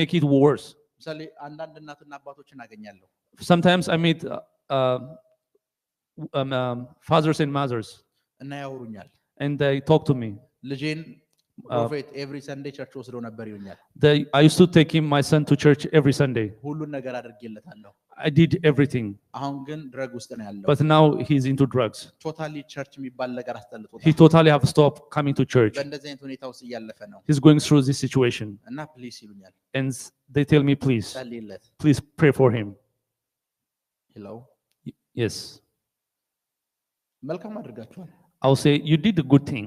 make it worse. ምሳሌ አንዳንድ እናትና አባቶችን አገኛለሁ Sometimes I meet fathers and mothers, እና ያወሩኛል and they talk to me. ልጄን ፕሮፌት ኤቭሪ ሰንዴ ቸርች ወስዶ ነበር ይሉኛል I used to take my son to church every Sunday. ሁሉን ነገር አድርጌለታለሁ I did everything, አሁን ግን ድረግ ውስጥ ነው ያለው but now he's into drugs. ቶታሊ ቸርች የሚባል ነገር He አስጠልቶታል totally have stopped coming to church. በእንደዚህ አይነት ሁኔታ ውስጥ እያለፈ ነው He's going through this situation, እና ፕሊስ ይሉኛል and they tell me, please ጸልይለት pray for him. ሄሎ Yes, መልካም አድርጋችኋል I'll say you did a good thing.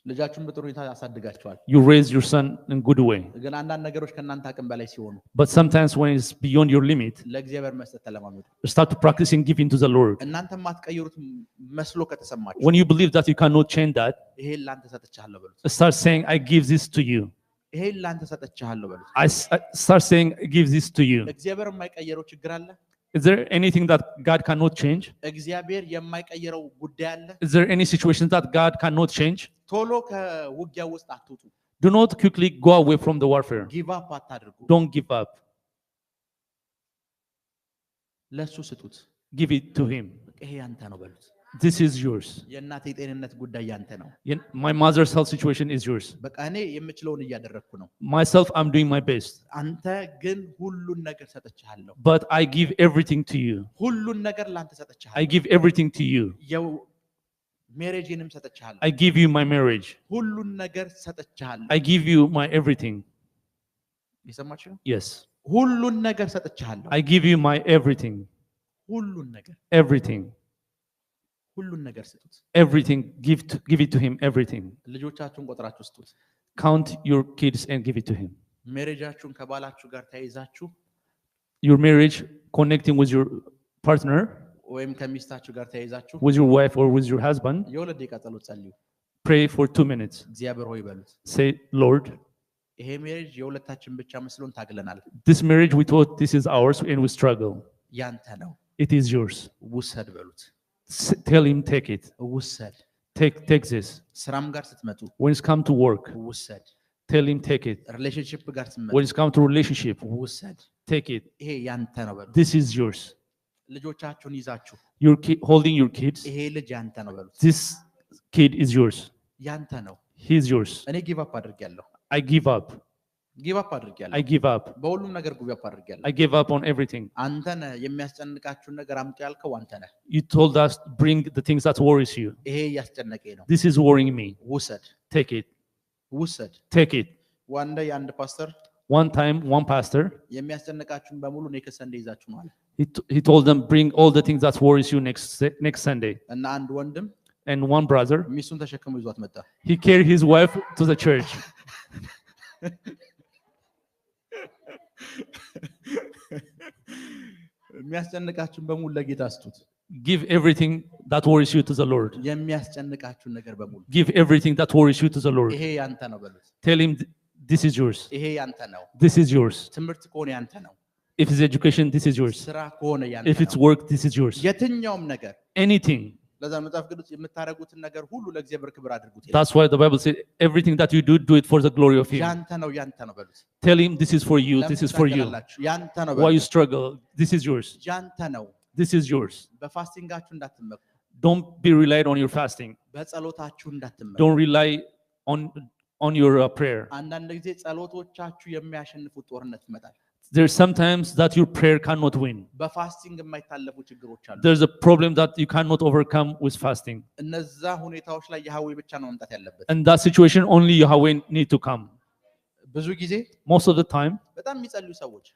ልጃችሁን በጥሩ ሁኔታ ያሳድጋችኋል You raised your son in a good way. ግን አንዳንድ ነገሮች ከእናንተ አቅም በላይ ሲሆኑ But sometimes when it's beyond your limit, ለእግዚአብሔር መስጠት ተለማመዱ start to practicing giving to the Lord. እናንተ ማትቀይሩት መስሎ ከተሰማችሁ When you believe that you cannot change that, ይሄን ላንተ ሰጥቻለሁ በሉት start saying, I give this to you. ይሄን ላንተ ሰጥቻለሁ በሉት I start saying, I give this to you. እግዚአብሔር የማይቀየረው ችግር አለ Is there anything that God cannot change? እግዚአብሔር የማይቀየረው ጉዳይ አለ Is there any situation that God cannot change? ቶሎ ከውጊያ ውስጥ አትውጡ Do not quickly go away from the warfare. ጊቭ አፕ አታድርጉ Don't give up. ለሱ ስጡት Give it to Him. ይሄ ያንተ ነው በሉት This is yours. የእናቴ ጤንነት ጉዳይ ያንተ ነው My mother's health situation is yours. በቃ እኔ የምችለውን እያደረግኩ ነው Myself, I'm doing my best. አንተ ግን ሁሉን ነገር ሰጥቻለሁ But I give everything to you. ሁሉን ነገር ላንተ I ሰጥቻለሁ give everything to you. ሜሬጅንም ሰጥቻለሁ I give you my marriage. ሁሉን ነገር ሰጥቻለሁ I give you my everything. የሰማችሁ Yes. ሁሉን ነገር ሰጥቻለሁ I give you my everything. ሁሉን ነገር Everything. ሁሉን ነገር ስጡት Everything. Give it to Him. Everything. ልጆቻችሁን ቆጥራችሁ ስጡት Count your kids and give it to Him. ሜሬጃችሁን ከባላችሁ ጋር ተያይዛችሁ Your marriage, connecting with your partner, ወይም ከሚስታችሁ ጋር ተያይዛችሁ with your wife or with your husband, የሁለት ደቂቃ ጸሎት ጸልዩ pray for 2 minutes. እግዚአብሔር ሆይ በሉት Say, Lord, ይሄ ሜሬጅ የሁለታችን ብቻ መስሎን ታግለናል this marriage we thought this is ours and we struggle. ያንተ ነው It is yours. ውሰድ በሉት Tell Him, take it. ውሰድ Take this. ስራም ጋር ስትመጡ When it's come to work, ውሰድ tell Him, take it. ሪሌሽንሺፕ ጋር ስትመጡ When it's come to relationship, ውሰድ take it. ይሄ ያንተ ነው በሉት This is yours. ልጆቻችሁን ይዛችሁ You're holding your kids. ይሄ ልጅ ያንተ ነው በሉት This kid is yours. ያንተ ነው He is yours. እኔ ጊቭ አፕ አድርጌያለሁ I give up. ጊቭ አፕ አድርጌያለሁ I give up. በሁሉም ነገር ጊቭ አፕ አድርጌያለሁ I give up on everything. አንተ ነህ የሚያስጨንቃችሁን ነገር አምጡ ያልከው አንተ ነህ You told us bring the things that worries you. ይሄ እያስጨነቀኝ ነው This is worrying me. ውሰድ Take it. ውሰድ Take it. ዋንደ የአንድ ፓስተር One time, one pastor, የሚያስጨንቃችሁን በሙሉ ኔክስት ሰንዴ ይዛችሁ ነው አለ he told them bring all the things that worries you next Sunday. እና አንድ ወንድም And one brother, ሚስቱን ተሸክሞ ይዟት መጣ he carried his wife to the church. የሚያስጨንቃችሁን በሙሉ ለጌታ ስጡት Give everything that worries you to the Lord. የሚያስጨንቃችሁን ነገር በሙሉ Give everything that worries you to the Lord. ይሄ ያንተ ነው በሉት Tell Him, this is yours. ይሄ ያንተ ነው This is yours. ትምህርት ከሆነ ያንተ ነው If it's education, this is yours. ስራ ከሆነ ያንተ If it's ነው work, this is yours. የትኛውም ነገር Anything. ለዛ መጽሐፍ ቅዱስ የምታደርጉትን ነገር ሁሉ ለእግዚአብሔር ክብር አድርጉት ይላል That's why the Bible says everything that you do it for the glory of Him. ያንተ ነው በሉት Tell Him, this is for you. This is for you. ለምታገላላችሁ ያንተ ነው Why you በሉት struggle, this is yours. ያንተ ነው This is yours. በፋስቲንጋችሁ እንዳትመኩ Don't be relied on your fasting. በጸሎታችሁ እንዳትመኩ Don't rely on your prayer. አንዳንድ ጊዜ ጸሎቶቻችሁ የሚያሸንፉት ጦርነት ይመጣል There's sometimes that your prayer cannot win. በፋስቲንግ የማይታለፉ ችግሮች አሉ There's a problem that you cannot overcome with fasting. እነዛ ሁኔታዎች ላይ ያህዌ ብቻ ነው መምጣት ያለበት In that situation, only Yahweh need to come. ብዙ ጊዜ Most of the time, በጣም የሚጸልዩ ሰዎች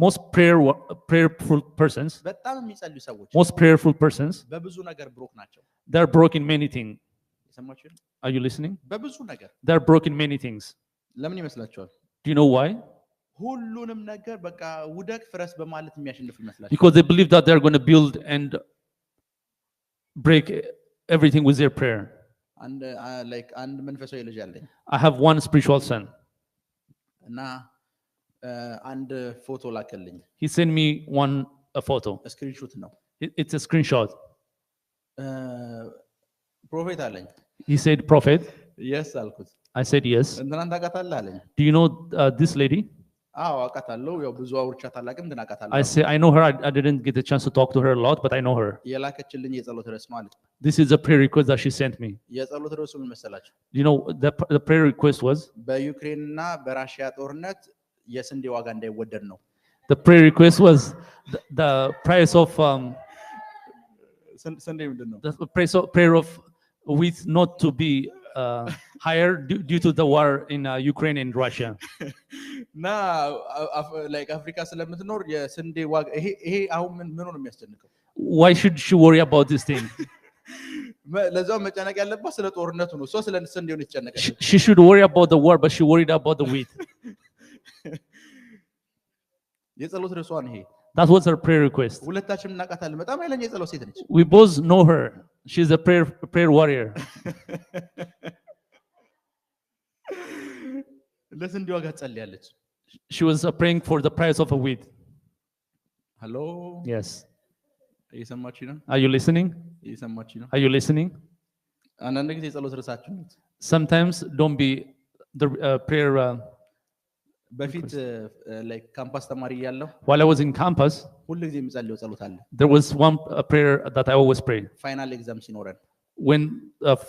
most prayerful persons, በጣም የሚጸልዩ ሰዎች most prayerful persons, በብዙ ነገር ብሮክ ናቸው። they're broken many things. የሰማችሁ? Are you listening? በብዙ ነገር They're broken many things. ለምን ይመስላችኋል? Do you know why? ሁሉንም ነገር በቃ ውደቅ ፍረስ በማለት የሚያሸንፉ ይመስላችኋል? Because they believe that they're going to build and break everything with their prayer. አንድ መንፈሳዊ ልጅ አለኝ I have one spiritual son. እና አንድ ፎቶ ላከልኝ። He sent me a photo. ስክሪንሾት ነው። It's a screenshot. ፕሮፌት አለኝ። He said, Prophet. Yes አልኩት። I said, yes. እንትናን ታውቃታለህ አለኝ። Do you know this lady? አዎ አውቃታለሁ። ያው ብዙ አውርቻት አላውቅም ግን አውቃታለሁ። I say, I know her. I didn't get a chance to talk to her a lot, but I know her. የላከችልኝ የጸሎት ርዕስ ማለት ነው። This is a prayer request that she sent me. የጸሎት ርዕሱ ምን መሰላችሁ? You know, the prayer request was, በዩክሬንና በራሽያ ጦርነት የስንዴ ዋጋ እንዳይወደድ ነው። the prayer request was the price of ስንዴ ምንድን ነው? the prayer of wheat not to be higher due to the war in Ukraine and Russia. እና አፍሪካ ስለምትኖር የስንዴ ዋጋ ይሄ አሁን ምን ነው የሚያስጨንቀው? Why should she worry about this thing? ለዛው መጨነቅ ያለባት ስለ ጦርነቱ ነው። እሷ ስለ ስንዴው ነው የተጨነቀችው። She should worry about the war, but she worried about the wheat. የጸሎት ርዕሷን ይሄ That was her prayer request. ሁለታችንም እናውቃታለን። በጣም ኃይለኛ የጸሎት ሴት ነች። We both know her. She's a prayer warrior. ለስንዴ ዋጋ ጸልያለች። She was praying for the price of a wheat. ሄሎ Yes. እየሰማችሁ ነው? Are you listening? እየሰማችሁ ነው? Are you listening? አንዳንድ ጊዜ የጸሎት ርዕሳችሁ ነው። Sometimes don't be the prayer. በፊት ካምፓስ ተማሪ ያለው While I was in campus, ሁሉ ጊዜ የምጸልየው ጸሎት አለ። there was one prayer that I always pray. ፋይናል ኤግዛም ሲኖረን When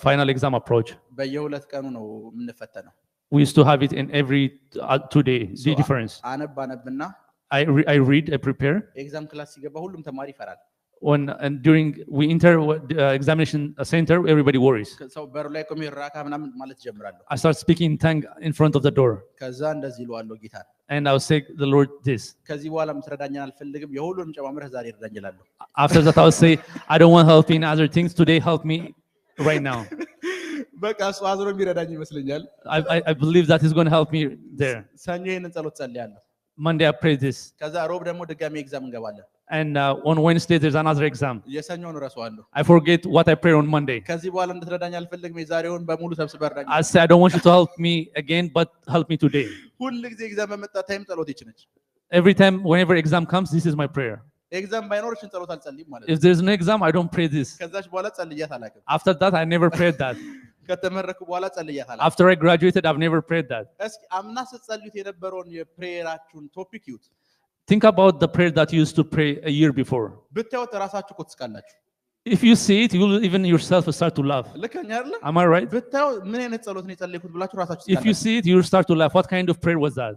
final exam approach, በየሁለት ቀኑ ነው የምንፈተነው። we used to have it in every 2 days. The difference. አነብና I read, I prepare. ኤግዛም ክላስ ሲገባ ሁሉም ተማሪ ይፈራል። And during we enter examination center, everybody worries. ሰው በሩ ላይ ቆሜ ራካ ምናምን ማለት ጀምራለሁ። I start speaking in tongue in front of the door. ከዛ እንደዚህ ይሏለሁ ጌታ And I will say the Lord this. ከዚህ በኋላ ምትረዳኛን አልፈልግም የሁሉንም ጨማምረህ ዛሬ እርዳኝ እላለሁ። After that I will say I don't want help in other things, today help me right now. በቃ እሱ አዝሮ የሚረዳኝ ይመስለኛል። I believe that he's going to help me there. ሰኞ ይሄንን ጸሎት ጸልያለሁ። Monday I pray this. ከዛ ሮብ ደግሞ ድጋሚ ኤግዛም እንገባለን። And on Wednesday there's another exam. የሰኞውን እረሳዋለሁ። I forget what I pray on Monday. ከዚህ በኋላ እንድትረዳኝ አልፈልግም የዛሬውን በሙሉ ሰብስበህ እርዳኝ። I say I don't want you to help me again, but help me today. ሁሉ ጊዜ ኤግዛም በመጣ ታይም ጸሎት ይች ነች። Every time whenever exam comes, this is my prayer. ኤግዛም ባይኖርሽ ጸሎት አልጸልይም ማለት ነው። If there's no exam, I don't pray this. ከዛች በኋላ ጸልያት አላውቅም። After that I never prayed that. ከተመረኩ በኋላ ጸልያት አላውቅም። After I graduated, I've never prayed that. እስኪ አምና ስትጸልዩት የነበረውን የፕሬየራችሁን ቶፒክ ይዩት። Think about the prayer that you used to pray a year before. ብታዩት ራሳችሁ እኮ ትስቃላችሁ። If you see it, you will even yourself start to laugh. ልከኛ አይደለ? Am I right? ብታዩ ምን አይነት ጸሎት ነው የጸለይኩት ብላችሁ ራሳችሁ If you ትስቃላችሁ። see it, you will start to laugh. What kind of prayer was that?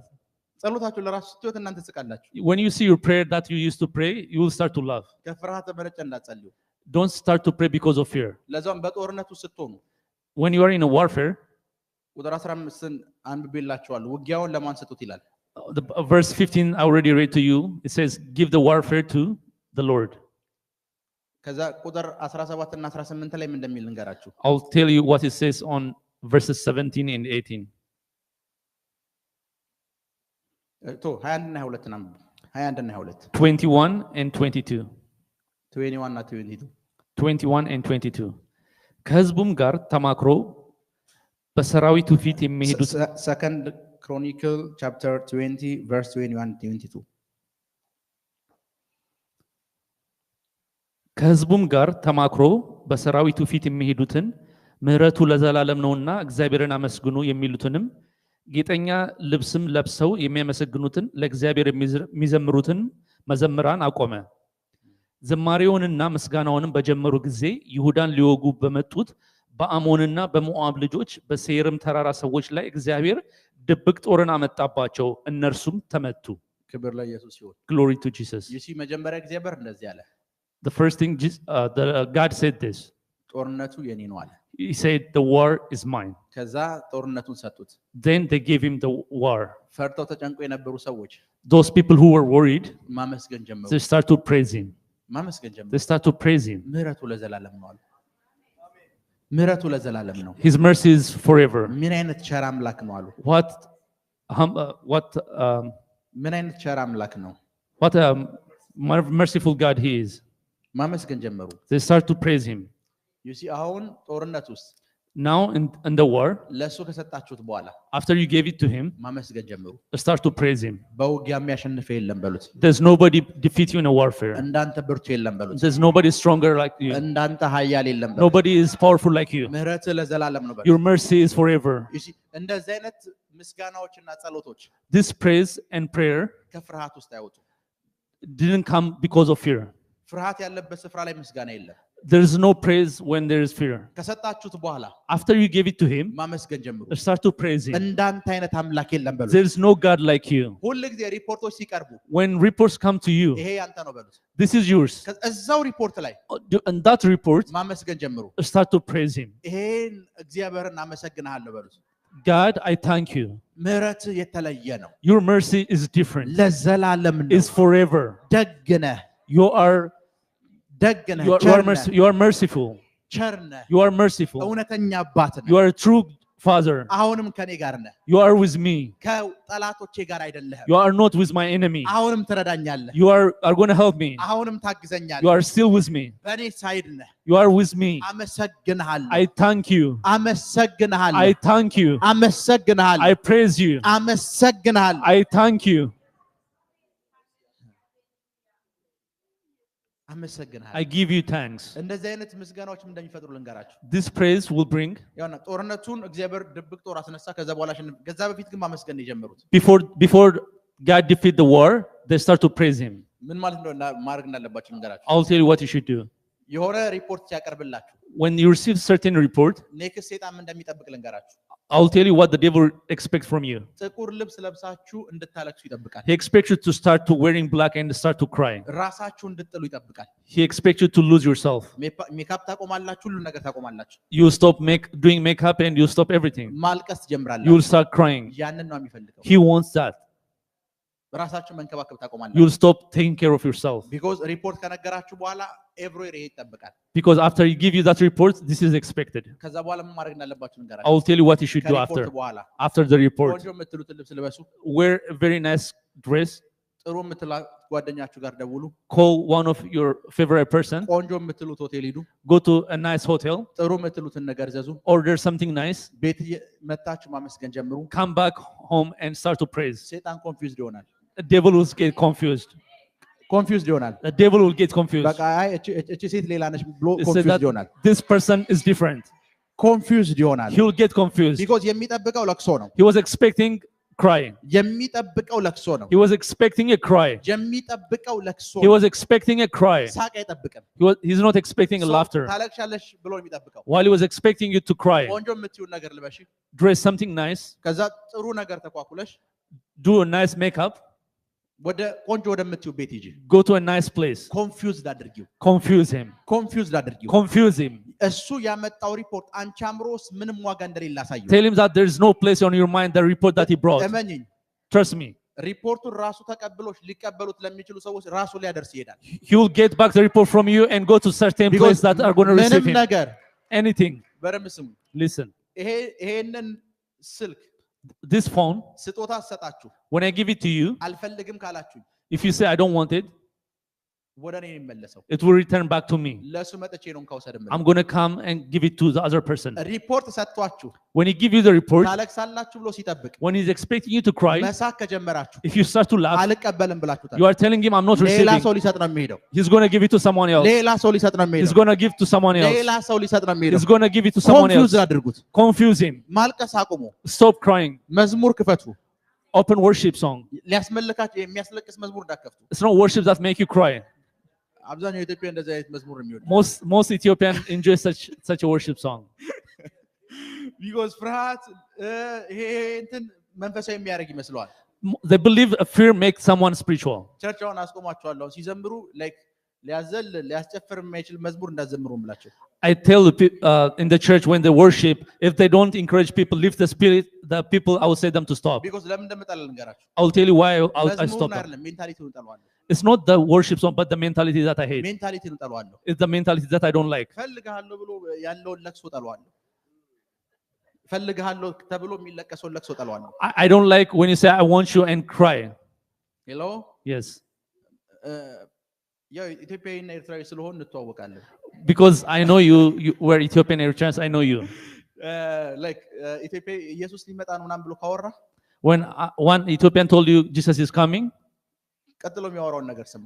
ጸሎታችሁ ለራሳችሁ ስትዩት እናንተ ትስቃላችሁ። When you see your prayer that you used to pray, you will start to laugh. ከፍርሃት ተመረጨ እንዳትጸልዩ። Don't start to pray because of fear. ለዛም በጦርነቱ ስትሆኑ When you are in a warfare, ቁጥር 15 አንብቤላችኋለሁ። ውጊያውን ለማን ሰጡት ይላል። Verse 15 I already read to you. It says, give the warfare to the Lord. ከዛ ቁጥር 17 እና 18 ላይ ምን እንደሚል ልንገራችሁ። I'll tell you what it says on verses 17 and 18. 21 እና 22 አንብቡ። 21 እና 22 21 and 22. 21 እና 22 21 and 22. ከሕዝቡም ጋር ተማክሮ በሰራዊቱ ፊት የሚሄዱት ሰከንድ ክሮኒክል ቻፕተር 20 verse 21 22 ከሕዝቡም ጋር ተማክሮ በሰራዊቱ ፊት የሚሄዱትን ምሕረቱ ለዘላለም ነውና እግዚአብሔርን አመስግኑ የሚሉትንም ጌጠኛ ልብስም ለብሰው የሚያመሰግኑትን ለእግዚአብሔር የሚዘምሩትን መዘምራን አቆመ። ዝማሬውንና ምስጋናውንም በጀመሩ ጊዜ ይሁዳን ሊወጉ በመጡት በአሞንና በሞዓብ ልጆች በሴይርም ተራራ ሰዎች ላይ እግዚአብሔር ድብቅ ጦርን አመጣባቸው፣ እነርሱም ተመቱ። ክብር ለኢየሱስ ይሁን። Glory to Jesus. መጀመሪያ እግዚአብሔር እንደዚህ አለ። The first thing God said this. ጦርነቱ የኔ ነው አለ He said, the war is mine. ከዛ ጦርነቱን ሰጡት Then they gave him the war. ፈርተው ተጨንቆ የነበሩ ሰዎች Those people who were worried, ማመስገን ጀመሩ they start to praise him. ማመስገን ጀመሩ They start to praise him. ምህረቱ ለዘላለም ነው አሉ ምህረቱ ለዘላለም ነው His mercy is forever. ምን አይነት ቸር አምላክ ነው አሉ ምን አይነት ቸር አምላክ ነው what a merciful God he is. ማመስገን ጀመሩ They start to praise him. you see አሁን ጦርነት ውስጥ Now in the war, ለሱ ከሰጣችሁት በኋላ after you gave it to him, ማመስገን ጀመሩ start to praise him. በውጊያ የሚያሸንፍ የለም በሉት There's nobody defeat you in a warfare. እንዳንተ ብርቱ የለም በሉት There's nobody stronger like you. እንዳንተ ኃያል የለም በሉት Nobody is powerful like you. ምህረት ለዘላለም ነው በሉት Your mercy is forever. you see እንደዚህ አይነት ምስጋናዎችና ጸሎቶች This praise and prayer ከፍርሃት ውስጥ አይወጡ didn't come because of fear. ፍርሃት ያለበት ስፍራ ላይ ምስጋና የለም There is no praise when there is fear. ከሰጣችሁት በኋላ After you gave it to him, ማመስገን ጀምሩ start to praise him. እንዳንተ አይነት አምላክ የለም በሉት There is no God like you. ሁሉ ጊዜ ሪፖርቶች ሲቀርቡ When reports come to you, ይሄ ያንተ ነው በሉት this is yours. እዛው ሪፖርት ላይ And that report, ማመስገን ጀምሩ start to praise him. ይሄን እግዚአብሔርን አመሰግናለሁ በሉት God, I thank you. ምህረት የተለየ ነው Your mercy is different. ለዘላለም ነው Is forever. ደግነህ You are ደግነህ you are merciful. ቸርነህ You are merciful. እውነተኛ አባት ነህ You are a true father. አሁንም ከኔ ጋር ነህ You are with me. ከጠላቶቼ ጋር አይደለህም You are not with my enemy. አሁንም ትረዳኛለህ You are going to help me. አሁንም You ታግዘኛለህ are still with me. በእኔ ሳይድ ነህ You are with me. አመሰግንሃለሁ I thank you. አመሰግንሃለሁ I thank you. አመሰግንሃለሁ I praise you. አመሰግንሃለሁ I thank you. አመሰግንሃለሁ I give you thanks. እንደዚህ አይነት ምስጋናዎች እንደሚፈጥሩ ልንገራችሁ This praise will bring, ያውና ጦርነቱን እግዚአብሔር ድብቅ ጦር አስነሳ ከዛ በኋላ ከዛ በፊት ግን ማመስገን ነው የጀመሩት before God defeat the war, they start to praise him. ምን ማለት ነው ማድረግ እንዳለባችሁ ልንገራችሁ I'll tell you what you should do. የሆነ ሪፖርት ሲያቀርብላችሁ When you receive certain report, ኔክስት ሰይጣን እንደሚጠብቅ ልንገራችሁ I'll tell you what the devil expects from you. ጥቁር ልብስ ለብሳችሁ እንድታለቅሱ ይጠብቃል He expects you to start to wearing black and start to cry. ራሳችሁ እንድትጥሉ ይጠብቃል He expects you to lose yourself. ሜካፕ ታቆማላችሁ ሁሉ ነገር ታቆማላችሁ You stop doing makeup and you stop everything. ማልቀስ You ትጀምራላችሁ will start crying. ያንን ነው የሚፈልገው He wants that. ራሳችሁ መንከባከብ You ታቆማላችሁ will stop taking care of yourself. because ሪፖርት ከነገራችሁ በኋላ ኤቭሪዌር ይሄ ይጠብቃል Because after he give you that report, this is expected. ከዛ በኋላ ምን ማድረግ እንዳለባችሁ I ልንገራችሁ will tell you what you should do ከሪፖርት በኋላ after the report. ቆንጆ የምትሉትን ልብስ ልበሱ Wear a very nice dress. ጥሩ የምትላ ጓደኛችሁ ጋር ደውሉ Call one of your favorite person. ቆንጆ የምትሉት ሆቴል ሂዱ Go to a nice hotel. ጥሩ የምትሉትን ነገር ዘዙ Order something nice. ቤት መታችሁ ማመስገን ጀምሩ Come back home and start to praise. ሰይጣን ኮንፊውዝድ ይሆናል The devil will get confused. ኮንፊውዝድ ይሆናል The devil will get confused. በቃ አይ እቺ ሴት ሌላ ነች ብሎ He said ኮንፊውዝድ that ይሆናል this person is different. ኮንፊውዝድ ይሆናል He will get confused. because የሚጠብቀው ለቅሶ ነው He was expecting crying. የሚጠብቀው ለቅሶ ነው He was expecting a cry. የሚጠብቀው ለቅሶ He was expecting a cry. ሳቅ አይጠብቅም He's not expecting a laughter. ታለቅሻለሽ ብሎ የሚጠብቀው While he was expecting you to cry, ቆንጆ የምትይውን ነገር ልበሽ dress something nice, ከዛ ጥሩ ነገር ተኳኩለሽ do a nice makeup, ወደ ቆንጆ ወደምትይው ቤት ሂጂ go to a nice place. ኮንፊውዝድ አድርጊው Confuse him. ኮንፊውዝድ አድርጊው Confuse him. እሱ ያመጣው ሪፖርት አንቺ አምሮስ ምንም ዋጋ እንደሌለ አሳየው Tell him that there is no place on your mind the report that he brought. እመኚኝ Trust me. ሪፖርቱን ራሱ ተቀብሎሽ ሊቀበሉት ለሚችሉ ሰዎች ራሱ ሊያደርስ ይሄዳል He will get back the report from you and go to certain places that are going to receive ምንም him. ነገር Anything. በደንብ ስሙ Listen. ይሄንን ስልክ This phone, ስጦታ ሰጣችሁ when I give it to you, አልፈልግም ካላችሁ if you say I don't want it, ወደ እኔ የሚመለሰው it will return back to me. ለሱ መጥቼ ነው እንካውሰድም I'm going to come and give it to the other person. ሪፖርት ሰጥቷችሁ When he give you the report, ታለቅሳላችሁ ብሎ ሲጠብቅ when he's expecting you to cry, መሳቅ ከጀመራችሁ if you start to laugh, አልቀበልም ብላችሁታል you are telling him, I'm not ሌላ receiving. ሰው ሊሰጥ ነው የሚሄደው He's going to give it to someone else. ሌላ ሰው ሊሰጥ ነው He's የሚሄደው going to give to someone else. ሌላ ሰው ሊሰጥ ነው የሚሄደው He's going to give it to someone else. ኮንፊውዝ አድርጉት Confuse him. ማልቀስ አቁሙ Stop crying. መዝሙር ክፈቱ Open worship song. ሊያስመልካችሁ የሚያስለቅስ መዝሙር እንዳከፍቱ It's not worship that make you cry. አብዛኛው ኢትዮጵያ እንደዚህ አይነት መዝሙር ነው የሚወድ Most Ethiopian enjoy such a worship song. because ፍርሃት ይሄ እንትን መንፈሳዊ የሚያደርግ ይመስለዋል They believe a fear makes someone spiritual. ቸርቻውን አስቆማቸዋለሁ ሲዘምሩ ላይክ ሊያዘል ሊያስጨፍር የማይችል መዝሙር እንዳዘምሩ ምላቸው I tell in the church when they worship, if they don't encourage people, lift the spirit, the people, I will say them to stop. because ለምን እንደምጣል ልንገራችሁ I will tell you why I stop them. አይደለም ሜንታሊቲውን ጠሏለሁ It's not the worship song, but the mentality that I hate. ሜንታሊቲውን ጠሏለሁ It's the mentality that I don't like. ፈልጋለሁ ብሎ ያለውን ለቅሶ ጠሏለሁ ፈልጋለሁ ተብሎ የሚለቀሰውን ለቅሶ ጠሏለሁ I don't like when you say I want you and cry. hello Yes. ያው ኢትዮጵያዊና ኤርትራዊ ስለሆን እንተዋወቃለን Because I know you were Ethiopian Eritreans, I know you. like ኢትዮጵያ ኢየሱስ ሊመጣ ነው ምናምን ብሎ ካወራ When one Ethiopian told you Jesus is coming, ቀጥሎ የሚያወራውን ነገር ስሙ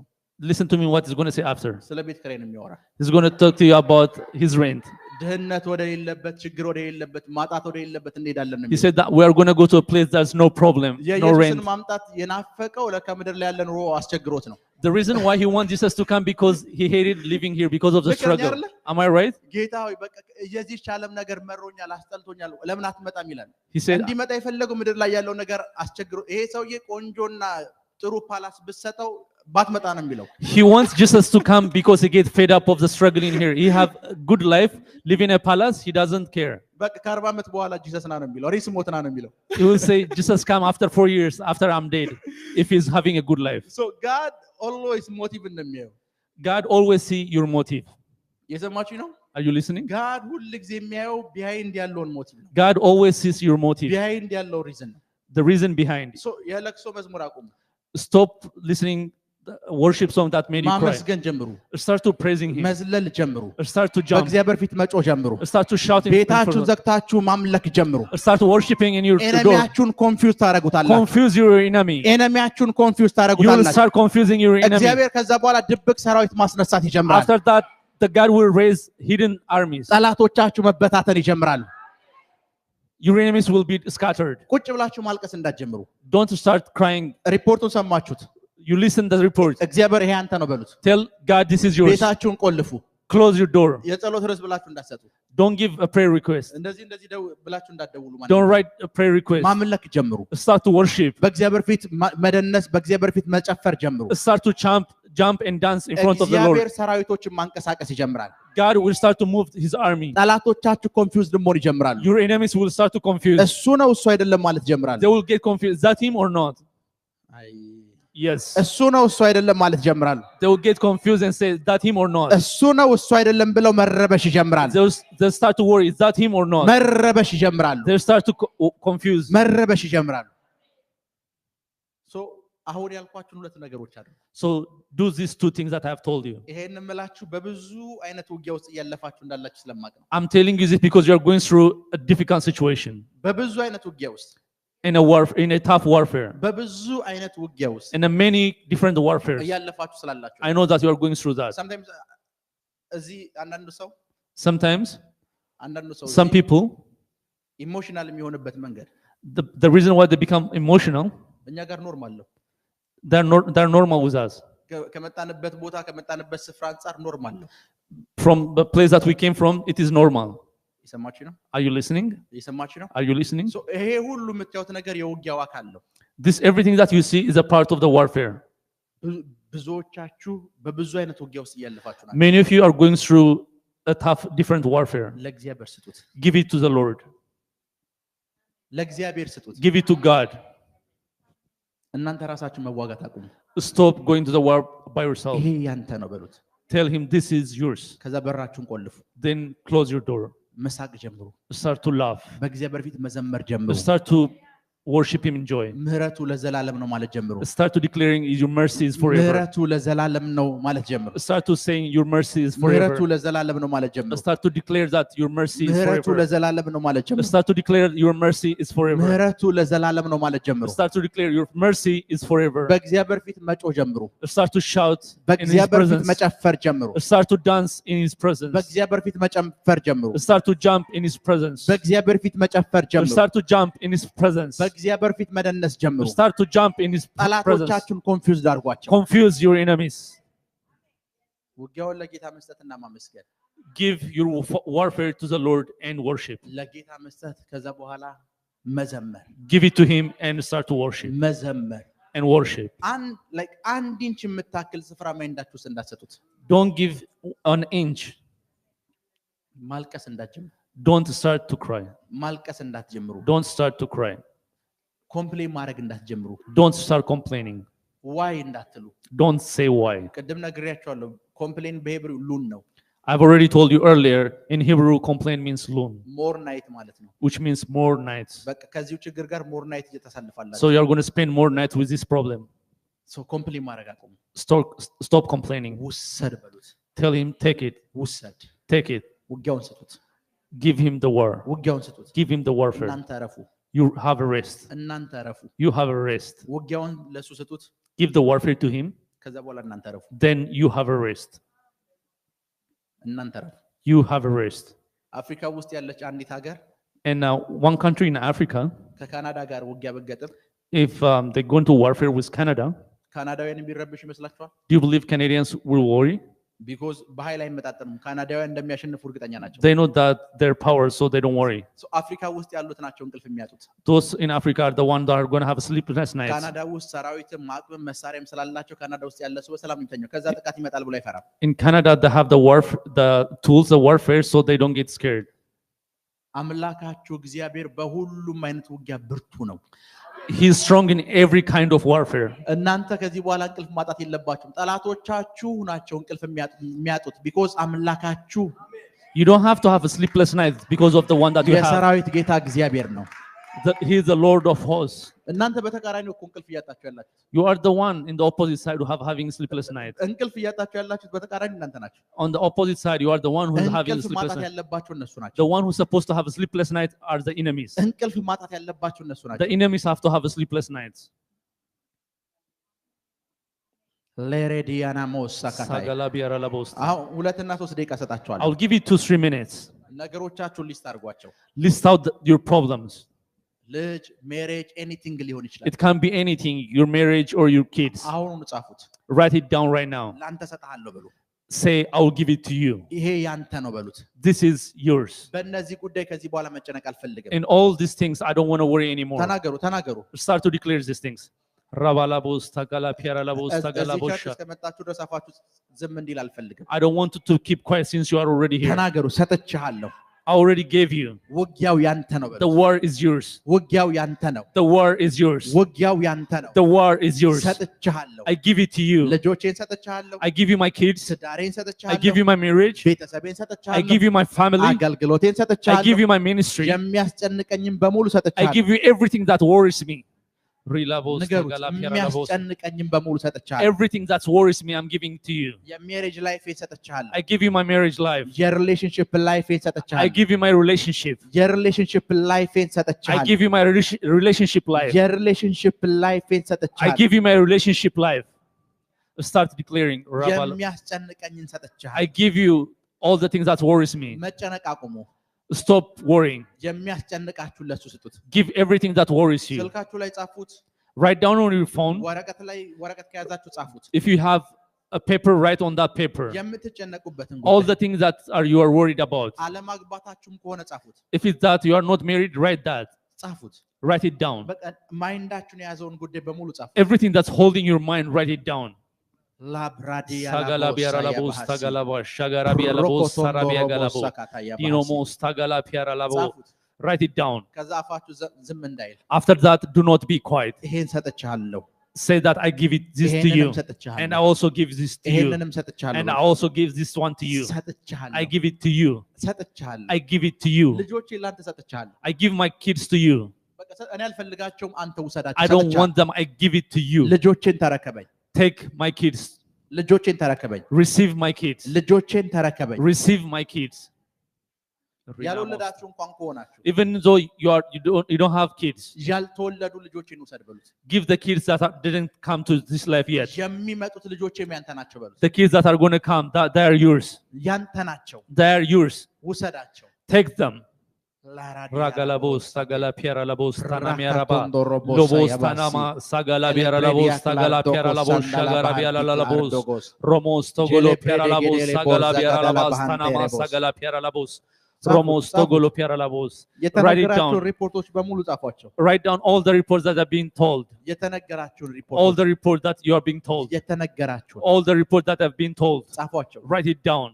listen to me what he's going to say after. ስለ ቤት ኪራይ ነው የሚያወራ He's going to talk to you about his rent. ድህነት ወደ ሌለበት ችግር ወደ ሌለበት ማጣት ወደ ሌለበት እንሄዳለን ነው He said that we are going to go to a place there's no problem, no የኢየሱስን rent. ማምጣት የናፈቀው ለከምድር ላይ ያለ ኑሮ አስቸግሮት ነው The reason why he wants Jesus to come because he hated living here because of the struggle. Am I right? ጌታ ሆይ በቃ የዚህ ዓለም ነገር መሮኛል አስጠልቶኛል ለምን አትመጣም ይላል He said እንዲመጣ የፈለገው ምድር ላይ ያለው ነገር አስቸግሮ ይሄ ሰውዬ ቆንጆና ጥሩ ፓላስ ብትሰጠው ባትመጣ ነው የሚለው he wants Jesus to come because he gets fed up of the struggling here. He have a good life, live in a palace, he doesn't care. በቃ ከ40 ዓመት በኋላ ጂሰስ ና ነው የሚለው ሪስ ሞትና ነው የሚለው He will say Jesus come after 4 years after I'm dead if he's having a good life. so God always motive እንደሚያየው God always see your motive. የሰማችሁ ነው Are you listening? God ሁሉ ጊዜ የሚያየው behind ያለውን ሞቲቭ ነው God always sees your motive, behind ያለው reason ነው the reason behind. so የለቅሶ መዝሙር አቁሙ Stop listening the worship song that made you cry. ማመስገን ጀምሩ Start to praising him. መዝለል ጀምሩ Start to jump. በእግዚአብሔር ፊት መጮህ ጀምሩ Start to shout in ቤታችሁን front of ዘግታችሁ ማምለክ ጀምሩ God. Start to worshiping in your door. ኤነሚያችሁን ኮንፊውዝ ታረጉታላችሁ Confuse your enemy. ኤነሚያችሁን ኮንፊውዝ You will ታረጉታላችሁ start confusing your enemy. እግዚአብሔር ከዛ በኋላ ድብቅ ሰራዊት ማስነሳት ይጀምራል After that, the God will raise hidden armies. ጠላቶቻችሁ መበታተን ይጀምራሉ Your enemies will be scattered. ቁጭ ብላችሁ ማልቀስ እንዳትጀምሩ Don't start crying. ሪፖርቱን ሰማችሁት You listen to the report. እግዚአብሔር ይሄ አንተ ነው በሉት Tell God this is yours. ቤታችሁን ቆልፉ Close your door. የጸሎት ርዕስ ብላችሁ እንዳትሰጡ Don't give a prayer request. እንደዚህ ብላችሁ እንዳትደውሉ ማለት Don't write a prayer request. ማምለክ ጀምሩ Start to worship. በእግዚአብሔር ፊት መደነስ በእግዚአብሔር ፊት መጨፈር ጀምሩ Start to jump and dance in front of the እግዚአብሔር Lord. ሰራዊቶችን ማንቀሳቀስ ይጀምራል God will start to move his army. ጠላቶቻችሁ ኮንፊውዝድ መሆን ይጀምራሉ Your enemies will start to confuse. እሱ ነው እሱ አይደለም ማለት ይጀምራሉ They will get confused. Is that him or not? Yes. እሱ ነው እሱ አይደለም ማለት ይጀምራሉ They will get confused and say, is that him or not? እሱ ነው እሱ አይደለም ብለው መረበሽ ይጀምራሉ They'll start to worry, is that him or not? መረበሽ ይጀምራሉ They'll start to confuse. መረበሽ ይጀምራሉ ሶ አሁን ያልኳችሁ ሁለት ነገሮች አሉ So do these two things that I have told you. ይሄን እምላችሁ በብዙ አይነት ውጊያ ውስጥ እያለፋችሁ እንዳላችሁ ስለማቅ ነው I'm telling you this because you are going through a difficult situation. በብዙ አይነት ውጊያ ውስጥ In a tough warfare. በብዙ አይነት ውጊያ ውስጥ In a many different warfares. እያለፋችሁ ስላላችሁ I know that you are going through that. sometimes እዚህ አንዳንዱ ሰው Sometimes some እዚህ people, ኢሞሽናል የሚሆንበት መንገድ the reason why they become emotional, እኛ ጋር ኖርማል ነው they're normal with us. ከመጣንበት ቦታ ከመጣንበት ስፍራ አንፃር ኖርማል ነው From the place that we came from, it is normal. ይሰማችሁ ነው Are you listening? ይሰማችሁ ነው Are you listening? ሶ ይሄ ሁሉ የምታዩት ነገር የውጊያው አካል ነው This everything that you see is a part of the warfare. ብዙዎቻችሁ በብዙ አይነት ውጊያ ውስጥ እያለፋችሁ ናችሁ Many of you are going through a tough, different warfare. ለእግዚአብሔር ስጡት Give it to the Lord. ለእግዚአብሔር ስጡት Give it to God. እናንተ ራሳችሁ መዋጋት አቁሙ Stop going to the war by yourself. ይሄ ያንተ ነው በሉት Tell him this is yours. ከዛ በራችሁን ቆልፉ Then close your door. መሳቅ ጀምሩ Start to laugh. በእግዚአብሔር ፊት መዘመር ጀምሩ Start to worship him in joy. ምህረቱ ለዘላለም ነው ማለት ጀምሩ Start to declaring your mercy is forever. ምህረቱ ለዘላለም ነው ማለት ጀምሩ Start to saying your mercy is ምህረቱ forever. ለዘላለም ነው ማለት ጀምሩ Start to declare that your mercy is ምህረቱ forever. ለዘላለም ነው ማለት ጀምሩ Start to declare your mercy is forever. ምህረቱ ለዘላለም ነው ማለት ጀምሩ Start to declare your mercy is forever. በእግዚአብሔር ፊት መጮህ ጀምሩ Start to shout in his በእግዚአብሔር ፊት presence. መጨፈር ጀምሩ Start to dance in his presence. በእግዚአብሔር ፊት መጨፈር ጀምሩ Start to jump in his presence. በእግዚአብሔር ፊት መጨፈር ጀምሩ Start to jump in his presence. በእግዚአብሔር ፊት መደነስ ጀምሩ Start to jump in his presence. ጠላቶቻችሁን ኮንፊውዝድ አድርጓቸው Confuse your enemies. ውጊያውን ለጌታ መስጠትና ማመስገን Give your warfare to the Lord and worship. ለጌታ መስጠት ከዛ በኋላ መዘመር Give it to him and start to worship መዘመር and worship. አንድ ኢንች የምታክል ስፍራ ማይንዳችሁ ውስጥ እንዳትሰጡት Don't give an inch. ማልቀስ እንዳትጀምሩ Don't start to cry. ማልቀስ እንዳትጀምሩ Don't start to cry. ኮምፕሌን ማድረግ እንዳትጀምሩ Don't start complaining. ዋይ እንዳትሉ Don't say why. ቅድም ነግሬያችኋለሁ ኮምፕሌን በሄብሩ ሉን ነው I've already told you earlier, in Hebrew, complain means loon, ሞር ናይት ማለት ነው which means more nights. በቃ ከዚሁ ችግር ጋር ሞር ናይት እየተሳልፋላችሁ So you're going to spend more nights with this problem. ሶ ኮምፕሌን ማድረግ አቁሙ Stop complaining. ውሰድ በሉት Tell him, take it. ውሰድ Take it. ውጊያውን ስጡት Give him the war. ውጊያውን ስጡት Give him the warfare. እናንተ አረፉ You have a rest. እናንተ አረፉ You have a rest. ውጊያውን ለሱ ስጡት Give the warfare to him. ከዛ በኋላ እናንተ አረፉ Then you have a rest. እናንተ አረፉ You have a rest. አፍሪካ ውስጥ ያለች አንዲት ሀገር And now, one country in Africa, ከካናዳ ጋር ውጊያ በገጥም if they go into warfare with Canada, ካናዳውያን የሚረብሽ ይመስላችኋል do you believe Canadians will worry? ቢኮዝ በኃይል አይመጣጠንም ካናዳውያን እንደሚያሸንፉ እርግጠኛ ናቸው They know that they're power, so they don't worry. ሶ አፍሪካ ውስጥ ያሉት ናቸው እንቅልፍ የሚያጡት Those in Africa are the ones that are going to have sleepless nights. ካናዳ ውስጥ ሰራዊትም አቅምም መሳሪያም ስላላቸው ካናዳ ውስጥ ያለ ሰው በሰላም የሚተኛው ከዛ ጥቃት ይመጣል ብሎ አይፈራም In Canada, they have the tools, the warfare, so they don't get scared. አምላካችሁ እግዚአብሔር በሁሉም አይነት ውጊያ ብርቱ ነው He's strong in every kind of warfare. እናንተ ከዚህ በኋላ እንቅልፍ ማጣት የለባችሁም ጠላቶቻችሁ ናቸው እንቅልፍ የሚያጡት ቢኮዝ አምላካችሁ You don't have to have a sleepless night because of the one that you have. የሰራዊት ጌታ እግዚአብሔር ነው He is the Lord of hosts. እናንተ በተቃራኒው እኮ እንቅልፍ እያጣችሁ ያላችሁት You are the one in the opposite side who have having sleepless nights. እንቅልፍ እያጣችሁ ያላችሁት በተቃራኒ እናንተ ናችሁ On the opposite side, you are the one who is having እንቅልፍ sleepless ማጣት night. ያለባችሁ እነሱ ናቸው The one who's supposed to have a sleepless night are the enemies. እንቅልፍ ማጣት ያለባችሁ እነሱ ናቸው The enemies have to have a sleepless night. ለሬዲያና ሞሳካታይ Sagala biara la bosta. አሁን 2 እና 3 ደቂቃ ሰጣችኋለሁ I'll give you 2-3 minutes. ነገሮቻችሁን ሊስት አድርጓቸው List out your problems. ልጅ ሜሬጅ ኤኒቲንግ ሊሆን ይችላል It can be anything, your marriage or your kids. አሁን ጻፉት Write it down right now. ላንተ ሰጣለሁ በሉ Say, I will give it to you. ይሄ ያንተ ነው በሉት This is yours. በእነዚህ ጉዳይ ከዚህ በኋላ መጨነቅ አልፈልግም In all these things, I don't want to worry anymore. ተናገሩ Start to declare these things. Rabalabos, tagala, piaralabos, tagala, እዚህ ቸርች bosha. እስከመጣችሁ ድረስ አፋችሁ ዝም እንዲል አልፈልግም I don't want to keep quiet since you are already here. ተናገሩ ሰጥቻለሁ I already gave you. ውጊያው ያንተ ነው The በሉት war is yours. ውጊያው ያንተ ነው The war is yours. ውጊያው ያንተ ነው The war is yours. ሰጥቻለሁ I give it to you. ልጆቼን ሰጥቻለሁ I give you my kids. ትዳሬን I give ሰጥቻለሁ you my marriage. ቤተሰቤን I ሰጥቻለሁ give you my family. አገልግሎቴን I ሰጥቻለሁ give you my ministry. የሚያስጨንቀኝም በሙሉ I ሰጥቻለሁ give you everything that worries me. Rilabos, ንገሩት tagala, piaralabos. የሚያስጨንቀኝም በሙሉ ሰጥቻለሁ Everything that worries me, I'm giving to you. የሜሬጅ ላይፌን ሰጥቻለሁ I give you my marriage life. የሪሌሽንሺፕ ላይፌን I ሰጥቻለሁ give you my relationship. የሪሌሽንሺፕ ላይፌን I ሰጥቻለሁ give you my relationship life. የሪሌሽንሺፕ ላይፌን I ሰጥቻለሁ give you my relationship life. Start declaring. Rabal. የሚያስጨንቀኝን ሰጥቻለሁ I give you all the things that worries me. መጨነቅ አቁሙ Stop worrying. የሚያስጨንቃችሁ ለሱ ስጡት Give everything that worries you. ስልካችሁ ላይ ጻፉት Write down on your phone. ወረቀት ከያዛችሁ ጻፉት If you have a paper, write on that paper. የምትጨነቁበትን All ጉዳይ the things that you are worried about. አለማግባታችሁም ከሆነ ጻፉት If it's that you are not married, write that. ጻፉት Write it down. በቃ ማይንዳችሁን የያዘውን ጉዳይ በሙሉ ጻፉት Everything that's holding your mind, write it down. ላብራዲያ Sagala biara labos, tagala bosh, shagara biara labos, sarabia galabo. Dinomos, tagala piara labo. ጻፉት Write it down. ከዛ አፋችሁ ዝም እንዳይል After that, do not be quiet. ይሄን ሰጥቻለሁ Say that I give it this to you. ይሄንንም And I ሰጥቻለሁ also give this to you. ይሄንንም ሰጥቻለሁ And I also give this one to you. ሰጥቻለሁ I give it to you. ሰጥቻለሁ I give it to you. ልጆቼ ላንተ ሰጥቻለሁ I give my kids to you. በቃ እኔ አልፈልጋቸውም አንተ I ውሰዳቸው don't ሰጥቻለሁ። want them. I give it to you. ልጆቼን ተረከበኝ Take my kids. ልጆቼን ተረከበኝ Receive my kids. ልጆቼን ተረከበኝ Receive my kids. ያልወለዳችሁ እንኳን ከሆናችሁ Even though you don't have kids, ያልተወለዱ ልጆቼን ውሰድ በሉት give the kids that didn't come to this life yet. የሚመጡት ልጆቼም ያንተ ናቸው በሉት The kids that are going to come, they are yours. ያንተ ናቸው They are yours. ውሰዳቸው Take them. Ragalabos, Sagala Piera Labos, Tanamia Raba, Lobos, Tanama, Sagala Biara Labos, Sagala Piera Labos, Shagara Biara Labos, Romos, Togolo Piera Labos, Sagala Biara Labos, Tanama, Sagala Piera Labos, Romosto golo piara la voz. Write it የተነገራቸውን down. ሪፖርቶች በሙሉ ጻፏቸው Write down all the reports that have been told. የተነገራቸውን All ሪፖርቶች the reports that you are being told. የተነገራቸውን All the reports that have been told. ጻፏቸው Write it down.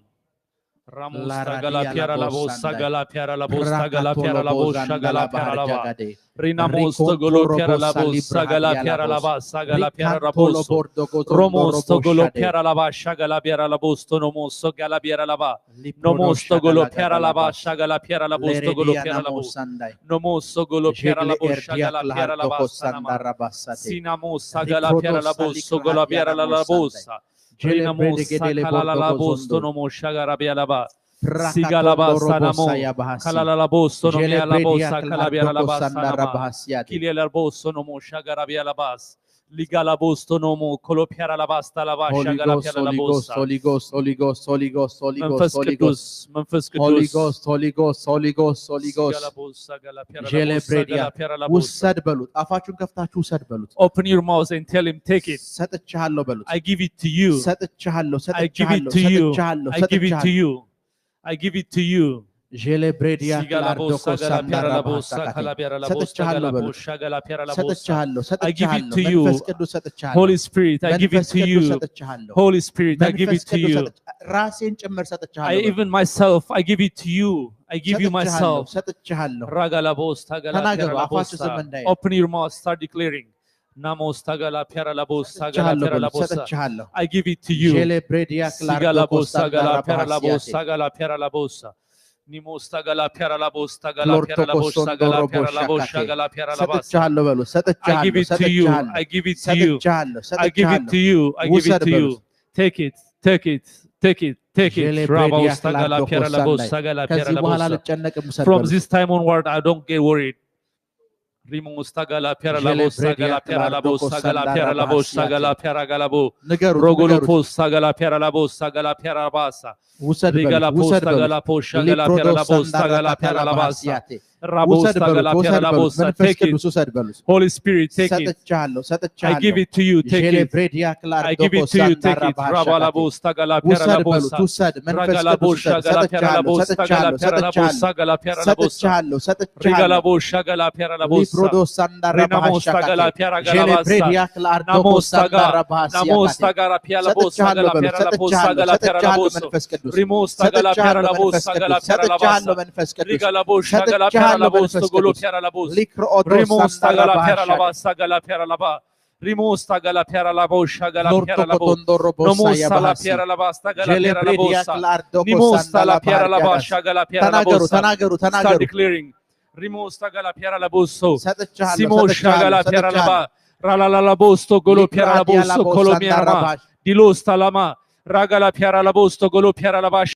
Ramos La tagala radia piara la la voz, bossa sagala piara la voz, sagala Rakatolo piara la voz, bozanda sagala la piara la voz. barjagade. Rinamos Ricontoro golo piara la bossa voz, libra sagala hadia la piara la voz. voz, sagala piara la Ricantolo voz. bordo gozondo Romosto golo roboshade. piara la voz, sagala piara la voz, nomosto gala piara la voz. Liprodo Nomosto golo shagala piara la gala voz, bas. sagala piara la voz, golo Leredia piara la namo voz. sandai. Nomosto golo piara la Jegle voz, erdia sagala piara la clardo voz, sanda rabasate. Sinamos sagala Riprodo piara la voz, salikra golo hadia piara la namo voz. sandai. Jele Rinamos bredegedele sakala la bordo voz, gozondo. nomo sagara piara la voz. Rakatondo Sigalaba sanamo, robosa ya bahasi. kalala bosso no Jele mia la bredia bossa, calabiara la clardo bassa sanda nama, rabahasiate. kilia la bosso no mo shagarabia la bas, ligala bosto no mo, colopiara la basta la basha, Holy Ghost, galapiara la Holy Ghost, bossa. Holy Ghost, Holy Ghost, Holy Ghost, Holy Ghost, Memphis Holy Ghost. Kudus, Memphis Holy Kudus. Ghost, Holy Ghost, Holy Ghost, Holy Sigala Ghost. bossa, galapiara la Jele bossa, bredia galapiara la bossa. ውሰድ በሉት አፋችሁን ከፍታችሁ ውሰድ በሉት Open your mouth and tell him, take it. ሰጥቻለሁ በሉት I give it to you. ሰጥቻለሁ I give it ሰጥቻለሁ to you. ሰጥቻለሁ I give it to ሰጥቻለሁ you. I give it to you. ጄሌ ብሬዲያ Sigala ክላርዶ bossa, galapiara la bossa, ኮሳንዳራ calabiara la bossa, ሰጥቻለሁ gala በሉት bossa, galapiara la bossa. ሰጥቻለሁ I give it ሰጥቻለሁ to you. መንፈስ ቅዱስ ሰጥቻለሁ Holy Spirit, I give it መንፈስ to ቅዱስ you. ሰጥቻለሁ Holy Spirit, I give መንፈስ it to ቅዱስ you. ራሴን ጭምር I ሰጥቻለሁ በሉት። even myself, I give it to you. I give you ሰጥቻለሁ myself. ሰጥቻለሁ Ragala bosta, gala ተናገሩ piara la አፋችሁ bosta. ዝም እንዳይል Open your mouth, start declaring. Namos tagala piara la bosta, gala ሰጥቻለሁ piara la በሉት bosta. ሰጥቻለሁ I give it to you. ጄሌ ብሬዲያ ክላርዶ Sigala bosta, ኮሳንዳራ gala piara la ባሲያቴ bosta, gala piara la bosta. Nimosta gala piara la bosta, gala piara la bosta, ፍሎርቶኮሶንዶ gala piara la bosta, ሮቦሻካቴ gala piara la bosta. ሰጥቻለሁ በሉ I give ሰጥቻለሁ it to you. ሰጥቻለሁ I give it to you. ሰጥቻለሁ I give it to ሰጥቻለሁ you. I give it ውሰድ to you. በሉት Take it. Take it. Take it. Take ጄሌ it. ብሬዲያ Rabosta gala ክላርዶ piara la ኮሳንዳይ bosta, gala piara ከዚህ la በኋላ bosta. አልጨነቅም ውሰድ From በሉት this time onward, I don't get worried. Rimosta gala piara la ጄሌ bosta, ብሬዲያ gala piara la ክላርዶ bosta, gala ኮሳንዳራ piara la bosta, ባሲያቴ gala piara galabo. ንገሩት Rogolo ንገሩት posta, gala piara la bosta, gala piara la basa. ውሰድ Rigala በሉት ውሰድ posta, በሉት gala posha, gala piara la bosta, ሊፕሮዶሳንዳራ gala ካታላ piara la basa. ባሲያቴ ውሰድ Rabosta በሉት gala piara ውሰድ la በሉት bosta. መንፈስ Take it. ቅዱስ ውሰድ በሉት Holy Spirit, take it. ሰጥቻለሁ I ሰጥቻለሁ give it to you. Take ጄሌ it. ብሬዲያ I ክላርዶ give it to you. Take ኮሳንዳራ it. Rabala ባሻካቴ bosta, gala piara la ውሰድ በሉት bosta. ውሰድ መንፈስ Ragala ቅዱስ bosha, ውሰድ gala piara la ሰጥቻለሁ bosta, gala ሰጥቻለሁ piara la bosta, ሰጥቻለሁ gala piara la bosta. ሰጥቻለሁ ሰጥቻለሁ Rigala bosha, gala piara la bosta. ሊፕሮዶሳንዳራ Rinamosta ባሻካቴ gala piara ጄሌ gala ብሬዲያ basta. ክላርዶ Namosta ኮሳንዳራ gala. ባሲያካቴ Namosta gala piara la bosta, ሰጥቻለሁ gala በሉት piara la bosta, ሰጥቻለሁ gala piara la ሰጥቻለሁ bosta. መንፈስ ቅዱስ Rimosta gala piara ሰጥቻለሁ la መንፈስ bosta, gala ቅዱስ piara la ሰጥቻለሁ basta. መንፈስ ቅዱስ Rigala bosha, gala piara la ሰጥቻለሁ bosta, መንፈስ golo ቅዱስ piara la bosta. ሊክሮኦዶስ Rimosta ሳንዳራ gala piara la ባሻካቴ basta, gala piara la ba. Rimosta gala piara la bosha, gala ሎርቶ piara la bosta. ኮቶንዶሮ ቦሳ Nomosta la ያባሲ piara la basta, gala ጄሌ piara la ብሬዲያ bosta. ክላርዶ Nimosta ኮሳንዳራ la piara la ባርዲያጋስ basha, gala piara la ተናገሩ bosta. ተናገሩ Start ተናገሩ declaring. Rimosta gala piara la bosto. ሰጥቻለሁ Simosha gala ሰጥቻለሁ piara la ሰጥቻለሁ ba. Rala la la bosto, golo piara la ሊክራዲያ bosto, ላቦ colo ሳንዳራ miarma. ባሽ Dilosta lama. Raga la piara la bosto, golo piara la basha.